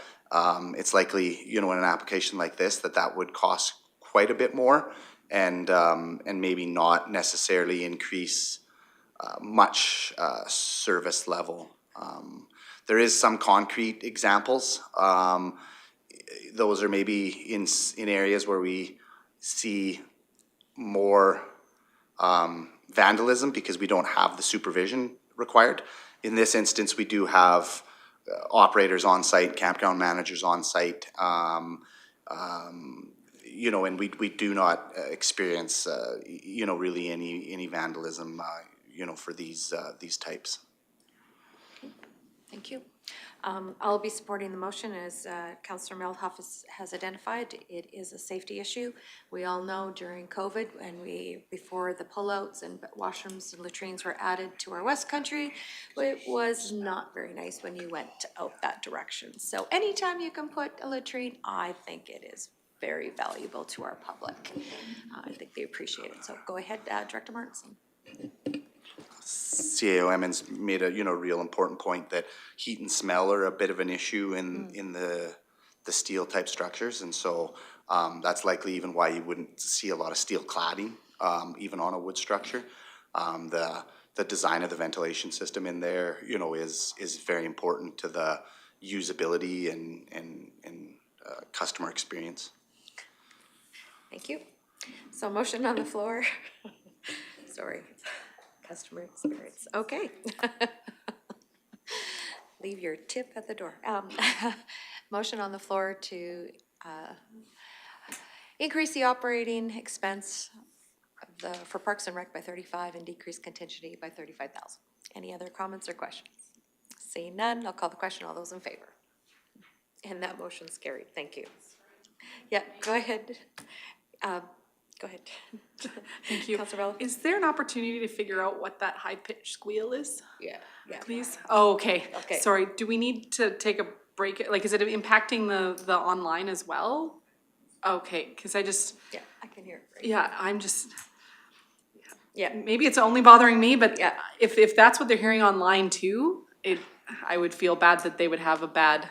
it's likely, you know, in an application like this, that would cost quite a bit more, and maybe not necessarily increase much service level. There is some concrete examples. Those are maybe in areas where we see more vandalism because we don't have the supervision required. In this instance, we do have operators on site, campground managers on site, you know, and we do not experience, you know, really any vandalism, you know, for these types. Thank you. I'll be supporting the motion as Councillor Meldhoff has identified. It is a safety issue. We all know during COVID and before the pullouts and washrooms and latrines were added to our West Country, it was not very nice when you went out that direction. So anytime you can put a latrine, I think it is very valuable to our public. I think they appreciate it. So go ahead, Director Martinson. CAO Emmons made a, you know, real important point that heat and smell are a bit of an issue in the steel type structures, and so that's likely even why you wouldn't see a lot of steel cladding even on a wood structure. The design of the ventilation system in there, you know, is very important to the usability and customer experience. Thank you. So motion on the floor. Sorry. Customer experience. Okay. Leave your tip at the door. Motion on the floor to increase the operating expense for Parks and Rec by 35 and decrease contingency by 35,000. Any other comments or questions? Seeing none, I'll call the question. All those in favor? And that motion's carried. Thank you. Yeah, go ahead. Go ahead. Thank you. Councilor Bella? Is there an opportunity to figure out what that high-pitched squeal is? Yeah. Please? Oh, okay. Okay. Sorry, do we need to take a break? Like, is it impacting the online as well? Okay, because I just, Yeah, I can hear it. Right? yeah, I'm just, Yeah. maybe it's only bothering me, but Yeah. if that's what they're hearing online too, I would feel bad that they would have a bad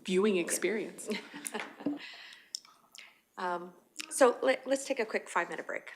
viewing experience. So let's take a quick 5-minute break.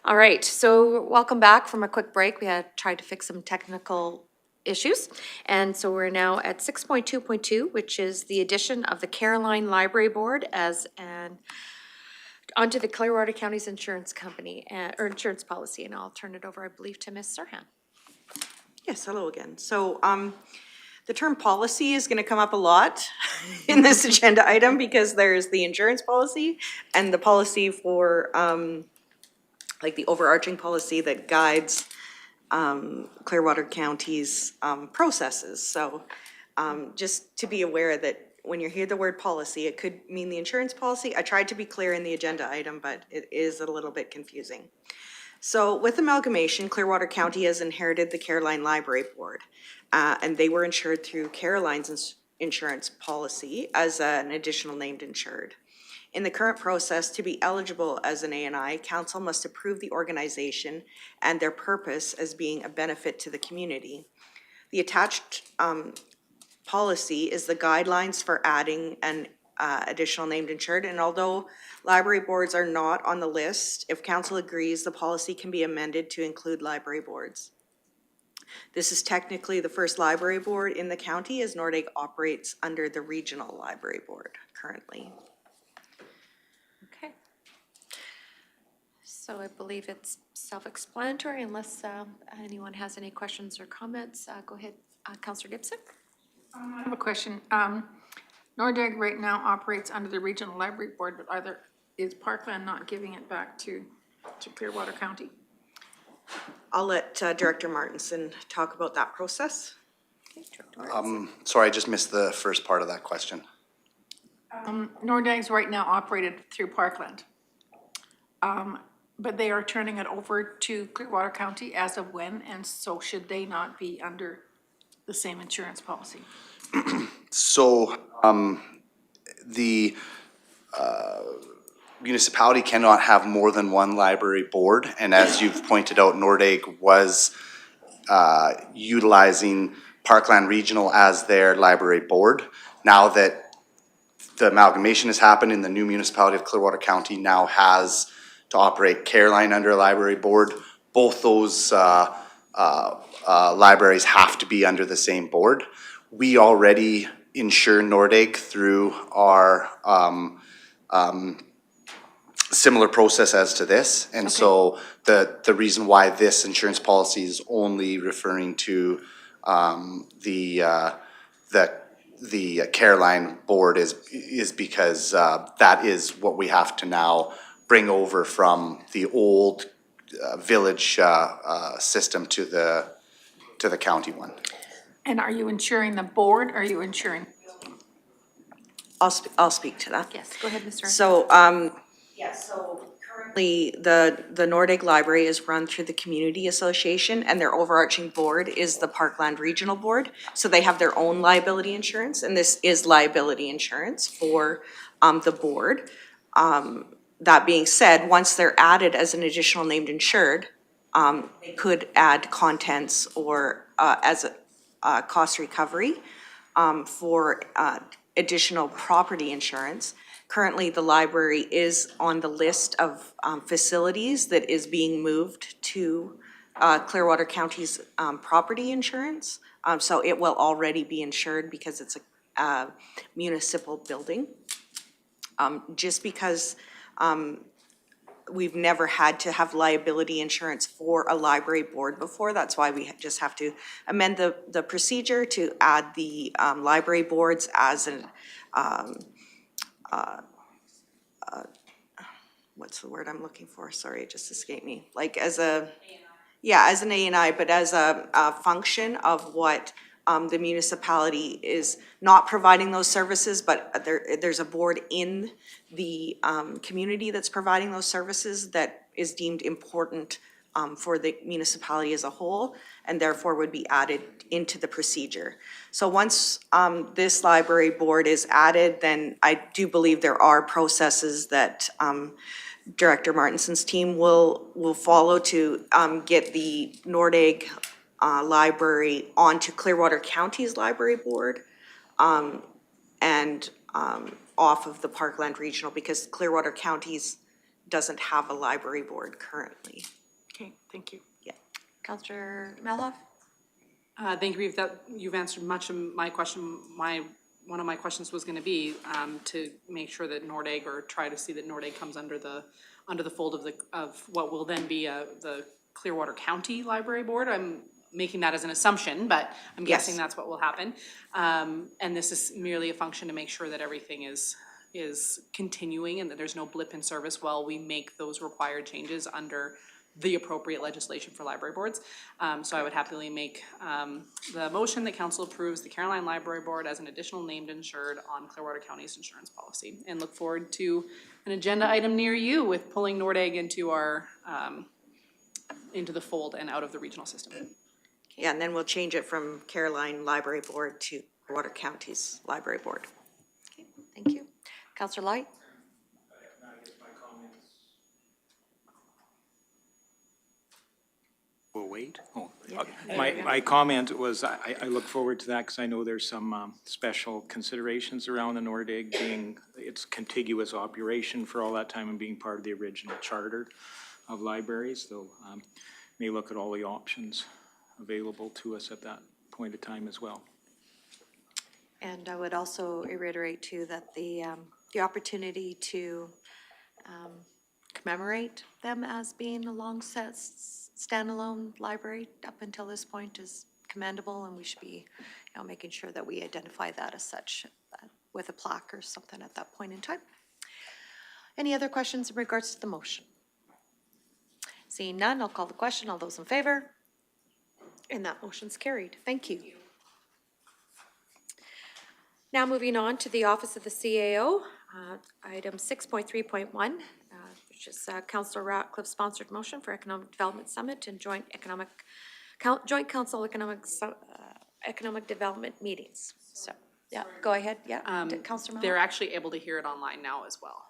All right, so welcome back from a quick break. We had tried to fix some technical issues. And so we're now at 6.2.2, which is the addition of the Caroline Library Board as an onto the Clearwater County's insurance company, or insurance policy, and I'll turn it over, I believe, to Ms. Serhan. Yes, hello again. So, the term policy is gonna come up a lot in this agenda item because there's the insurance policy and the policy for, like the overarching policy that guides, Clearwater County's, processes. So, just to be aware that when you hear the word policy, it could mean the insurance policy. I tried to be clear in the agenda item, but it is a little bit confusing. So with amalgamation, Clearwater County has inherited the Caroline Library Board, and they were insured through Caroline's insurance policy as an additional named insured. In the current process, to be eligible as an ANI, council must approve the organization and their purpose as being a benefit to the community. The attached policy is the guidelines for adding an additional named insured, and although library boards are not on the list, if council agrees, the policy can be amended to include library boards. This is technically the first library board in the county, as Nordegg operates under the regional library board currently. Okay. So I believe it's self-explanatory unless anyone has any questions or comments. Go ahead, Councillor Gibson. I have a question. Nordegg right now operates under the Regional Library Board, but is Parkland not giving it back to Clearwater County? I'll let Director Martinson talk about that process. Okay, Sorry, I just missed the first part of that question. Nordegg's right now operated through Parkland. But they are turning it over to Clearwater County as of when, and so should they not be under the same insurance policy? So, the municipality cannot have more than one library board, and as you've pointed out, Nordegg was utilizing Parkland Regional as their library board. Now that the amalgamation has happened and the new municipality of Clearwater County now has to operate Caroline under a library board, both those libraries have to be under the same board. We already insure Nordegg through our similar process as to this. And so the reason why this insurance policy is only referring to the Caroline board is because that is what we have to now bring over from the old village system to the county one. And are you insuring the board, or are you insuring? I'll speak to that. Yes, go ahead, Mr. So, so currently the Nordegg Library is run through the Community Association, and their overarching board is the Parkland Regional Board. So they have their own liability insurance, and this is liability insurance for the board. That being said, once they're added as an additional named insured, they could add contents or as a cost recovery for additional property insurance. Currently, the library is on the list of facilities that is being moved to Clearwater County's property insurance. So it will already be insured because it's a municipal building. Just because we've never had to have liability insurance for a library board before. That's why we just have to amend the procedure to add the library boards as an, what's the word I'm looking for? Sorry, it just escaped me. Like as a, yeah, as an ANI, but as a function of what the municipality is not providing those services, but there's a board in the community that's providing those services that is deemed important for the municipality as a whole, and therefore would be added into the procedure. So once this library board is added, then I do believe there are processes that Director Martinson's team will follow to get the Nordegg library onto Clearwater County's library board and off of the Parkland Regional, because Clearwater County's doesn't have a library board currently. Okay, thank you. Counselor Melhoff? Thank you, Reeve, that, you've answered much of my question. One of my questions was gonna be, to make sure that Nordegg, or try to see that Nordegg comes under the fold of what will then be, the Clearwater County Library Board. I'm making that as an assumption, but I'm guessing Yes. that's what will happen. And this is merely a function to make sure that everything is continuing and that there's no blip in service while we make those required changes under the appropriate legislation for library boards. So I would happily make the motion that council approves the Caroline Library Board as an additional named insured on Clearwater County's insurance policy, and look forward to an agenda item near you with pulling Nordegg into our, into the fold and out of the regional system. Yeah, and then we'll change it from Caroline Library Board to Water County's Library Board. Thank you. Counselor Light? We'll wait. My comment was, I look forward to that because I know there's some special considerations around the Nordegg being its contiguous operation for all that time and being part of the original charter of libraries, though may look at all the options available to us at that point of time as well. And I would also reiterate too that the opportunity to commemorate them as being a long-set standalone library up until this point is commendable, and we should be, making sure that we identify that as such with a plaque or something at that point in time. Any other questions in regards to the motion? Seeing none, I'll call the question. All those in favor? And that motion's carried. Thank you. Now moving on to the Office of the CAO, item 6.3.1, which is Councillor Ratcliffe sponsored motion for Economic Development Summit and Joint Council Economic Development Meetings. So, yeah, go ahead. Yeah, Councillor They're Miller. actually able to hear it online now as well.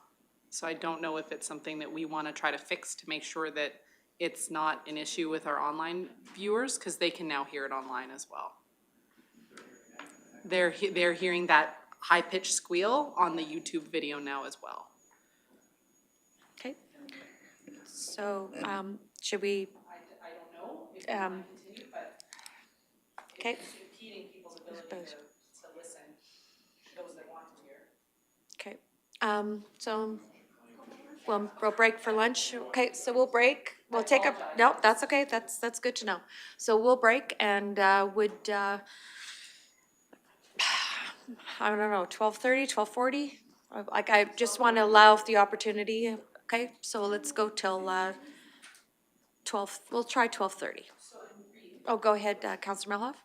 So I don't know if it's something that we want to try to fix to make sure that it's not an issue with our online viewers, because they can now hear it online as well. They're hearing that high-pitched squeal on the YouTube video now as well. Okay. So, should we? I don't know if you want to continue, but Okay. it's impeding people's ability to listen, those that want to hear. Okay, so we'll break for lunch. Okay, so we'll break. We'll take a, no, that's okay. That's good to know. So we'll break and, I don't know, 12:30, 12:40? Like, I just want to allow the opportunity. Okay, so let's go till, 12, we'll try 12:30. Oh, go ahead, Councillor Melhoff.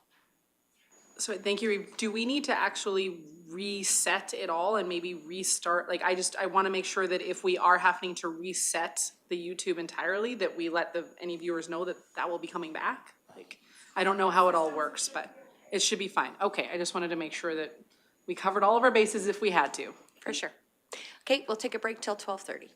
So thank you. Do we need to actually reset it all and maybe restart? Like, I want to make sure that if we are having to reset the YouTube entirely, that we let any viewers know that that will be coming back. Like, I don't know how it all works, but it should be fine. Okay, I just wanted to make sure that we covered all of our bases if we had to. For sure. Okay, we'll take a break till 12:30.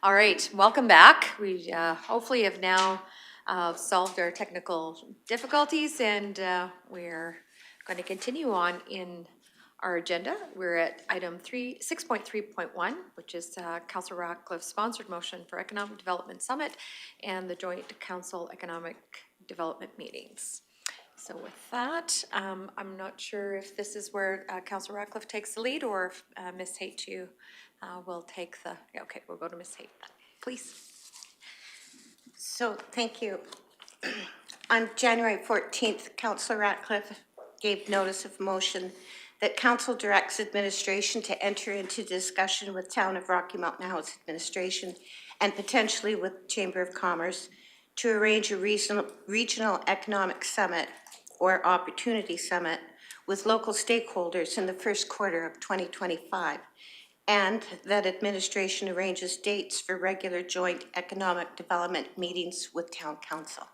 All right, welcome back. We hopefully have now solved our technical difficulties, and we're going to continue on in our agenda. We're at item 6.3.1, which is Councillor Ratcliffe's sponsored motion for Economic Development Summit and the Joint Council Economic Development Meetings. So with that, I'm not sure if this is where Councillor Ratcliffe takes the lead, or if Ms. Haight will take the, okay, we'll go to Ms. Haight then, please. So, thank you. On January 14th, Councillor Ratcliffe gave notice of motion that council directs administration to enter into discussion with Town of Rocky Mountain House Administration and potentially with Chamber of Commerce to arrange a regional economic summit or opportunity summit with local stakeholders in the first quarter of 2025, and that administration arranges dates for regular joint economic development meetings with town council.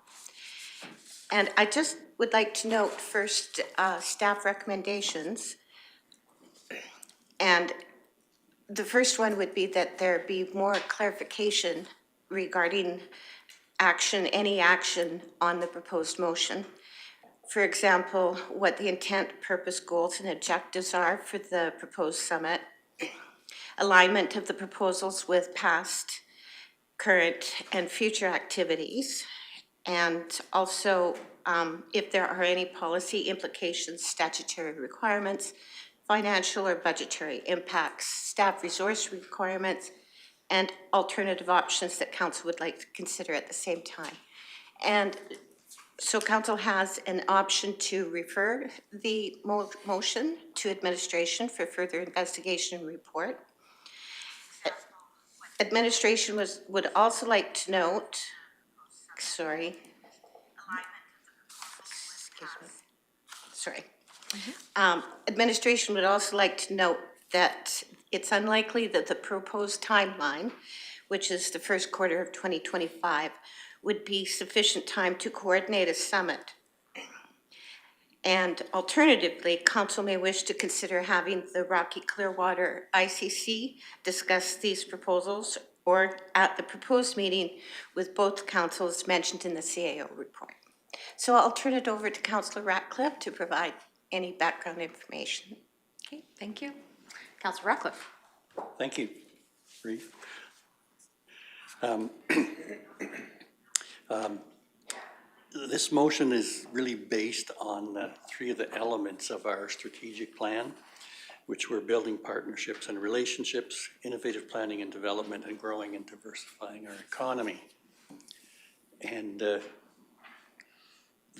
And I just would like to note first staff recommendations. And the first one would be that there be more clarification regarding any action on the proposed motion. For example, what the intent, purpose, goals, and objectives are for the proposed summit, alignment of the proposals with past, current, and future activities, and also if there are any policy implications, statutory requirements, financial or budgetary impacts, staff resource requirements, and alternative options that council would like to consider at the same time. And so council has an option to refer the motion to administration for further investigation and report. Administration would also like to note, excuse me, administration would also like to note that it's unlikely that the proposed timeline, which is the first quarter of 2025, would be sufficient time to coordinate a summit. And alternatively, council may wish to consider having the Rocky Clearwater ICC discuss these proposals, or at the proposed meeting with both councils mentioned in the CAO report. So I'll turn it over to Councillor Ratcliffe to provide any background information. Okay, thank you. Councillor Ratcliffe. Thank you, Reeve. This motion is really based on three of the elements of our strategic plan, which were building partnerships and relationships, innovative planning and development, and growing and diversifying our economy. And the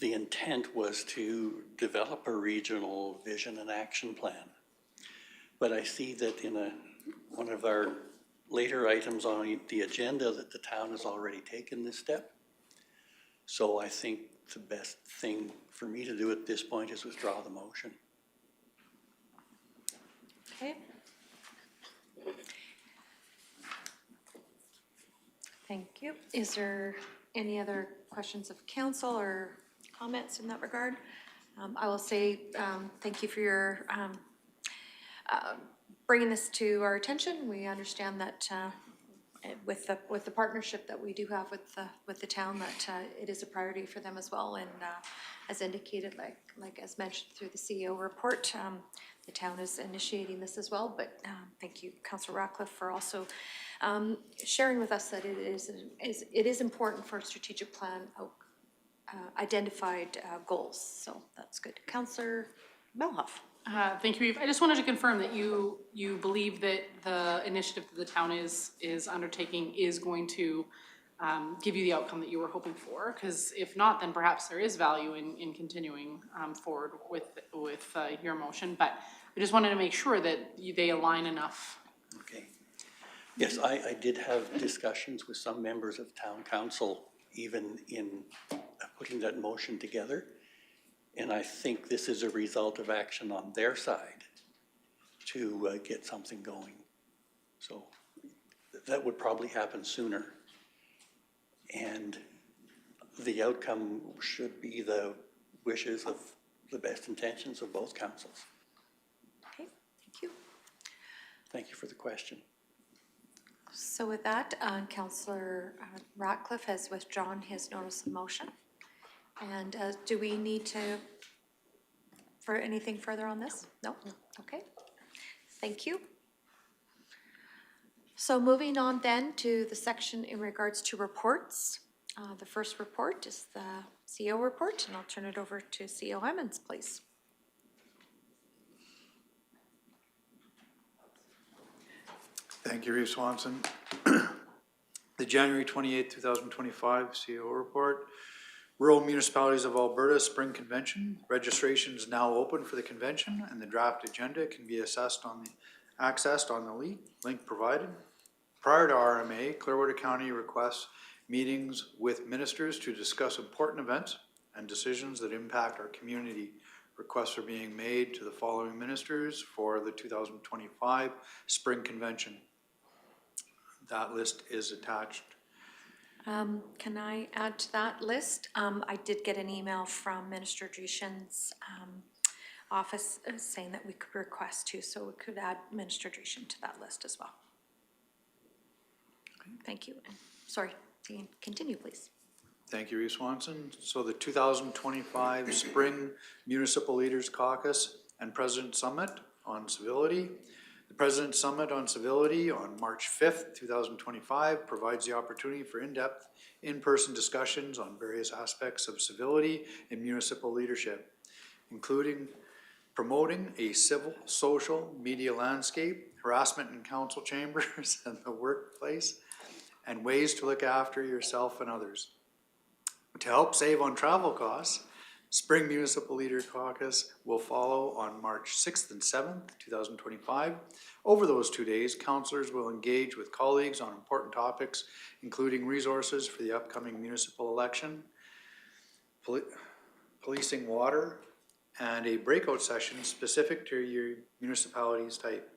intent was to develop a regional vision and action plan. But I see that in one of our later items on the agenda that the town has already taken this step. So I think the best thing for me to do at this point is withdraw the motion. Okay. Thank you. Is there any other questions of council or comments in that regard? I will say thank you for your bringing this to our attention. We understand that with the partnership that we do have with the town, that it is a priority for them as well. And as indicated, like as mentioned through the CEO report, the town is initiating this as well. But thank you, Councillor Ratcliffe, for also sharing with us that it is important for a strategic plan identified goals. So that's good. Councillor Melhoff. Thank you, Eve. I just wanted to confirm that you believe that the initiative that the town is undertaking is going to give you the outcome that you were hoping for, because if not, then perhaps there is value in continuing forward with your motion. But I just wanted to make sure that they align enough. Okay. Yes, I did have discussions with some members of town council, even in putting that motion together. And I think this is a result of action on their side to get something going. So that would probably happen sooner. And the outcome should be the wishes of the best intentions of both councils. Okay, thank you. Thank you for the question. So with that, Councillor Ratcliffe has withdrawn his notice of motion. And do we need to, for anything further on this? No? Okay. Thank you. So moving on then to the section in regards to reports. The first report is the CEO report, and I'll turn it over to CEO Emmons, please. Thank you, Reeve Swanson. The January 28, 2025 CEO report. Rural Municipalities of Alberta Spring Convention. Registration is now open for the convention, and the draft agenda can be accessed on the link provided. Prior to RMA, Clearwater County requests meetings with ministers to discuss important events and decisions that impact our community. Requests are being made to the following ministers for the 2025 Spring Convention. That list is attached. Can I add to that list? I did get an email from Minister Dreeshen's office saying that we could request to, so we could add Minister Dreeshen to that list as well. Thank you. Sorry, continue, please. Thank you, Reeve Swanson. So the 2025 Spring Municipal Leaders Caucus and President Summit on Civility. The President Summit on Civility on March 5th, 2025 provides the opportunity for in-depth, in-person discussions on various aspects of civility in municipal leadership, including promoting a civil, social, media landscape, harassment in council chambers and the workplace, and ways to look after yourself and others. To help save on travel costs, Spring Municipal Leader Caucus will follow on March 6th and 7th, 2025. Over those 2 days, councillors will engage with colleagues on important topics, including resources for the upcoming municipal election, policing water, and a breakout session specific to your municipality's type.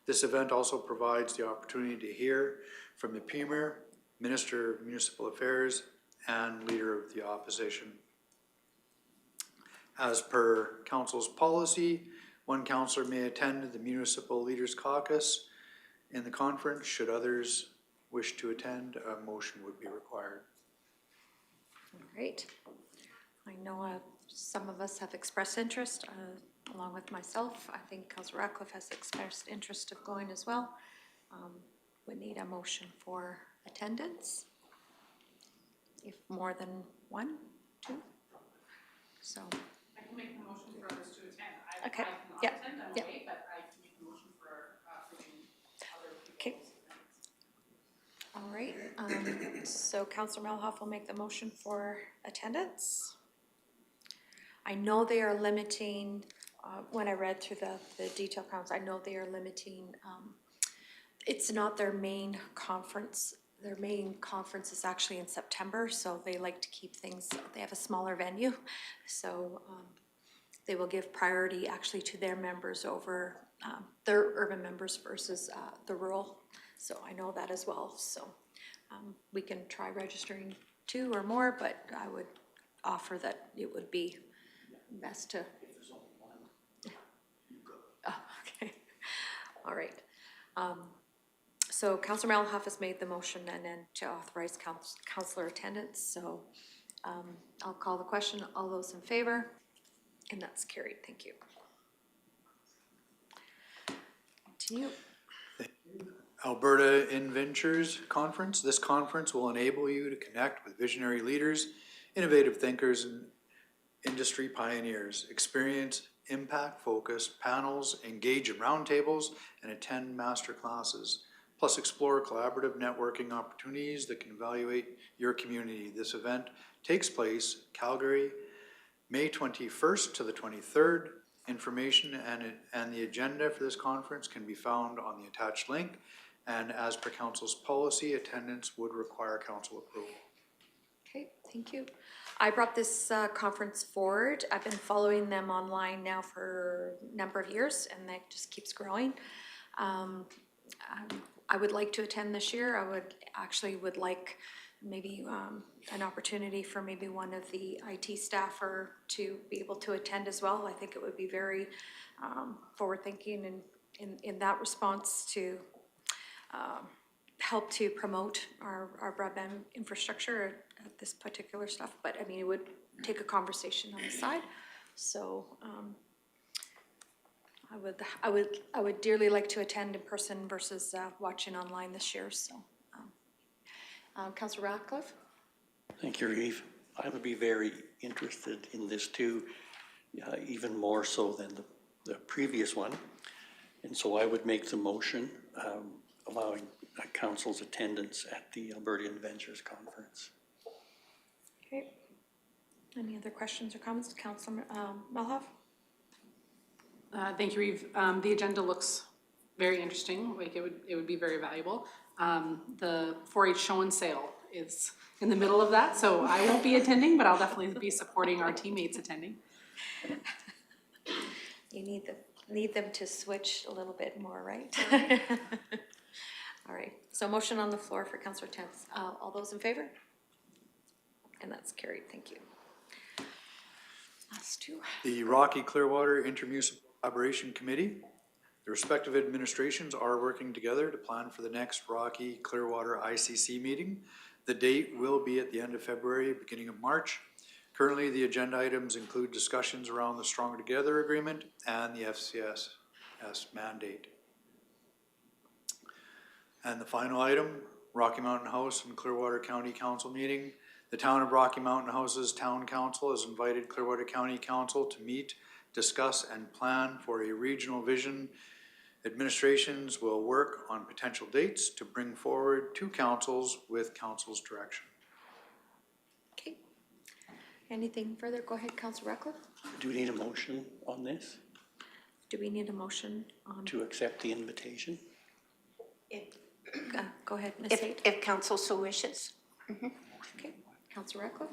This event also provides the opportunity to hear from the Premier, Minister of Municipal Affairs, and Leader of the Opposition. As per Council's policy, one councillor may attend the Municipal Leaders Caucus in the conference. Should others wish to attend, a motion would be required. Great. I know some of us have expressed interest, along with myself. I think Councillor Ratcliffe has expressed interest of going as well. We need a motion for attendance. If more than one, two. So. I can make a motion for others to attend. Okay. I cannot attend, I'm away, but I can make a motion for other people. Okay. All right. So Councillor Melhoff will make the motion for attendance. I know they are limiting, when I read through the detail counts, I know they are limiting, it's not their main conference. Their main conference is actually in September, so they like to keep things, they have a smaller venue. So they will give priority actually to their members over their urban members versus the rural. So I know that as well. So we can try registering 2 or more, but I would offer that it would be best to. Oh, okay. All right. So Councillor Melhoff has made the motion and then to authorize councillor attendance. So I'll call the question. All those in favor? And that's carried. Thank you. Continue. Alberta InVentures Conference. This conference will enable you to connect with visionary leaders, innovative thinkers, and industry pioneers. Experience impact-focused panels, engage in roundtables, and attend master classes. Plus explore collaborative networking opportunities that can evaluate your community. This event takes place Calgary, May 21st to the 23rd. Information and the agenda for this conference can be found on the attached link. And as per council's policy, attendance would require council approval. Okay, thank you. I brought this conference forward. I've been following them online now for a number of years, and that just keeps growing. I would like to attend this year. I would like maybe an opportunity for maybe one of the IT staffer to be able to attend as well. I think it would be very forward-thinking in that response to help to promote our broadband infrastructure at this particular stuff, but I mean, it would take a conversation on the side. So, I would dearly like to attend in person versus, watching online this year, so. Councillor Ratcliffe? Thank you, Reeve. I would be very interested in this too, even more so than the previous one. And so I would make the motion allowing council's attendance at the Alberta Adventures Conference. Okay. Any other questions or comments? Councillor Melhoff? Thank you, Reeve. The agenda looks very interesting, like it would be very valuable. The 4-H show and sale is in the middle of that, so I won't be attending, but I'll definitely be supporting our teammates attending. You need them to switch a little bit more, right? All right, so motion on the floor for Councillor Temps. All those in favor? And that's carried, thank you. Last two. The Rocky Clearwater Intermunicipal Collaboration Committee, the respective administrations are working together to plan for the next Rocky Clearwater ICC meeting. The date will be at the end of February, beginning of March. Currently, the agenda items include discussions around the Stronger Together Agreement and the FCSS mandate. And the final item, Rocky Mountain House and Clearwater County Council meeting. The Town of Rocky Mountain House's Town Council has invited Clearwater County Council to meet, discuss, and plan for a regional vision. Administrations will work on potential dates to bring forward to councils with council's direction. Okay. Anything further? Go ahead, Councillor Ratcliffe. Do we need a motion on this Do we need a motion on? to accept the invitation? Go ahead, Ms. Haight. If council so wishes. Okay, Councillor Ratcliffe.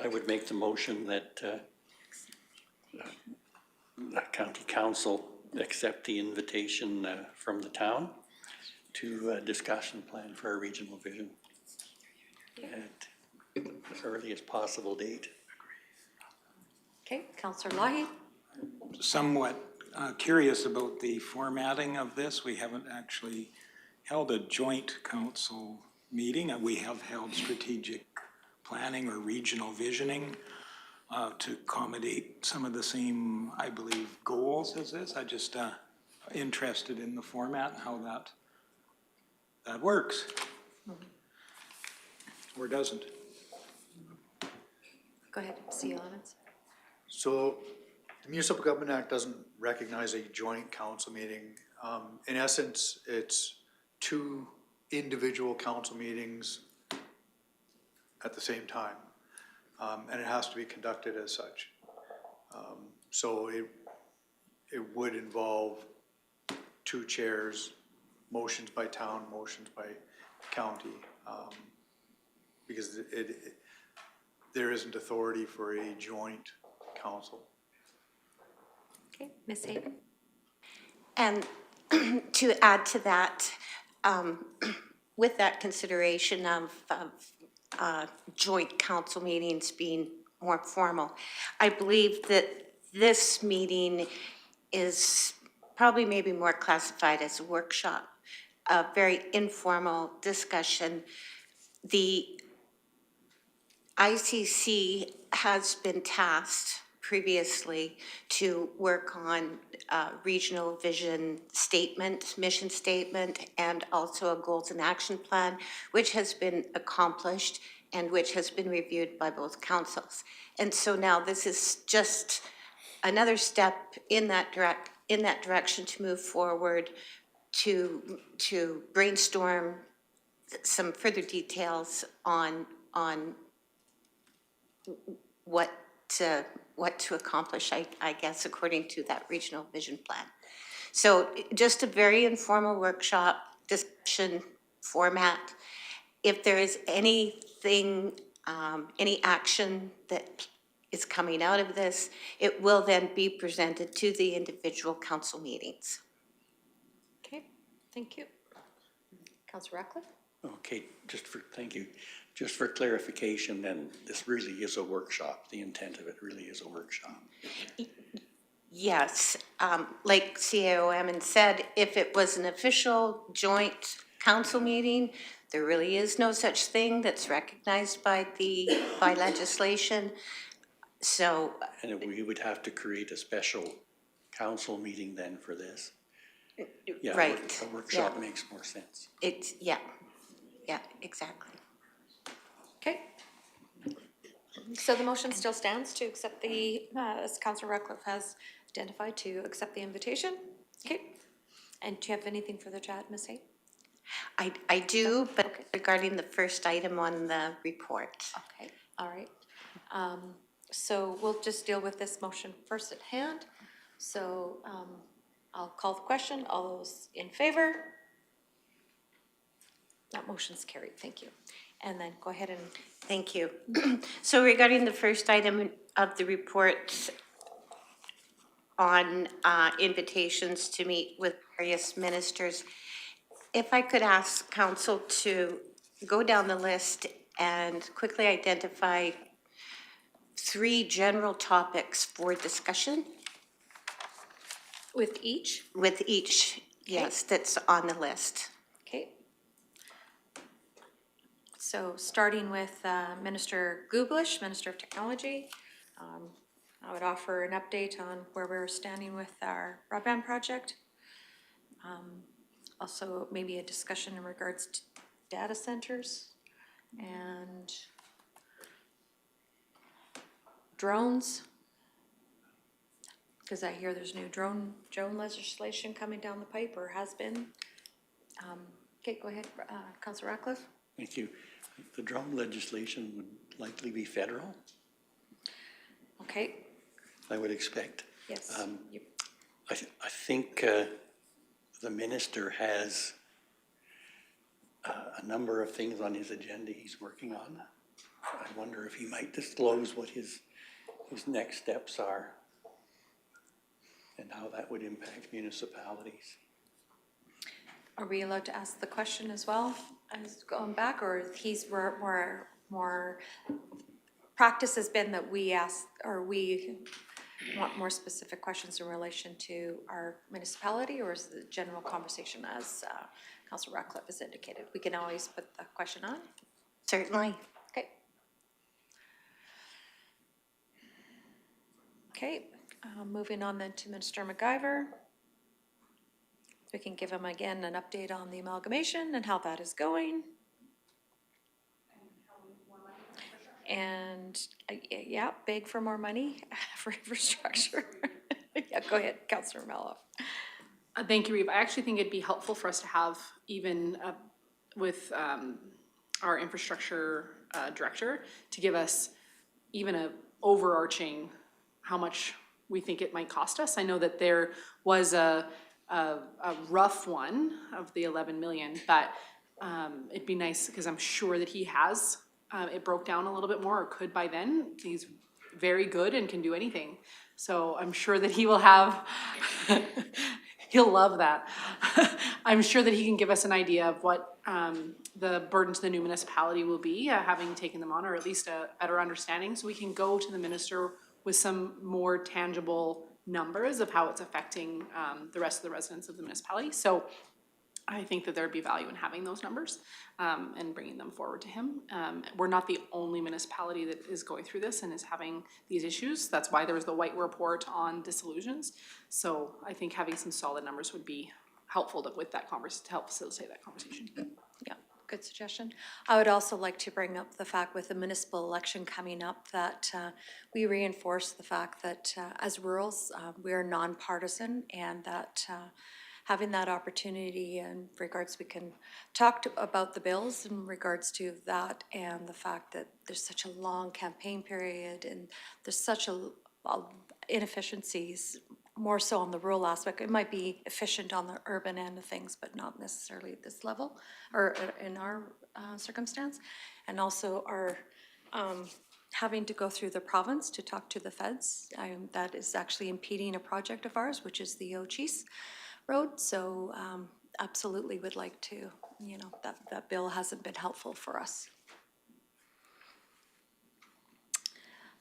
I would make the motion that County Council accept the invitation from the town to discuss and plan for a regional vision at the earliest possible date. Okay, Councillor Lahi. Somewhat curious about the formatting of this. We haven't actually held a joint council meeting. We have held strategic planning or regional visioning to accommodate some of the same, I believe, goals as this. I just interested in the format and how that works. Or doesn't. Go ahead, C. Elements. So the Municipal Government Act doesn't recognize a joint council meeting. In essence, it's two individual council meetings at the same time. And it has to be conducted as such. So it would involve two chairs, motions by town, motions by county, because there isn't authority for a joint council. Okay, Ms. Hayden. And to add to that, with that consideration of joint council meetings being more formal, I believe that this meeting is probably maybe more classified as a workshop, a very informal discussion. The ICC has been tasked previously to work on regional vision statement, mission statement, and also a goals and action plan, which has been accomplished and which has been reviewed by both councils. And so now this is just another step in that direction to move forward, to brainstorm some further details on what to accomplish, I guess, according to that regional vision plan. So just a very informal workshop discussion format. If there is anything, any action that is coming out of this, it will then be presented to the individual council meetings. Okay, thank you. Councillor Ratcliffe? Okay, thank you. Just for clarification, then, this really is a workshop. The intent of it really is a workshop. Yes, like CAOM and said, if it was an official joint council meeting, there really is no such thing that's recognized by legislation. So, And we would have to create a special council meeting then for this. Yeah, right. a workshop Yeah. makes more sense. It's, yeah, exactly. Okay. So the motion still stands to accept the, as Councillor Ratcliffe has identified, to accept the invitation. Okay. And do you have anything further to add, Ms. Hay? I do, but Okay. regarding the first item on the report. Okay, all right. So we'll just deal with this motion first at hand. So I'll call the question. All those in favor? That motion's carried, thank you. And then go ahead and. Thank you. So regarding the first item of the report on invitations to meet with various ministers, if I could ask council to go down the list and quickly identify 3 general topics for discussion. With each? With each, yes, that's on the list. Okay. So starting with Minister Gooblish, Minister of Technology, I would offer an update on where we're standing with our broadband project. Also maybe a discussion in regards to data centers and drones. Because I hear there's new drone legislation coming down the pipe, or has been. Okay, go ahead, Councillor Ratcliffe. Thank you. The drone legislation would likely be federal, Okay, I would expect. yes. I think the minister has a number of things on his agenda he's working on. I wonder if he might disclose what his next steps are and how that would impact municipalities. Are we allowed to ask the question as well as going back, or he's more practice has been that we ask, or we want more specific questions in relation to our municipality, or is the general conversation as Councillor Ratcliffe has indicated? We can always put the question on. Certainly. Okay. Okay, moving on then to Minister MacGyver. We can give him again an update on the amalgamation and how that is going. And yeah, beg for more money for infrastructure. Yeah, go ahead, Councillor Mello. Thank you, Reeve. I actually think it'd be helpful for us to have even with our infrastructure director to give us even a overarching how much we think it might cost us. I know that there was a rough one of the 11 million, but it'd be nice because I'm sure that he has it broke down a little bit more, or could by then. He's very good and can do anything. So I'm sure that he will have, he'll love that. I'm sure that he can give us an idea of what the burden to the new municipality will be, having taken them on, or at least a better understanding, so we can go to the minister with some more tangible numbers of how it's affecting the rest of the residents of the municipality. So I think that there'd be value in having those numbers and bringing them forward to him. We're not the only municipality that is going through this and is having these issues. That's why there was the white report on disillusions. So I think having some solid numbers would be helpful with that to help facilitate that conversation. Yeah, good suggestion. I would also like to bring up the fact with the municipal election coming up that we reinforce the fact that as rurals, we are nonpartisan, and that having that opportunity in regards, we can talk about the bills in regards to that, and the fact that there's such a long campaign period and there's such a inefficiencies, more so on the rural aspect. It might be efficient on the urban end of things, but not necessarily at this level or in our circumstance. And also our having to go through the province to talk to the feds. That is actually impeding a project of ours, which is the Ochis Road. So absolutely would like to, that bill hasn't been helpful for us.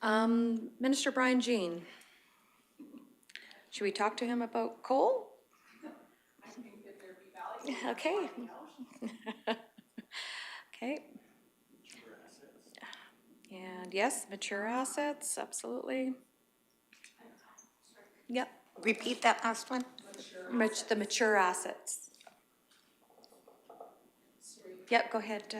Minister Brian Jean. Should we talk to him about coal? Okay. Okay. And yes, mature assets, absolutely. Yep, Repeat that last one. the mature assets. Yep, go ahead,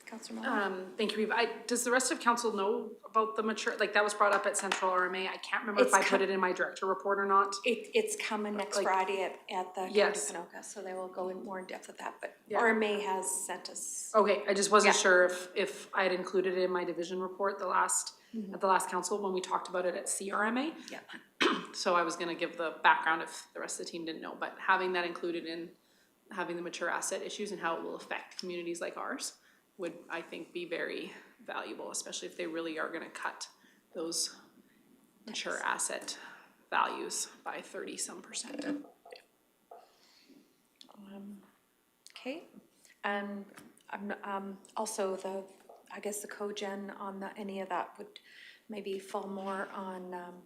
Councillor Mullin. Thank you, Eva. Does the rest of council know about the mature, like that was brought up at Central RMA? I can't remember if It's I put it in my director report or not. It's coming next Like- Friday at the County Yes. of Panoka, so they will go in more in depth with that, but Yeah. RMA has sent us. Okay, I just wasn't Yeah. sure if I had included it in my division report at the last council when we talked about it at CRMA. Yeah. So I was gonna give the background if the rest of the team didn't know, but having that included in having the mature asset issues and how it will affect communities like ours would, I think, be very valuable, especially if they really are gonna cut those mature asset values by 30-some%. Okay, and also I guess the cogen on any of that would maybe fall more on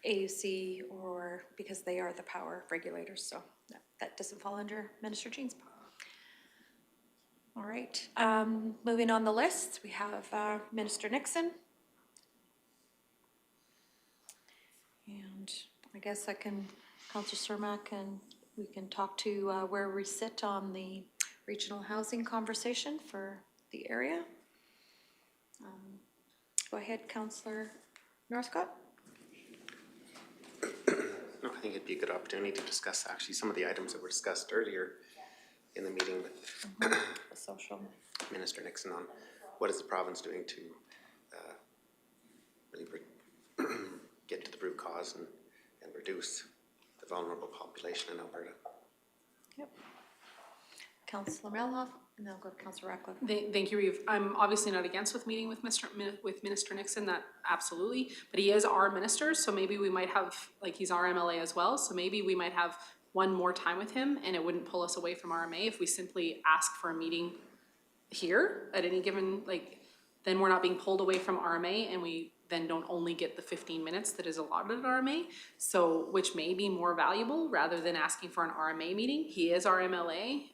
AUC or because they are the power regulators, so that doesn't fall under Minister Jean's. All right, moving on the list, we have Minister Nixon. And I guess Councillor Cermak, and we can talk to where we sit on the regional housing conversation for the area. Go ahead, Councillor Northcott. I think it'd be a good opportunity to discuss actually some of the items that were discussed earlier in the meeting with The social. Minister Nixon on what is the province doing to really get to the root cause and reduce the vulnerable population in Alberta. Yep. Councillor Melhoff, and then I'll go to Councillor Ratcliffe. Thank you, Reeve. I'm obviously not against meeting with Minister Nixon, that absolutely, but he is our minister, so maybe we might have, like, he's our MLA as well, so maybe we might have one more time with him and it wouldn't pull us away from RMA if we simply ask for a meeting here at any given, like, then we're not being pulled away from RMA and we then don't only get the 15 minutes that is allotted at RMA, so, which may be more valuable rather than asking for an RMA meeting. He is our MLA,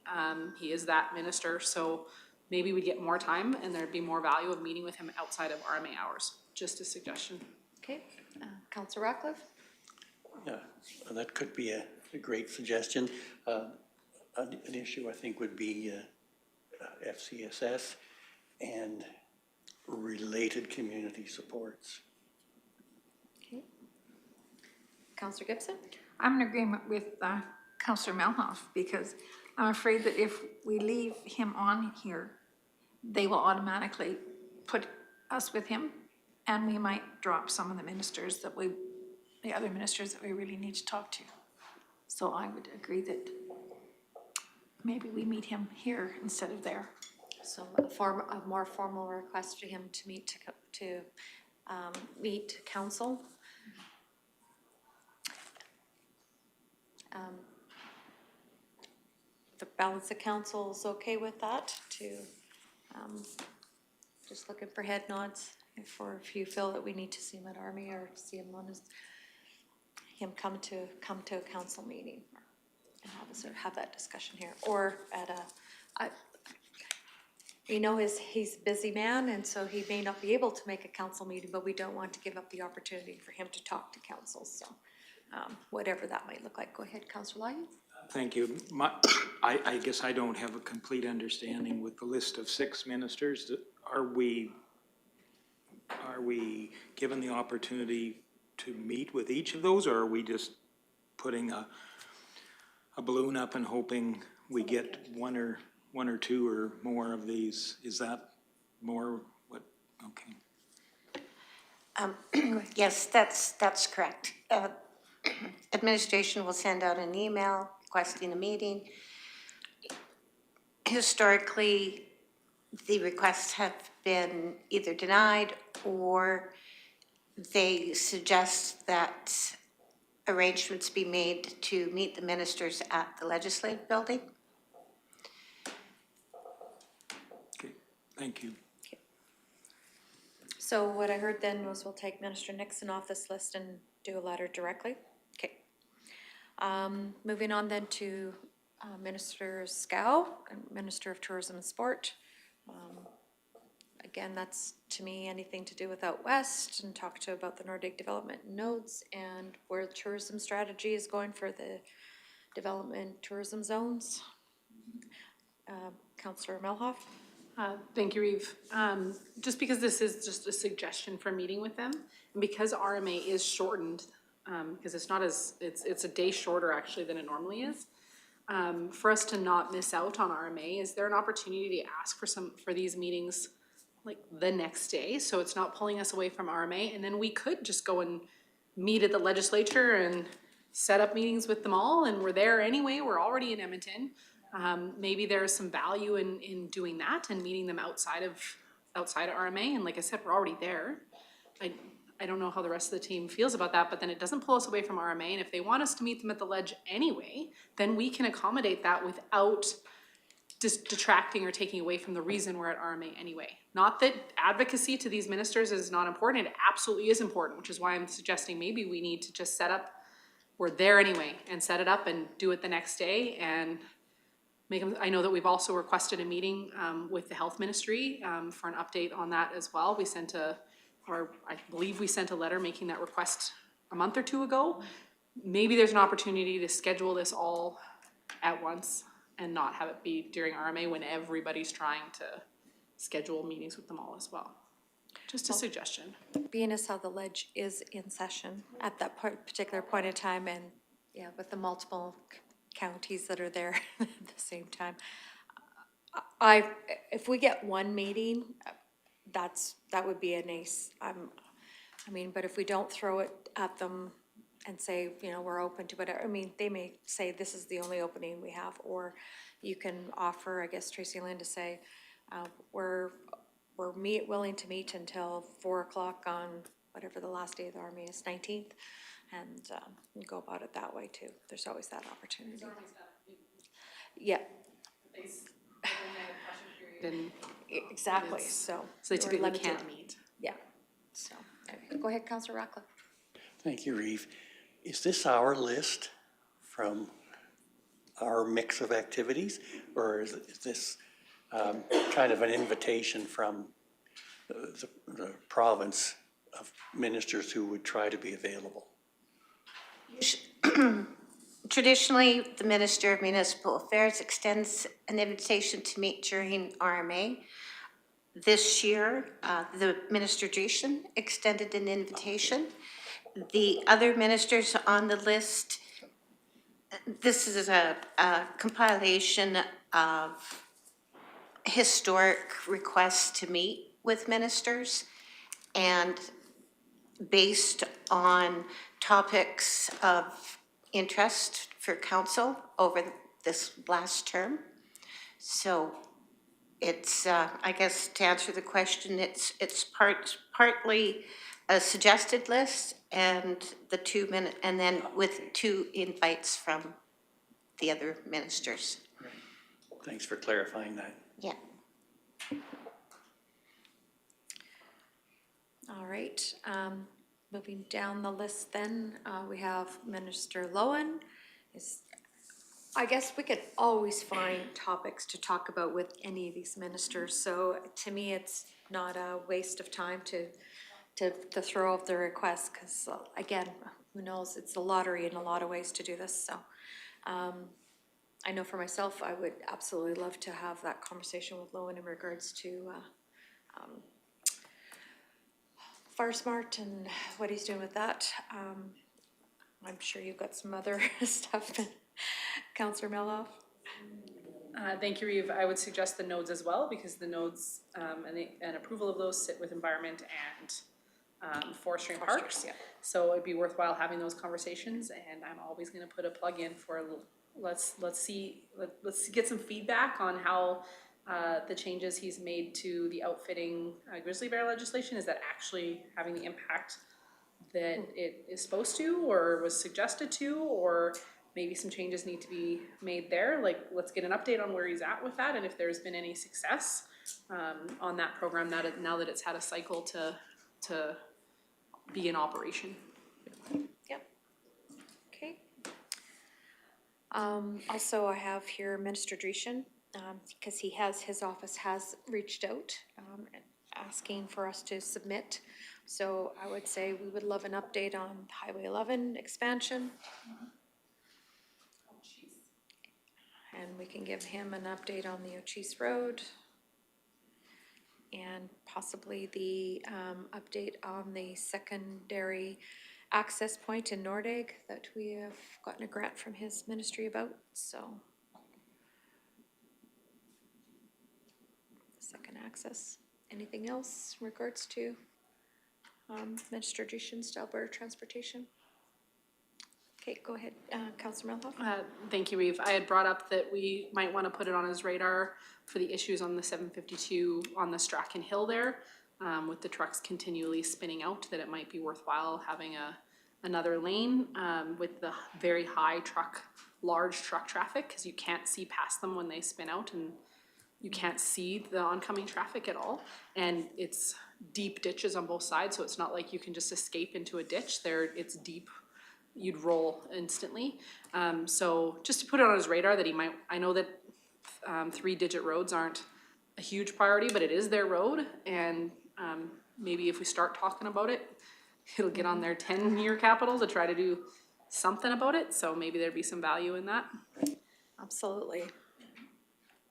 he is that minister, so maybe we'd get more time and there'd be more value of meeting with him outside of RMA hours. Just a suggestion. Okay, Councillor Ratcliffe? Yeah, that could be a great suggestion. An issue I think would be FCSS and related community supports. Okay. Councillor Gibson? I'm in agreement with Councillor Melhoff because I'm afraid that if we leave him on here, they will automatically put us with him and we might drop some of the ministers the other ministers that we really need to talk to. So I would agree that maybe we meet him here instead of there. So a more formal request for him to meet council. The balance of council is okay with that just looking for head nods if you feel that we need to see him at Army or see him come to a council meeting and have that discussion here or at he's a busy man, and so he may not be able to make a council meeting, but we don't want to give up the opportunity for him to talk to council, so whatever that might look like. Go ahead, Councillor Lyon. Thank you. I guess I don't have a complete understanding with the list of 6 ministers. Are we given the opportunity to meet with each of those, or are we just putting a balloon up and hoping we get one or two or more of these? Is that more what, okay. Yes, that's correct. Administration will send out an email requesting a meeting. Historically, the requests have been either denied or they suggest that arrangements be made to meet the ministers at the legislative building. Okay, thank you. So what I heard then was we'll take Minister Nixon off this list and do a letter directly. Okay. Moving on then to Minister Scow, Minister of Tourism and Sport. Again, that's to me anything to do with out west, and talk to about the Nordic development nodes and where the tourism strategy is going for the development tourism zones. Councillor Melhoff. Thank you, Reeve. Just because this is just a suggestion for meeting with them, and because RMA is shortened, because it's not as, it's a day shorter actually than it normally is. For us to not miss out on RMA, is there an opportunity to ask for these meetings like the next day, so it's not pulling us away from RMA, and then we could just go and meet at the legislature and set up meetings with them all, and we're there anyway, we're already in Edmonton. Maybe there's some value in doing that and meeting them outside of RMA, and like I said, we're already there. I don't know how the rest of the team feels about that, but then it doesn't pull us away from RMA, and if they want us to meet them at the ledge anyway, then we can accommodate that without just detracting or taking away from the reason we're at RMA anyway. Not that advocacy to these ministers is not important, it absolutely is important, which is why I'm suggesting maybe we need to just set up, we're there anyway, and set it up and do it the next day and make them. I know that we've also requested a meeting with the health ministry for an update on that as well. We sent I believe we sent a letter making that request a month or two ago. Maybe there's an opportunity to schedule this all at once and not have it be during RMA when everybody's trying to schedule meetings with them all as well. Just a suggestion. Being as how the ledge is in session at that particular point in time, and yeah, with the multiple counties that are there at the same time. If we get one meeting, that would be a nice, but if we don't throw it at them and say, we're open to whatever, they may say this is the only opening we have, or you can offer, I guess, Tracy and Lynn to say, we're willing to meet until 4 o'clock on whatever the last day of the RMA is, 19th, and go about it that way too. There's always that opportunity. Yeah. Exactly, so they typically limited. can't meet. Yeah, so, anyway. Go ahead, Councillor Ratcliffe. Thank you, Reeve. Is this our list from our mix of activities, or is this kind of an invitation from the province of ministers who would try to be available? Traditionally, the Minister of Municipal Affairs extends an invitation to meet during RMA. This year, the Minister Dreeshen extended an invitation. The other ministers on the list, this is a compilation of historic requests to meet with ministers, and based on topics of interest for council over this last term. So it's, I guess to answer the question, it's partly a suggested list and and then with 2 invites from the other ministers. Thanks for clarifying that. Yeah. All right, moving down the list then, we have Minister Lowen. I guess we could always find topics to talk about with any of these ministers, so to me, it's not a waste of time to throw out the request, because again, who knows, it's a lottery in a lot of ways to do this, so. I know for myself, I would absolutely love to have that conversation with Lowen in regards to Fire Smart and what he's doing with that. I'm sure you've got some other stuff. Councillor Melhoff? Thank you, Reeve. I would suggest the nodes as well, because the nodes and approval of those sit with environment and forestry and parks. Yeah. So it'd be worthwhile having those conversations, and I'm always going to put a plug in for let's get some feedback on how the changes he's made to the outfitting grizzly bear legislation, is that actually having the impact that it is supposed to or was suggested to, or maybe some changes need to be made there. Like, let's get an update on where he's at with that, and if there's been any success on that program now that it's had a cycle to be in operation. Yep. Okay. Also, I have here Minister Dreeshen, because his office has reached out, asking for us to submit. So I would say we would love an update on Highway 11 expansion. And we can give him an update on the Ochese Road. And possibly the update on the secondary access point in Nordegg that we have gotten a grant from his ministry about, so. Second access. Anything else in regards to Minister Dreeshen's to Alberta Transportation? Okay, go ahead, Councillor Melhoff. Thank you, Reeve. I had brought up that we might want to put it on his radar for the issues on the 752 on the Strachan Hill there, with the trucks continually spinning out, that it might be worthwhile having another lane with the very high large truck traffic, because you can't see past them when they spin out, and you can't see the oncoming traffic at all. And it's deep ditches on both sides, so it's not like you can just escape into a ditch. It's deep. You'd roll instantly. So just to put it on his radar that he might, I know that 3-digit roads aren't a huge priority, but it is their road. And maybe if we start talking about it, it'll get on their 10-year capital to try to do something about it. So maybe there'd be some value in that. Absolutely.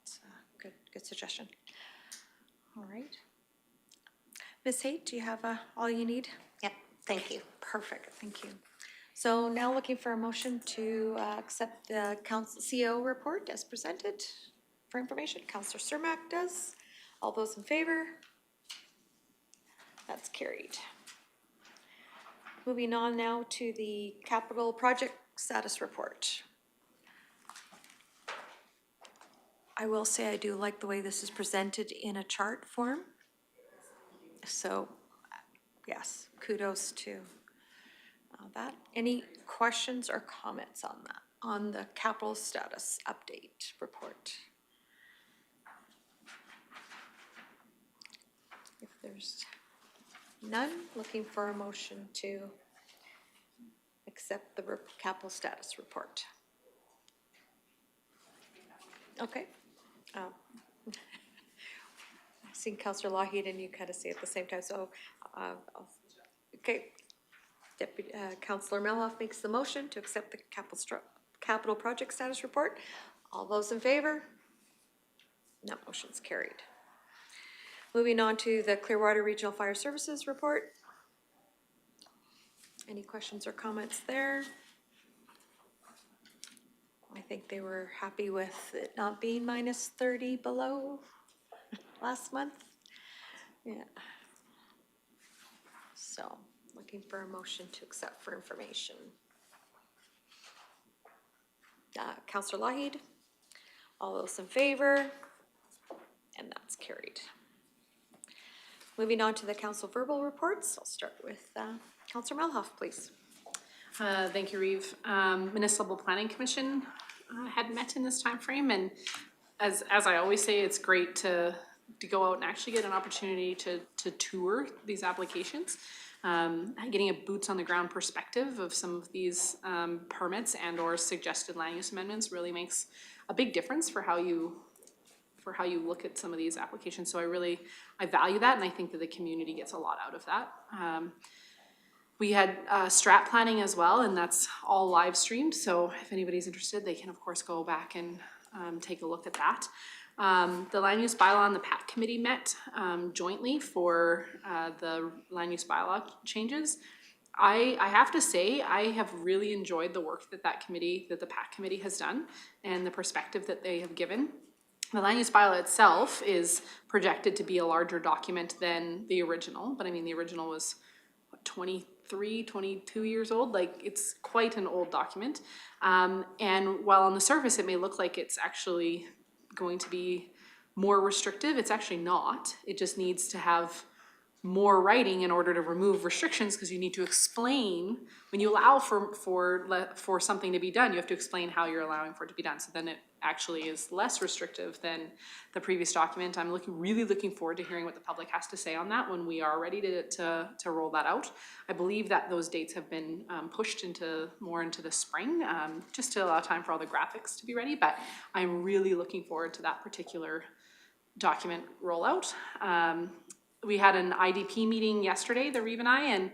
It's a good suggestion. All right. Ms. Haight, do you have all you need? Yep, thank you. Perfect, thank you. So now looking for a motion to accept the council CEO report as presented for information. Councillor Cermak does. All those in favor? That's carried. Moving on now to the capital project status report. I will say I do like the way this is presented in a chart form. So, yes, kudos to that. Any questions or comments on that, on the capital status update report? If there's none, looking for a motion to accept the capital status report. Okay. I've seen Councillor Lougheed and you kind of say it at the same time, so okay. Deputy Councillor Melhoff makes the motion to accept the capital project status report. All those in favor? That motion's carried. Moving on to the Clearwater Regional Fire Services report. Any questions or comments there? I think they were happy with it not being minus 30 below last month. Yeah. So, looking for a motion to accept for information. Councillor Lougheed, all those in favor, and that's carried. Moving on to the council verbal reports, I'll start with Councillor Melhoff, please. Thank you, Reeve. Municipal Planning Commission had met in this time frame, and as I always say, it's great to go out and actually get an opportunity to tour these applications. Getting a boots on the ground perspective of some of these permits and or suggested land use amendments really makes a big difference for how you look at some of these applications. So I value that, and I think that the community gets a lot out of that. We had strat planning as well, and that's all live streamed. So if anybody's interested, they can of course go back and take a look at that. The land use bylaw and the PAT committee met jointly for the land use bylaw changes. I have to say, I have really enjoyed the work that the PAT committee has done and the perspective that they have given. The land use bylaw itself is projected to be a larger document than the original, but I mean, the original was what, 22 years old. Like, it's quite an old document. And while on the surface it may look like it's actually going to be more restrictive, it's actually not. It just needs to have more writing in order to remove restrictions, because you need to explain, when you allow for something to be done, you have to explain how you're allowing for it to be done. So then it actually is less restrictive than the previous document. I'm really looking forward to hearing what the public has to say on that when we are ready to roll that out. I believe that those dates have been pushed more into the spring, just to allow time for all the graphics to be ready. But I'm really looking forward to that particular document rollout. We had an IDP meeting yesterday, the Reeve and I,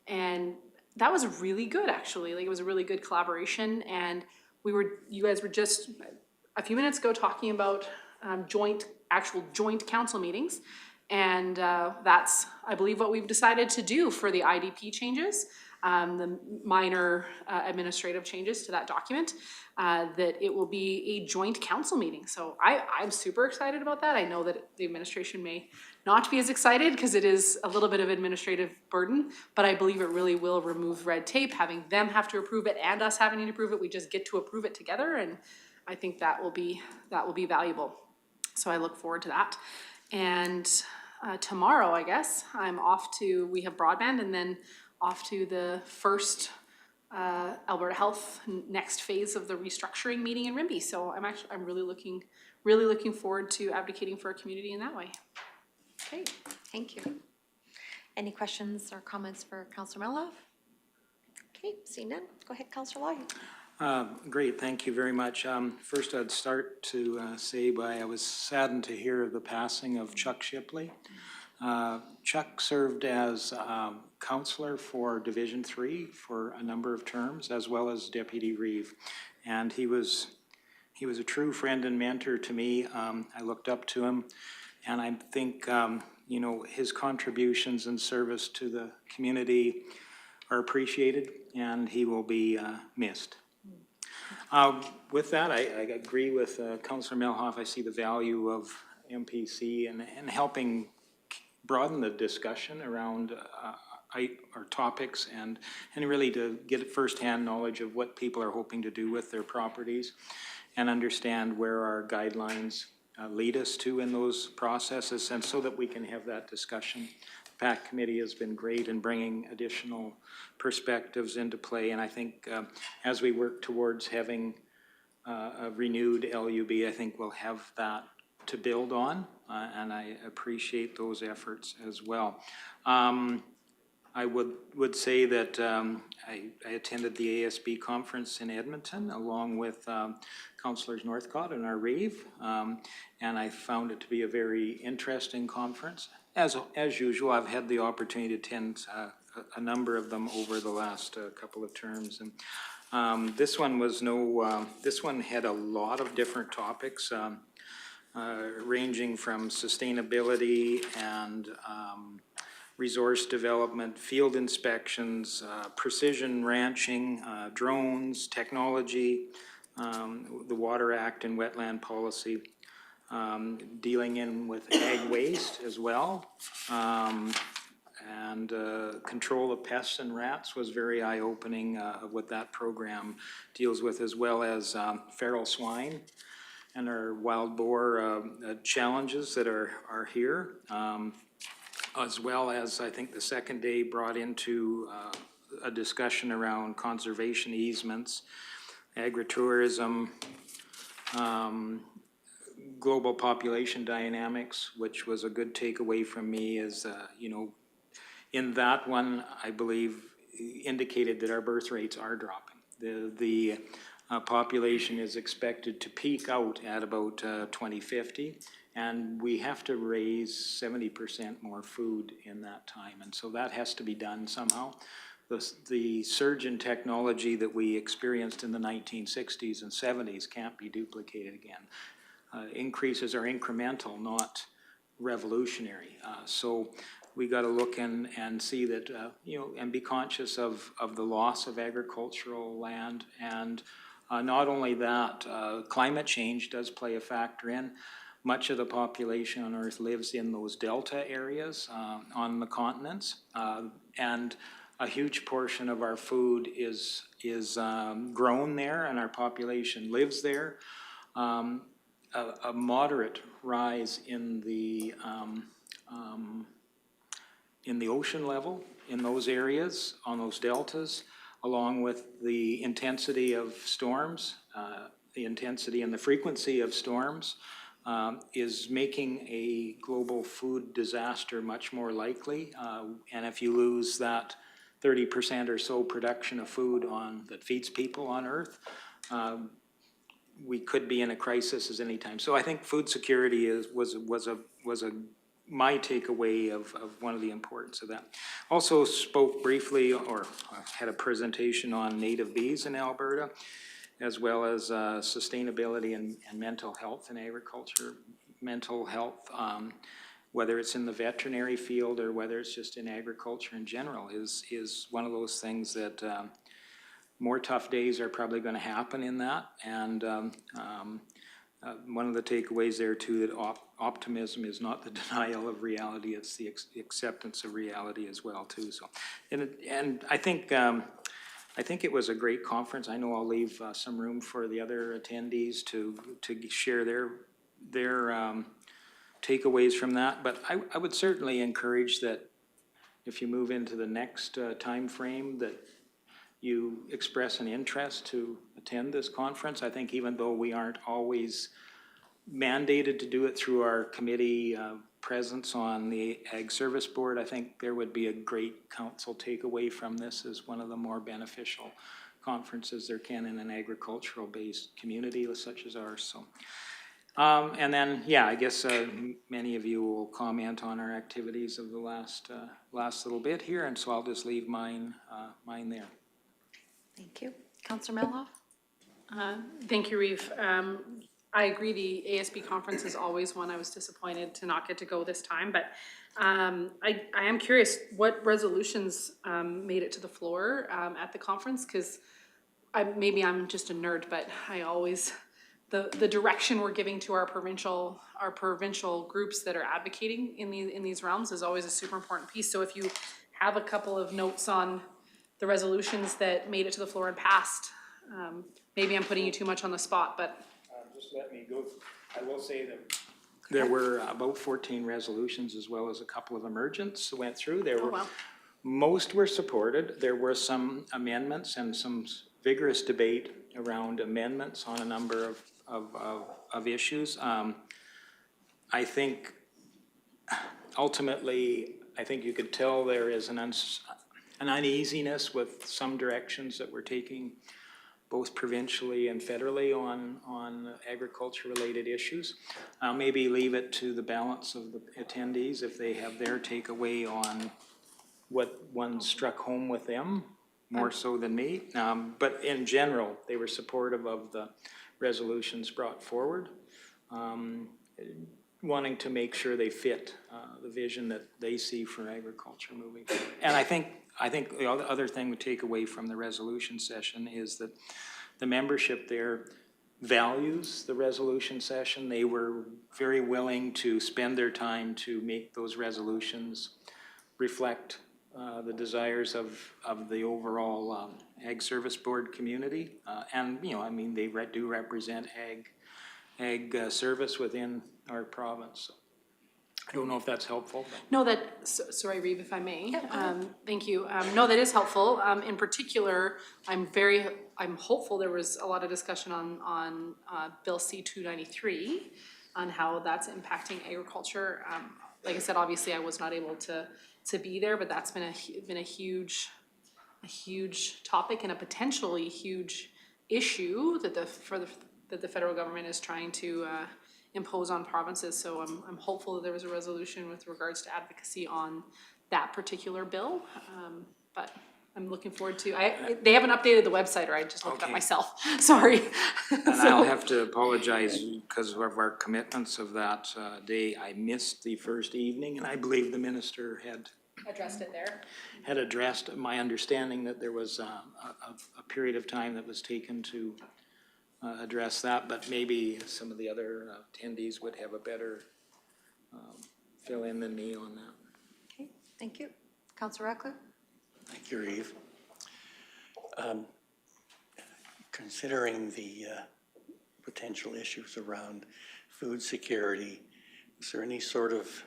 and that was really good, actually. Like, it was a really good collaboration, and you guys were just a few minutes ago talking about actual joint council meetings, and that's, I believe, what we've decided to do for the IDP changes, the minor administrative changes to that document, that it will be a joint council meeting. So I'm super excited about that. I know that the administration may not be as excited because it is a little bit of administrative burden, but I believe it really will remove red tape, having them have to approve it and us having to approve it. We just get to approve it together, and I think that will be valuable. So I look forward to that. And tomorrow, I guess, we have broadband, and then off to the first Alberta Health next phase of the restructuring meeting in Rimbey. So I'm really looking forward to advocating for our community in that way. Okay, thank you. Any questions or comments for Councillor Meloff? Okay, seeing none, go ahead, Councillor Lawyer. Great, thank you very much. First, I'd start to say I was saddened to hear of the passing of Chuck Shipley. Chuck served as councillor for Division 3 for a number of terms, as well as Deputy Reeve, and he was a true friend and mentor to me. I looked up to him, and I think his contributions and service to the community are appreciated, and he will be missed. With that, I agree with Councillor Melhoff. I see the value of MPC and helping broaden the discussion around our topics and really to get firsthand knowledge of what people are hoping to do with their properties and understand where our guidelines lead us to in those processes, and so that we can have that discussion. The PAC committee has been great in bringing additional perspectives into play, and I think as we work towards having a renewed LUB, I think we'll have that to build on, and I appreciate those efforts as well. I would say that I attended the ASB conference in Edmonton along with Councillors Northcott and our Reeve, and I found it to be a very interesting conference. As usual, I've had the opportunity to attend a number of them over the last couple of terms, and this one had a lot of different topics, ranging from sustainability and resource development, field inspections, precision ranching, drones, technology, the Water Act and wetland policy, dealing in with ag waste as well, and control of pests and rats was very eye-opening of what that program deals with, as well as feral swine and our wild boar challenges that are here. As well as, I think the second day brought into a discussion around conservation easements, agritourism, global population dynamics, which was a good takeaway from me, is, in that one, I believe, indicated that our birth rates are dropping. The population is expected to peak out at about 2050. And we have to raise 70% more food in that time. And so that has to be done somehow. The surge in technology that we experienced in the 1960s and 70s can't be duplicated again. Increases are incremental, not revolutionary. So we got to look and see that, and be conscious of the loss of agricultural land. And not only that, climate change does play a factor in. Much of the population on Earth lives in those delta areas on the continents, and a huge portion of our food is grown there, and our population lives there. A moderate rise in the in the ocean level in those areas, on those deltas, along with the intensity of storms, the intensity and the frequency of storms, is making a global food disaster much more likely. And if you lose that 30% or so production of food that feeds people on Earth, we could be in a crisis at any time. So I think food security was my takeaway of one of the importance of that. Also spoke briefly, or had a presentation on native bees in Alberta, as well as sustainability and mental health in agriculture. Mental health, whether it's in the veterinary field or whether it's just in agriculture in general, is one of those things that more tough days are probably going to happen in that. And one of the takeaways there too, that optimism is not the denial of reality, it's the acceptance of reality as well too. So, and I think it was a great conference. I know I'll leave some room for the other attendees to share their takeaways from that. But I would certainly encourage that if you move into the next time frame, that you express an interest to attend this conference. I think even though we aren't always mandated to do it through our committee presence on the Ag Service Board, I think there would be a great council takeaway from this as one of the more beneficial conferences there can in an agricultural-based community such as ours. So, and then, yeah, I guess many of you will comment on our activities of the last little bit here, and so I'll just leave mine there. Thank you. Councillor Meloff? Thank you, Reeve. I agree, the ASB conference is always one I was disappointed to not get to go this time, but I am curious what resolutions made it to the floor at the conference, because maybe I'm just a nerd, but I always, the direction we're giving to our provincial groups that are advocating in these realms is always a super important piece. So if you have a couple of notes on the resolutions that made it to the floor and passed, maybe I'm putting you too much on the spot, but. Just let me go. I will say that there were about 14 resolutions as well as a couple of emergents that went through. Most were supported. There were some amendments and some vigorous debate around amendments on a number of issues. I think ultimately, I think you could tell there is an uneasiness with some directions that we're taking both provincially and federally on agriculture-related issues. I'll maybe leave it to the balance of the attendees if they have their takeaway on what one struck home with them, more so than me. But in general, they were supportive of the resolutions brought forward, wanting to make sure they fit the vision that they see for agriculture moving forward. And I think the other thing we take away from the resolution session is that the membership there values the resolution session. They were very willing to spend their time to make those resolutions reflect the desires of the overall Ag Service Board community. And, you know, I mean, they do represent ag service within our province. I don't know if that's helpful. No, sorry, Reeve, if I may. Thank you. No, that is helpful. In particular, I'm hopeful there was a lot of discussion on Bill C-293 on how that's impacting agriculture. Like I said, obviously I was not able to be there, but that's been a huge topic and a potentially huge issue that the federal government is trying to impose on provinces. So I'm hopeful that there was a resolution with regards to advocacy on that particular bill. But I'm looking forward to, they haven't updated the website, or I just looked it up myself. Sorry. And I'll have to apologize because of our commitments of that day. I missed the first evening, and I believe the minister had addressed it there. Had addressed my understanding that there was a period of time that was taken to address that, but maybe some of the other attendees would have a better fill in than me on that. Okay, thank you. Councillor Ratcliffe? Thank you, Reeve. Considering the potential issues around food security, is there any sort of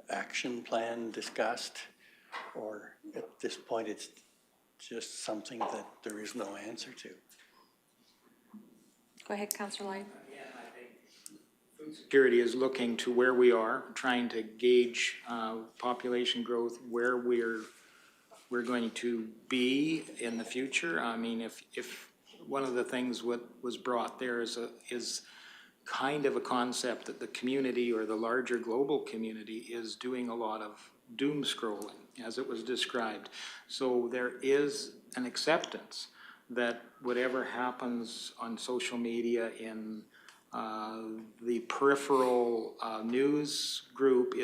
action plan discussed Or at this point, it's just something that there is no answer to? Go ahead, Councillor Lyon. Security is looking to where we are, trying to gauge population growth, where we're going to be in the future. I mean, if one of the things what was brought there is kind of a concept that the community or the larger global community is doing a lot of doom scrolling, as it was described. So there is an acceptance that whatever happens on social media in the peripheral news group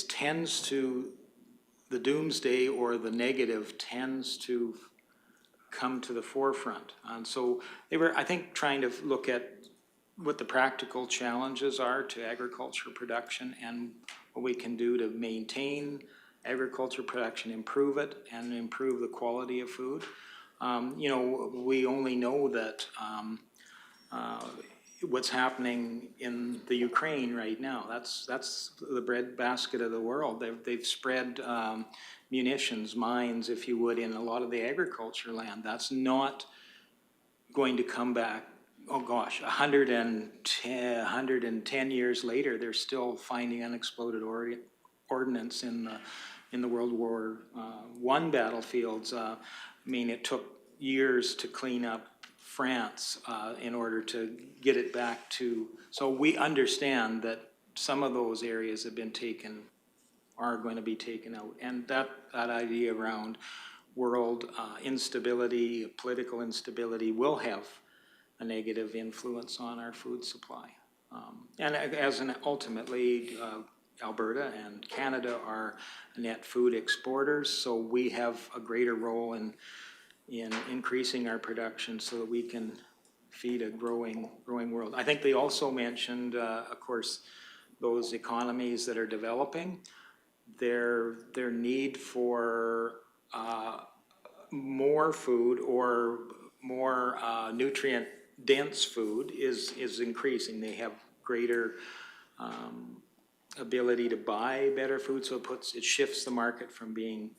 tends to, the doomsday or the negative tends to come to the forefront. And so they were, I think, trying to look at what the practical challenges are to agriculture production and what we can do to maintain agriculture production, improve it, and improve the quality of food. You know, we only know that what's happening in the Ukraine right now. That's the breadbasket of the world. They've spread munitions, mines, if you would, in a lot of the agriculture land. That's not going to come back. Oh gosh, 110 years later, they're still finding unexploded ordnance in the World War I battlefields. I mean, it took years to clean up France in order to get it back to, so we understand that some of those areas have been taken, are going to be taken out. And that idea around world instability, political instability will have a negative influence on our food supply. And as an ultimately, Alberta and Canada are net food exporters, so we have a greater role in increasing our production so that we can feed a growing world. I think they also mentioned, of course, those economies that are developing, their need for more food or more nutrient-dense food is increasing. They have greater ability to buy better food, so it shifts the market from being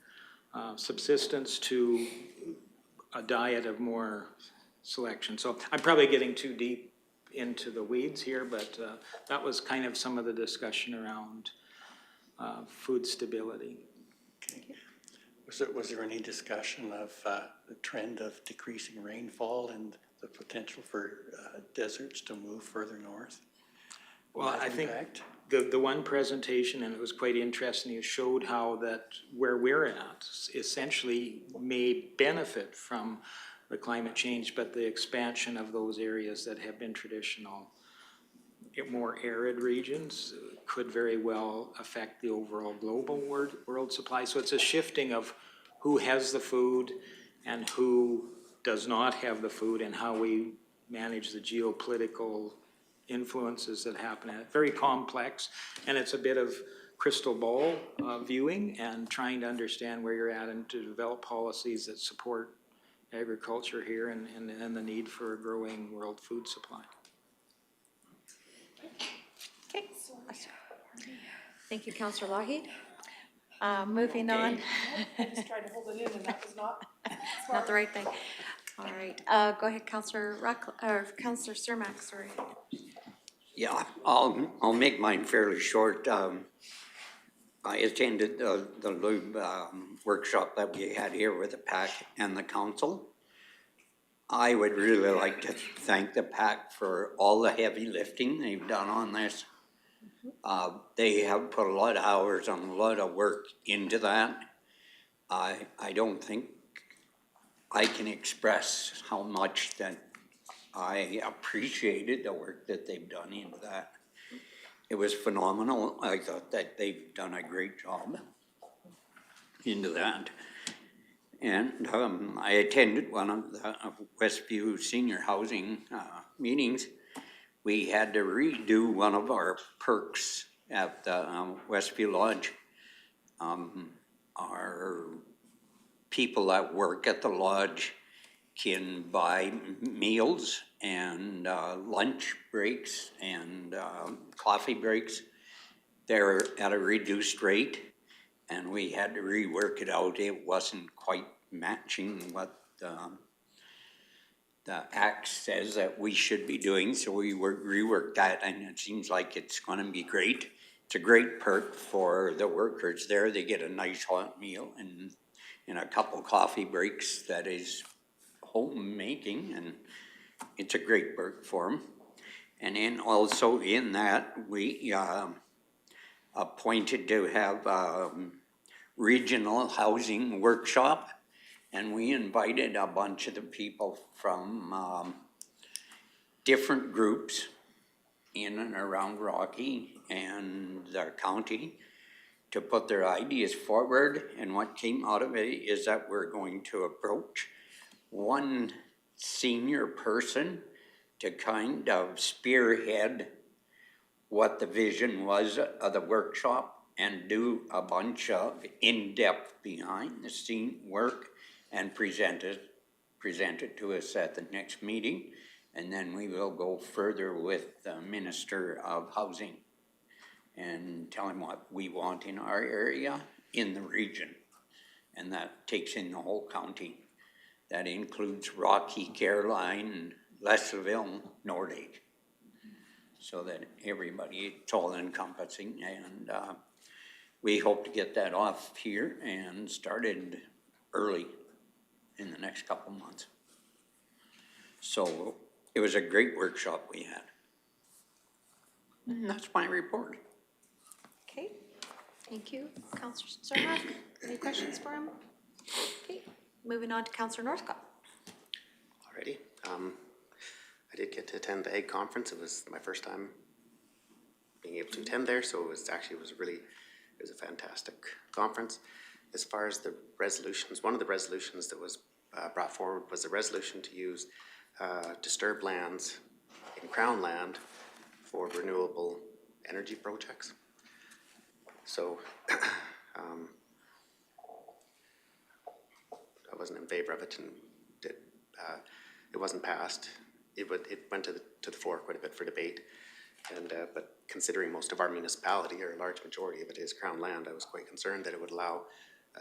subsistence to a diet of more selection. So I'm probably getting too deep into the weeds here, but that was kind of some of the discussion around food stability. Okay. Was there any discussion of the trend of decreasing rainfall and the potential for deserts to move further north? Well, I think the one presentation, and it was quite interesting, it showed how that where we're at essentially may benefit from the climate change, but the expansion of those areas that have been traditional, more arid regions could very well affect the overall global world supply. So it's a shifting of who has the food and who does not have the food, and how we manage the geopolitical influences that happen. Very complex, and it's a bit of crystal ball viewing and trying to understand where you're at and to develop policies that support agriculture here and the need for a growing world food supply. Okay. Thank you, Councillor Lougheed. Moving on. I just tried to hold it in and that was not. Not the right thing. All right, go ahead, Councillor Councillor Cermak, sorry. Yeah, I'll make mine fairly short. I attended the lube workshop that we had here with the PAC and the council. I would really like to thank the PAC for all the heavy lifting they've done on this. They have put a lot of hours and a lot of work into that. I don't think I can express how much that I appreciated the work that they've done into that. It was phenomenal. I thought that they've done a great job into that. And I attended one of the Westview Senior Housing meetings. We had to redo one of our perks at the Westview Lodge. Our people that work at the lodge can buy meals and lunch breaks and coffee breaks. They're at a reduced rate, and we had to rework it out. It wasn't quite matching what the act says that we should be doing, so we reworked that, and it seems like it's gonna be great. It's a great perk for the workers there. They get a nice hot meal and a couple coffee breaks that is homemaking, and it's a great perk for them. And then also in that, we appointed to have regional housing workshop, and we invited a bunch of the people from different groups in and around Rocky and the county to put their ideas forward. And what came out of it is that we're going to approach one senior person to kind of spearhead what the vision was of the workshop and do a bunch of in-depth behind the scene work and present it to us at the next meeting. And then we will go further with the Minister of Housing and tell him what we want in our area, in the region. And that takes in the whole county. That includes Rocky, Caroline, Leslieville, Nordique. So that everybody, it's all encompassing, and we hope to get that off here and started early in the next couple months. So it was a great workshop we had. And that's my report. Okay, thank you. Councillor Cermak, any questions for him? Okay, moving on to Councillor Northcott. Alrighty. I did get to attend the Egg Conference. It was my first time being able to attend there, so it was a fantastic conference. As far as the resolutions, one of the resolutions that was brought forward was a resolution to use disturbed lands in Crown land for renewable energy projects. So I wasn't in favor of it, and it wasn't passed. It went to the floor quite a bit for debate, and but considering most of our municipality, or a large majority of it, is Crown land, I was quite concerned that it would allow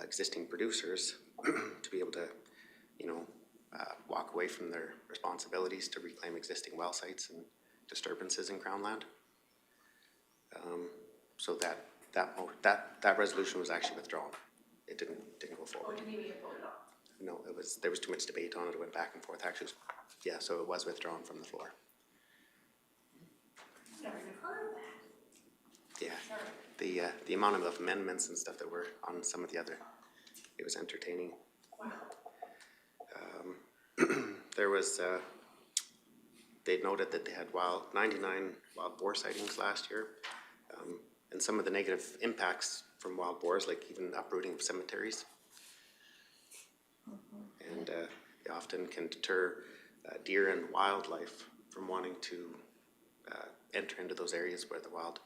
existing producers to be able to, walk away from their responsibilities to reclaim existing well sites and disturbances in Crown land. So that resolution was actually withdrawn. It didn't go forward. didn't even get voted on? No, there was too much debate on it. It went back and forth. Actually, so it was withdrawn from the floor. Never even heard of that. Yeah, the amount of amendments and stuff that were on some of the other, it was entertaining. Wow. There was, they noted that they had 99 wild boar sightings last year, and some of the negative impacts from wild boars, like even uprooting of cemeteries. And they often can deter deer and wildlife from wanting to enter into those areas where the wild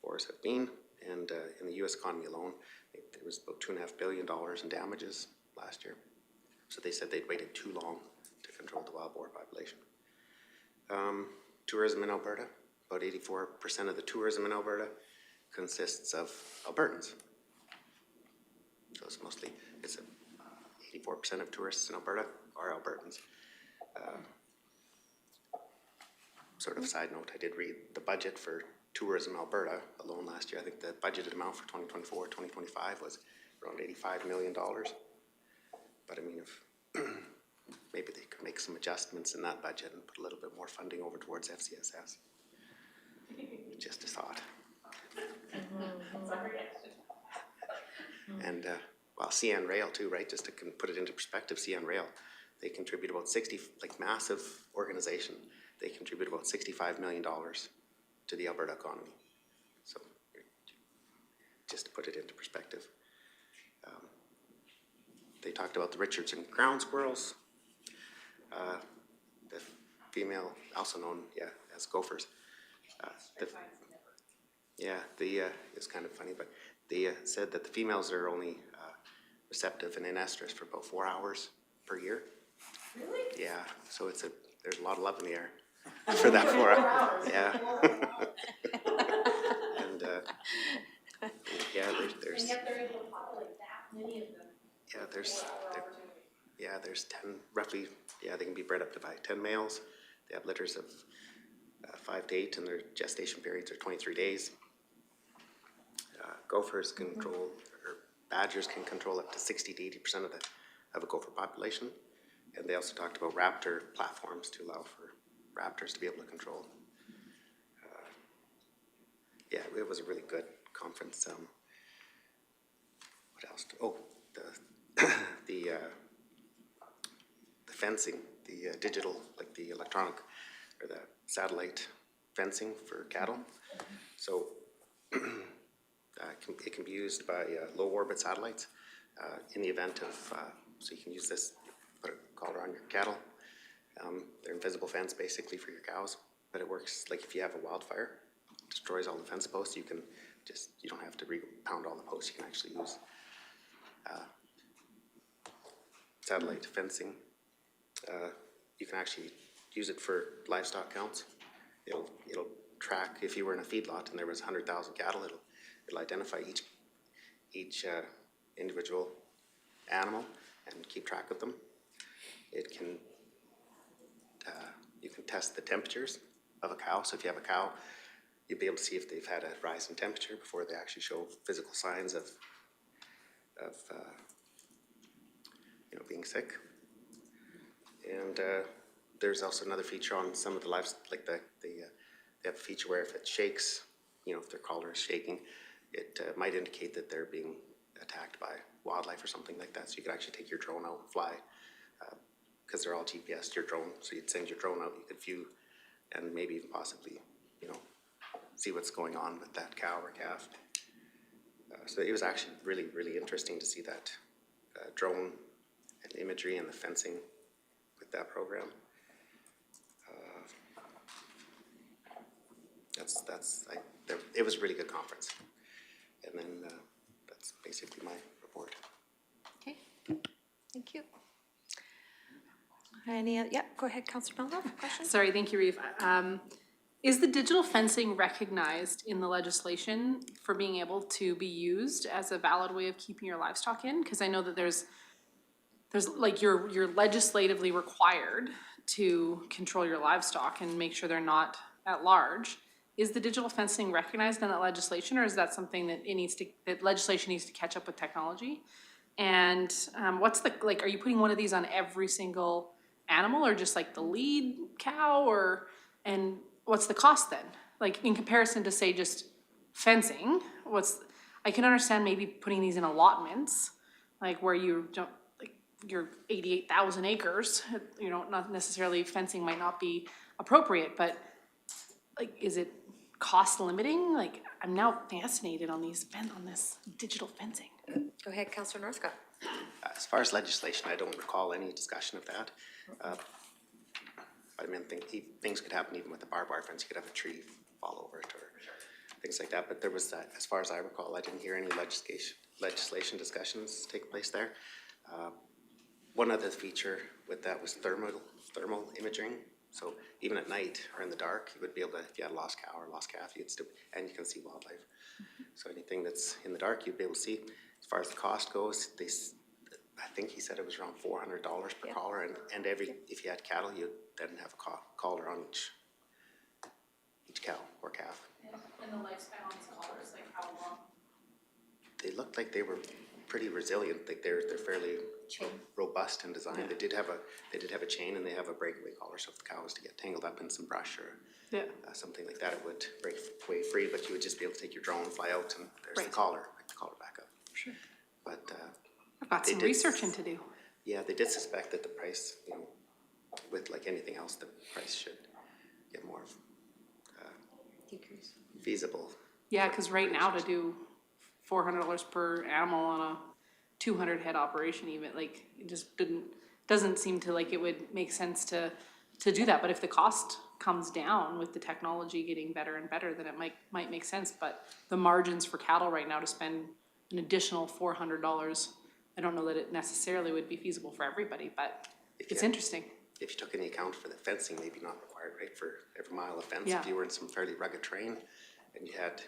boars have been. And in the U.S. economy alone, there was about $2.5 billion in damages last year. So they said they'd waited too long to control the wild boar population. Tourism in Alberta, about 84% of the tourism in Alberta consists of Albertans. So it's 84% of tourists in Alberta are Albertans. Sort of a side note, I did read the budget for tourism Alberta alone last year. I think the budgeted amount for 2024, 2025 was around $85 million. But I mean, if maybe they could make some adjustments in that budget and put a little bit more funding over towards FCSS. Just a thought. And well, CN Rail too, right? Just to put it into perspective, CN Rail, they contribute about massive organization. They contribute about $65 million to the Alberta economy. So just to put it into perspective. They talked about the Richardson ground squirrels, the female, also known, as gophers. It's kind of funny, but they said that the females are only receptive and in estrus for about 4 hours per year. Really? Yeah, so there's a lot of love in the air for that 4 hours. Yeah. And Yeah, there's, they're able to populate that many of them. there's 10, roughly, they can be bred up to 10 males. They have litters of 5 to 8, and their gestation periods are 23 days. Gophers can control, or badgers can control up to 60 to 80% of a gopher population. And they also talked about raptor platforms to allow for raptors to be able to control. It was a really good conference. What else? The fencing, the digital, like the electronic or the satellite fencing for cattle. So it can be used by low orbit satellites in the event of, so you can use this, put a collar on your cattle. They're invisible fence basically for your cows, but it works like if you have a wildfire, it destroys all the fence posts. You don't have to pound all the posts. You can actually use satellite fencing. You can actually use it for livestock counts. It'll track, if you were in a feedlot and there was 100,000 cattle, it'll identify each individual animal and keep track of them. It can, you can test the temperatures of a cow. So if you have a cow, you'll be able to see if they've had a rise in temperature before they actually show physical signs of being sick. And there's also another feature on some of the livestock, like they have a feature where if it shakes, if their collar is shaking, it might indicate that they're being attacked by wildlife or something like that. So you could actually take your drone out and fly, because they're all GPS, your drone. So you'd send your drone out, you could view and maybe even possibly, see what's going on with that cow or calf. So it was actually really, really interesting to see that drone and imagery and the fencing with that program. It was a really good conference. And then that's basically my report. Okay, thank you. Go ahead, Councilor Mello, question? Sorry, thank you, Reeve. Is the digital fencing recognized in the legislation for being able to be used as a valid way of keeping your livestock in? Because I know that there's like you're legislatively required to control your livestock and make sure they're not at large. Is the digital fencing recognized in that legislation, or is that something that that legislation needs to catch up with technology? And what's are you putting one of these on every single animal, or just like the lead cow, and what's the cost then? Like in comparison to say just fencing, I can understand maybe putting these in allotments, like where you don't, your 88,000 acres, not necessarily fencing might not be appropriate, but is it cost limiting? I'm now fascinated on this digital fencing. Go ahead, Councilor Northcott. As far as legislation, I don't recall any discussion of that. I mean, things could happen even with the barbed wire fence. You could have a tree fall over it or things like that. But there was, as far as I recall, I didn't hear any legislation discussions take place there. One other feature with that was thermal imaging. So even at night or in the dark, you would be able to, if you had a lost cow or a lost calf, and you can see wildlife. Mm-hmm. So anything that's in the dark, you'd be able to see. As far as the cost goes, I think he said it was around $400 per collar, and if you had cattle, you'd then have a collar on each cow or calf. And the lifespan on these collars, how long? They looked like they were pretty resilient. They're fairly robust in design. They did have a chain, and they have a breakaway collar. So if the cow was to get tangled up in some brush or something like that, it would break away free. But you would just be able to take your drone, fly out, and there's the collar, pick the collar back up. Sure. But I've got some researching to do. Yeah, they did suspect that the price, with like anything else, the price should get more decrease, feasible. Yeah, because right now to do $400 per animal on a 200 head operation, even it just doesn't seem to it would make sense to do that. But if the cost comes down with the technology getting better and better, then it might make sense. But the margins for cattle right now to spend an additional $400, I don't know that it necessarily would be feasible for everybody, but it's interesting. If you took into account for the fencing, maybe not required, right, for every mile of fence. Yeah. If you were in some fairly rugged terrain and you had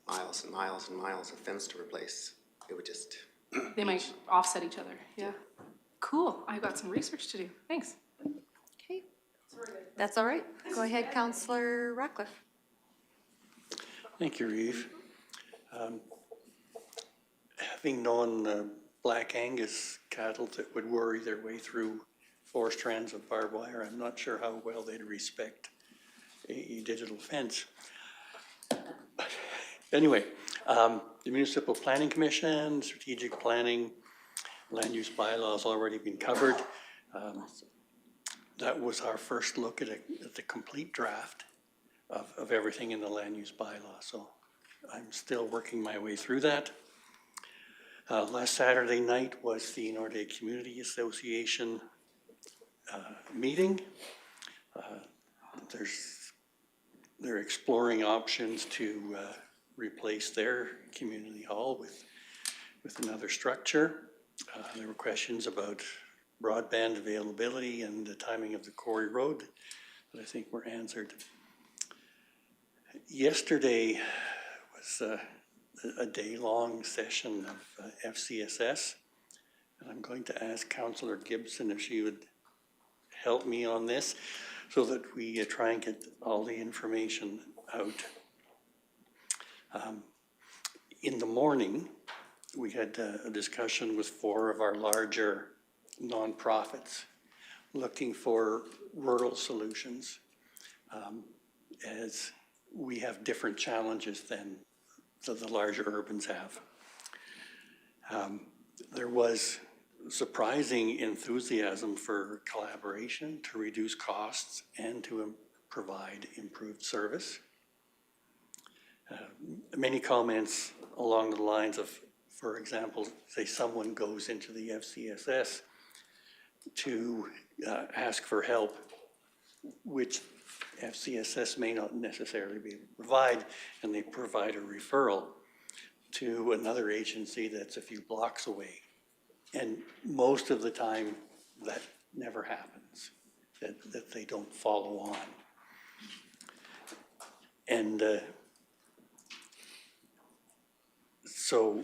miles and miles and miles of fence to replace. It would just, They might offset each other, yeah. Cool, I've got some research to do, thanks. Okay, that's all right. Go ahead, Councillor Ratcliffe. Thank you, Reeve. Having known Black Angus cattle that would worry their way through 4 strands of barbed wire, I'm not sure how well they'd respect a digital fence. But anyway, the Municipal Planning Commission, strategic planning, land use bylaws already been covered. That was our first look at the complete draft of everything in the land use bylaw. So I'm still working my way through that. Last Saturday night was the Norday Community Association meeting. They're exploring options to replace their community hall with another structure. There were questions about broadband availability and the timing of the Quarry Road that I think were answered. Yesterday was a day-long session of FCSS, and I'm going to ask Councillor Gibson if she would help me on this so that we try and get all the information out. In the morning, we had a discussion with 4 of our larger nonprofits looking for rural solutions, as we have different challenges than the larger urbans have. There was surprising enthusiasm for collaboration to reduce costs and to provide improved service. Many comments along the lines of, for example, say someone goes into the FCSS to ask for help, which FCSS may not necessarily be able to provide, and they provide a referral to another agency that's a few blocks away. And most of the time, that never happens, that they don't follow on. And so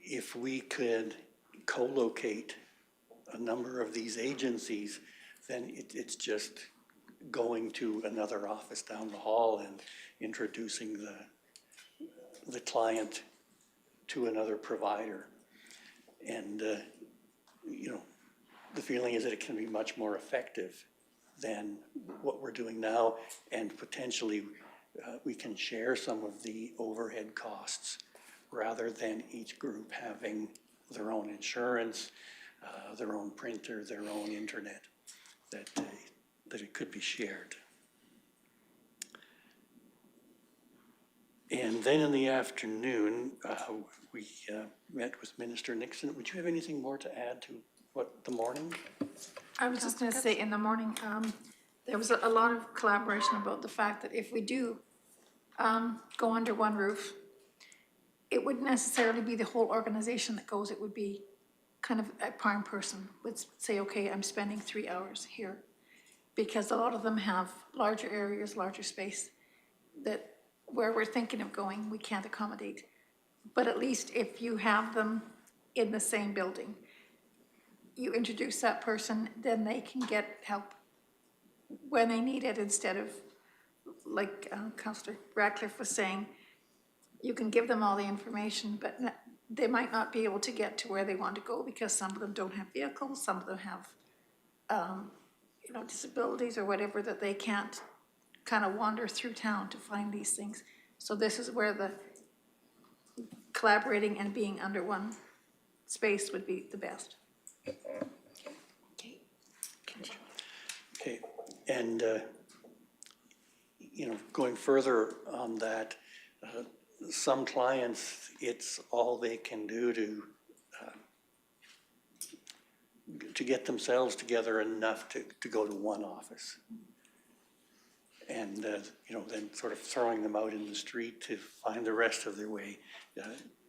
if we could co-locate a number of these agencies, then it's just going to another office down the hall and introducing the client to another provider. And, you know, the feeling is that it can be much more effective than what we're doing now, and potentially we can share some of the overhead costs rather than each group having their own insurance, their own printer, their own internet, that it could be shared. And then in the afternoon, we met with Minister Nixon. Would you have anything more to add to what the morning? I was just gonna say, in the morning, there was a lot of collaboration about the fact that if we do go under one roof, it wouldn't necessarily be the whole organization that goes, it would be kind of a prime person would say, okay, I'm spending 3 hours here. Because a lot of them have larger areas, larger space, that where we're thinking of going, we can't accommodate. But at least if you have them in the same building, you introduce that person, then they can get help when they need it, instead of, like Councillor Ratcliffe was saying, you can give them all the information, but they might not be able to get to where they want to go because some of them don't have vehicles, some of them have you know, disabilities or whatever, that they can't kind of wander through town to find these things. So this is where the collaborating and being under one space would be the best. Okay, and you know, going further on that, some clients, it's all they can do to get themselves together enough to go to one office. And, you know, then sort of throwing them out in the street to find the rest of their way,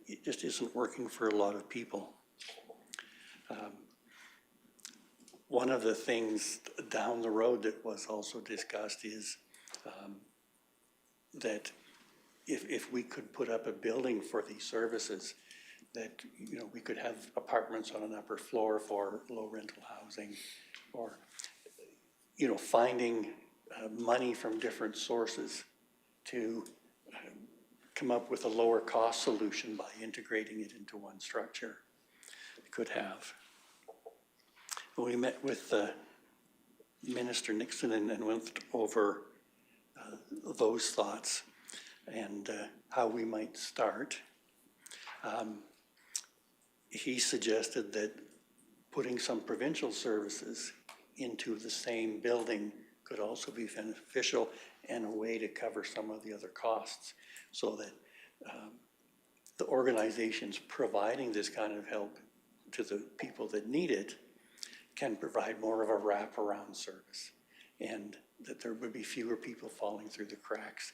it just isn't working for a lot of people. One of the things down the road that was also discussed is that if we could put up a building for these services, that, you know, we could have apartments on an upper floor for low rental housing, or, you know, finding money from different sources to come up with a lower cost solution by integrating it into one structure. We could have. We met with Minister Nixon and went over those thoughts and how we might start. He suggested that putting some provincial services into the same building could also be beneficial and a way to cover some of the other costs, so that the organizations providing this kind of help to the people that need it can provide more of a wraparound service, and that there would be fewer people falling through the cracks,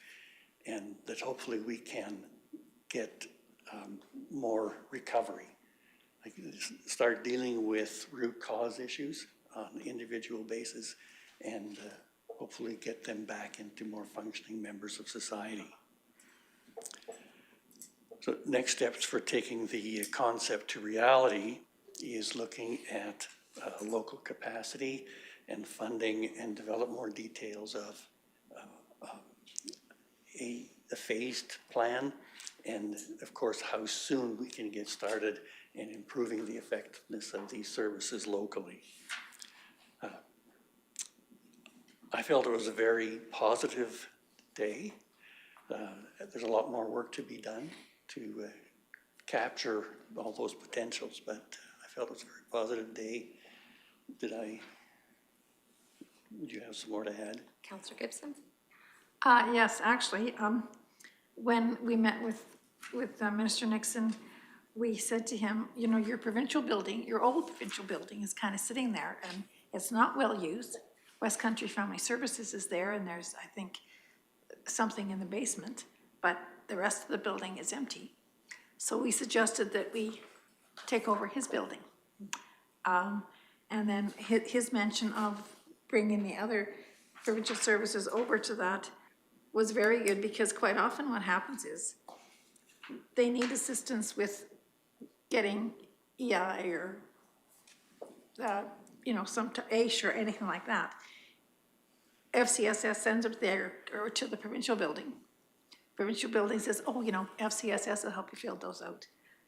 and that hopefully we can get more recovery. Like, start dealing with root cause issues on an individual basis, and hopefully get them back into more functioning members of society. So next steps for taking the concept to reality is looking at local capacity and funding, and develop more details of a phased plan, and of course how soon we can get started in improving the effectiveness of these services locally. I felt it was a very positive day. There's a lot more work to be done to capture all those potentials, but I felt it was a very positive day. Would you have some more to add? Councillor Gibson? Yes, actually, when we met with Minister Nixon, we said to him, you know, your provincial building, your old provincial building is kind of sitting there and it's not well used. West Country Family Services is there, and there's, I think, something in the basement, but the rest of the building is empty. So we suggested that we take over his building. And then his mention of bringing the other provincial services over to that was very good, because quite often what happens is they need assistance with getting EI or, you know, some AISH or anything like that. FCSS sends it there or to the provincial building. Provincial building says, oh, you know, FCSS will help you fill those out.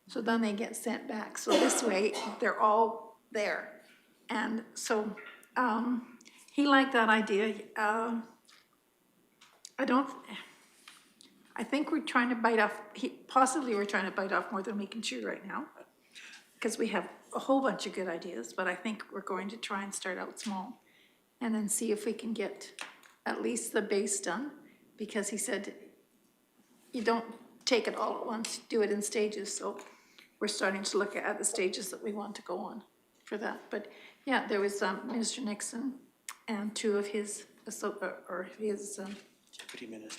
So then they get sent back. So this way, they're all there. And so he liked that idea. I think we're trying to bite off, possibly we're trying to bite off more than we can chew right now, because we have a whole bunch of good ideas, but I think we're going to try and start out small and then see if we can get at least the base done, because he said you don't take it all at once, do it in stages. So we're starting to look at the stages that we want to go on for that. But yeah, there was Minister Nixon and two of his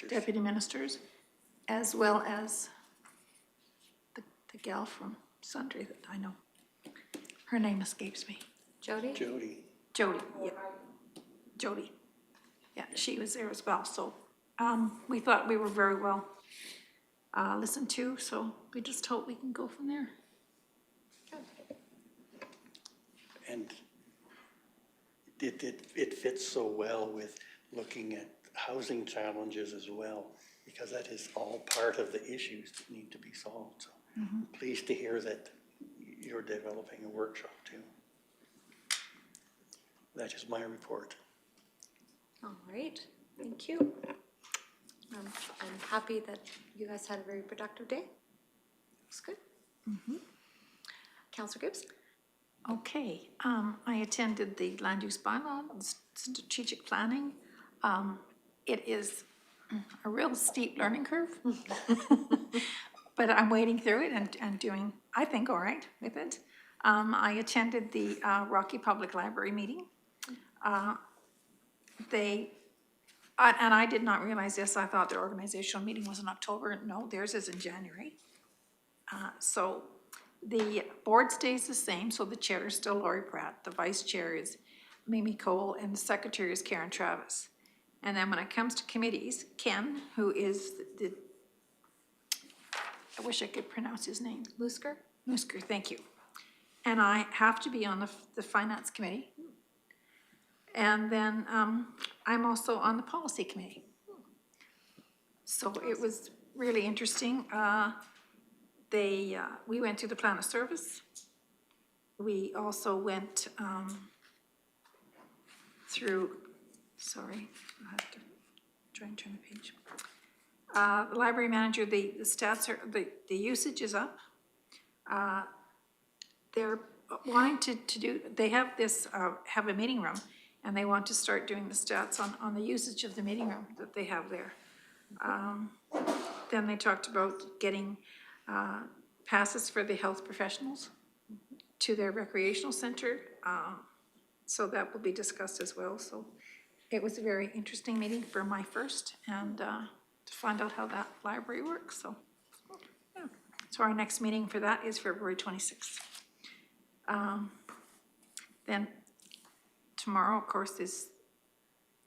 deputy ministers, as well as the gal from Sundre that I know. Her name escapes me. Jody? Jody, yeah. Jody. Yeah, she was there as well. So we thought we were very well listened to, so we just hope we can go from there. And it fits so well with looking at housing challenges as well, because that is all part of the issues that need to be solved. So I'm pleased to hear that you're developing a workshop too. That is my report. All right, thank you. I'm happy that you guys had a very productive day. Looks good. Councillor Gibbs? Okay, I attended the land use bylaw, strategic planning. It is a real steep learning curve, but I'm wading through it and doing, I think, all right with it. I attended the Rocky Public Library meeting. And I did not realize this. I thought their organizational meeting was in October. No, theirs is in January. So the board stays the same. So the chair is still Lori Pratt. The vice chair is Mimi Cole, and the secretary is Karen Travis. And then when it comes to committees, Ken, who is the I wish I could pronounce his name. Musker? Musker, thank you. And I have to be on the Finance Committee. And then I'm also on the Policy Committee. So it was really interesting. We went through the Plan of Service. We also went through, sorry, I have to try and turn the page. The library manager, the stats are, the usage is up. They're wanting to do, they have this, have a meeting room, and they want to start doing the stats on the usage of the meeting room that they have there. Then they talked about getting passes for the health professionals to their recreational center. So that will be discussed as well. So it was a very interesting meeting for my first, and to find out how that library works. So, yeah. So our next meeting for that is February 26th. Then tomorrow, of course, is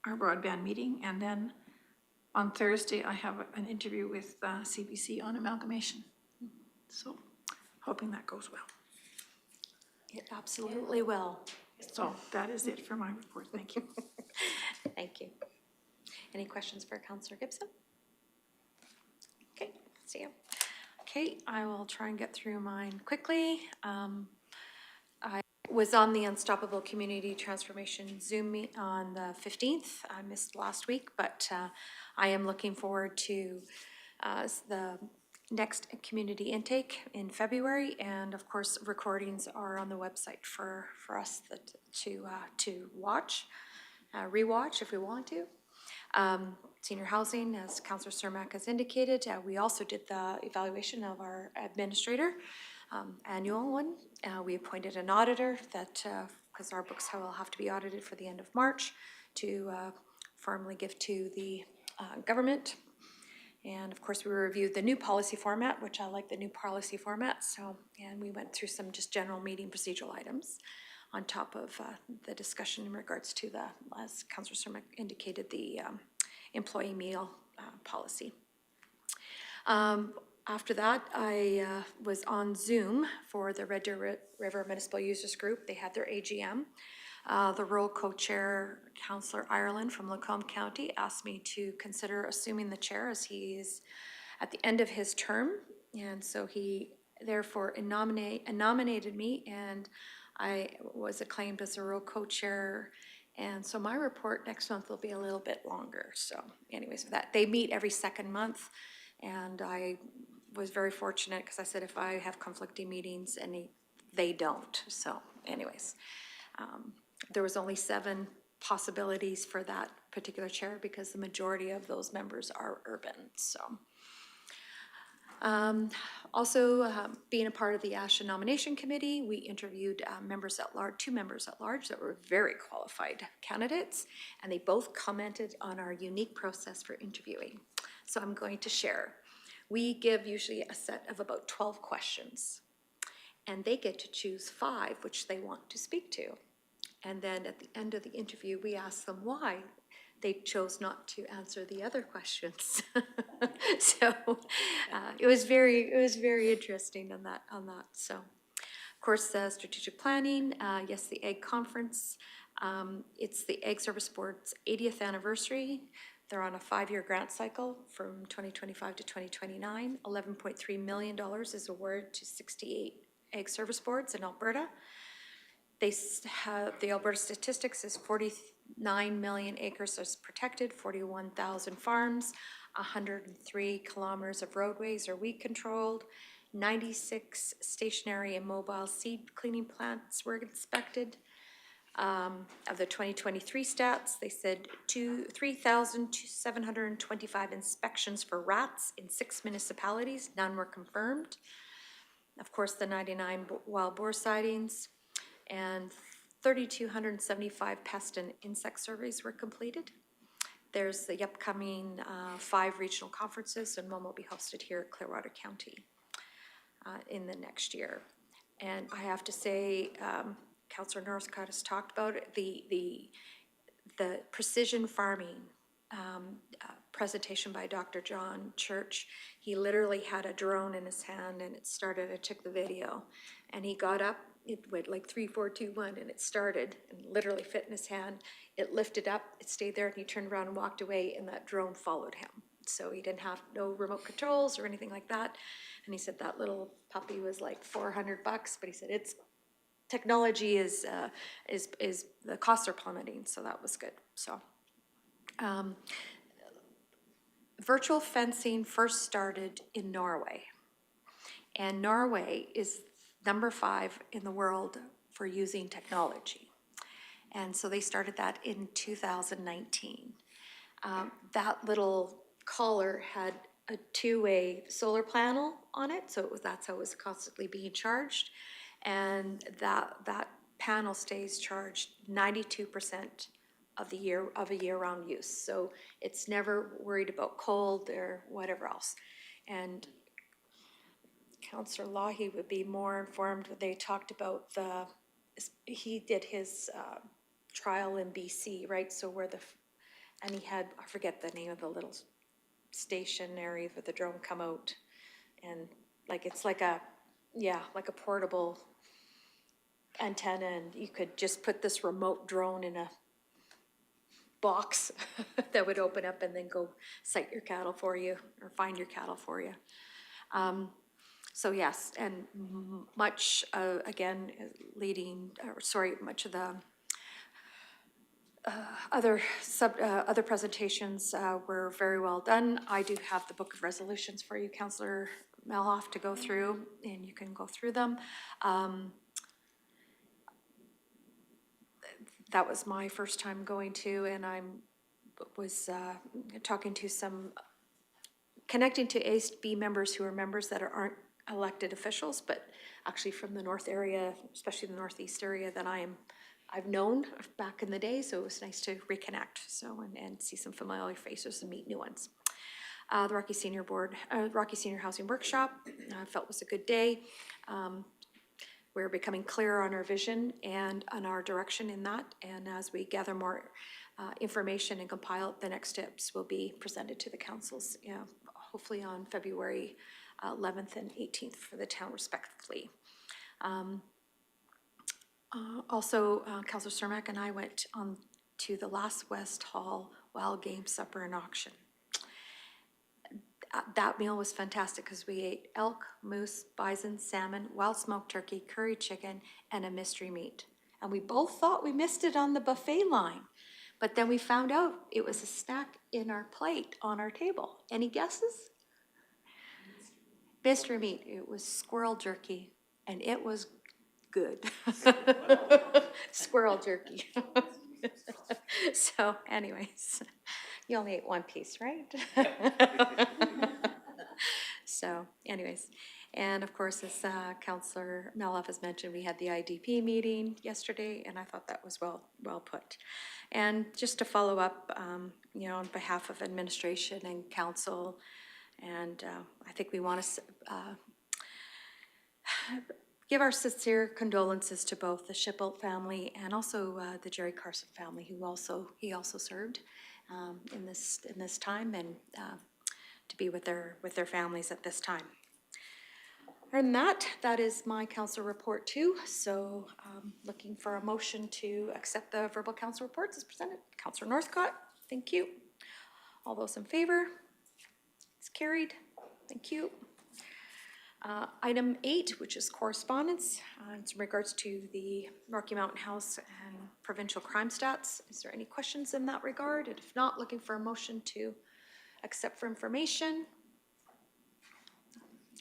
our broadband meeting, and then on Thursday, I have an interview with CBC on amalgamation. So, hoping that goes well. It absolutely will. So that is it for my report. Thank you. Thank you. Any questions for Councillor Gibson? Okay, see you. Okay, I will try and get through mine quickly. I was on the Unstoppable Community Transformation Zoom meet on the 15th. I missed last week, but I am looking forward to the next community intake in February, and of course recordings are on the website for us to watch, rewatch if we want to. Senior housing, as Councillor Cermak has indicated, we also did the evaluation of our administrator, annual one. We appointed an auditor that, because our books will have to be audited for the end of March to formally give to the government. And of course, we reviewed the new policy format, which I like the new policy format. So, and we went through some just general meeting procedural items on top of the discussion in regards to the, as Councillor Cermak indicated, the employee meal policy. After that, I was on Zoom for the Red Deer River Municipal Users Group. They had their AGM. The role co-chair, Councillor Ireland from Lacombe County, asked me to consider assuming the chair as he is at the end of his term. And so he therefore nominated me, and I was acclaimed as a role co-chair. And so my report next month will be a little bit longer. So anyways, that they meet every second month, and I was very fortunate because I said if I have conflicting meetings and they don't. So anyways, there was only 7 possibilities for that particular chair because the majority of those members are urban. So also being a part of the ASHA nomination committee, we interviewed members at large, 2 members at large that were very qualified candidates, and they both commented on our unique process for interviewing. So I'm going to share. We give usually a set of about 12 questions, and they get to choose 5 which they want to speak to. And then at the end of the interview, we ask them why they chose not to answer the other questions. So it was very interesting on that. So, of course, strategic planning. Yes, the Egg Conference. It's the Egg Service Board's 80th anniversary. They're on a 5-year grant cycle from 2025 to 2029. $11.3 million is awarded to 68 egg service boards in Alberta. They have, the Alberta statistics is 49 million acres is protected, 41,000 farms, 103 kilometers of roadways are weed controlled, 96 stationary and mobile seed cleaning plants were inspected. Of the 2023 stats, they said 3,725 inspections for rats in 6 municipalities, none were confirmed. Of course, the 99 wild boar sightings, and 3,275 pest and insect surveys were completed. There's the upcoming 5 regional conferences, and one will be hosted here at Clearwater County in the next year. And I have to say, Councillor Northcott has talked about it, the precision farming presentation by Dr. John Church. He literally had a drone in his hand and it started, I took the video, and he got up, it went like 3, 4, 2, 1, and it started and literally fit in his hand. It lifted up, it stayed there, and he turned around and walked away, and that drone followed him. So he didn't have no remote controls or anything like that. And he said that little puppy was like $400, but he said it's technology is the costs are plummeting, so that was good. So virtual fencing first started in Norway, and Norway is number 5 in the world for using technology. And so they started that in 2019. That little collar had a 2-way solar panel on it, so that's how it was constantly being charged. And that panel stays charged 92% of the year, of a year-round use. So it's never worried about cold or whatever else. And Councillor Lahi would be more informed when they talked about he did his trial in BC, right? So where and he had, I forget the name of the little stationary for the drone come out, and like it's like a portable antenna, and you could just put this remote drone in a box that would open up and then go sight your cattle for you or find your cattle for you. So yes, and much again much of the other presentations were very well done. I do have the book of resolutions for you, Councillor Meloff, to go through, and you can go through them. That was my first time going to, and I was talking to connecting to ASB members who are members that aren't elected officials, but actually from the north area, especially the northeast area that I've known back in the day, so it was nice to reconnect, and see some familiar faces and meet new ones. The Rocky Senior Housing Workshop, I felt was a good day. We're becoming clearer on our vision and on our direction in that, and as we gather more information and compile it, the next steps will be presented to the councils, hopefully on February 11th and 18th for the town respectively. Also, Councillor Cermak and I went on to the Last West Hall Wild Game Supper and Auction. That meal was fantastic because we ate elk, moose, bison, salmon, wild smoked turkey, curry chicken, and a mystery meat. And we both thought we missed it on the buffet line, but then we found out it was a snack in our plate on our table. Any guesses? Mystery meat. It was squirrel jerky, and it was good. Squirrel jerky. So anyways, you only ate one piece, right? So anyways, and of course, as Councillor Meloff has mentioned, we had the IDP meeting yesterday, and I thought that was well put. And just to follow up, on behalf of administration and council, and I think we want to give our sincere condolences to both the Shipbolt family and also the Jerry Carson family, who he also served in this time, and to be with their families at this time. And that is my council report too. So looking for a motion to accept the verbal council reports as presented. Councillor Northcott, thank you. All those in favor? It's carried. Thank you. Item 8, which is correspondence, it's in regards to the Rocky Mountain House and provincial crime stats. Is there any questions in that regard? And if not, looking for a motion to accept for information.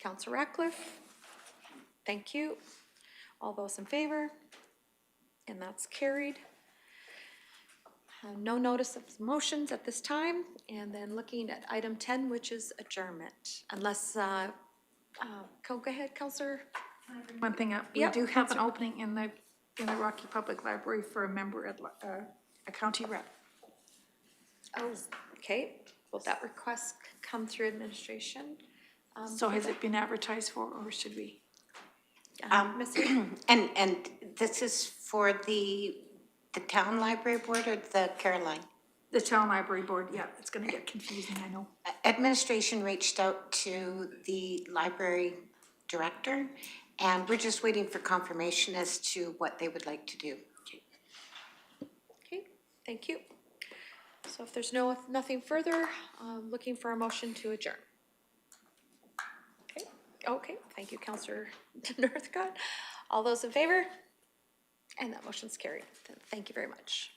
Councillor Ratcliffe, thank you. All those in favor? And that's carried. No notice of motions at this time. And then looking at item 10, which is adjournment, unless go ahead, Councillor. One thing up, we do have an opening in the Rocky Public Library for a member at a county rep. Oh, okay. Will that request come through administration? So has it been advertised for, or should we? And this is for the town library board or the Caroline? The town library board, yeah, it's gonna get confusing, I know. Administration reached out to the library director, and we're just waiting for confirmation as to what they would like to do. Okay, thank you. So if there's nothing further, looking for a motion to adjourn. Okay, thank you, Counselor Northcott. All those in favor? And that motion's carried. Thank you very much.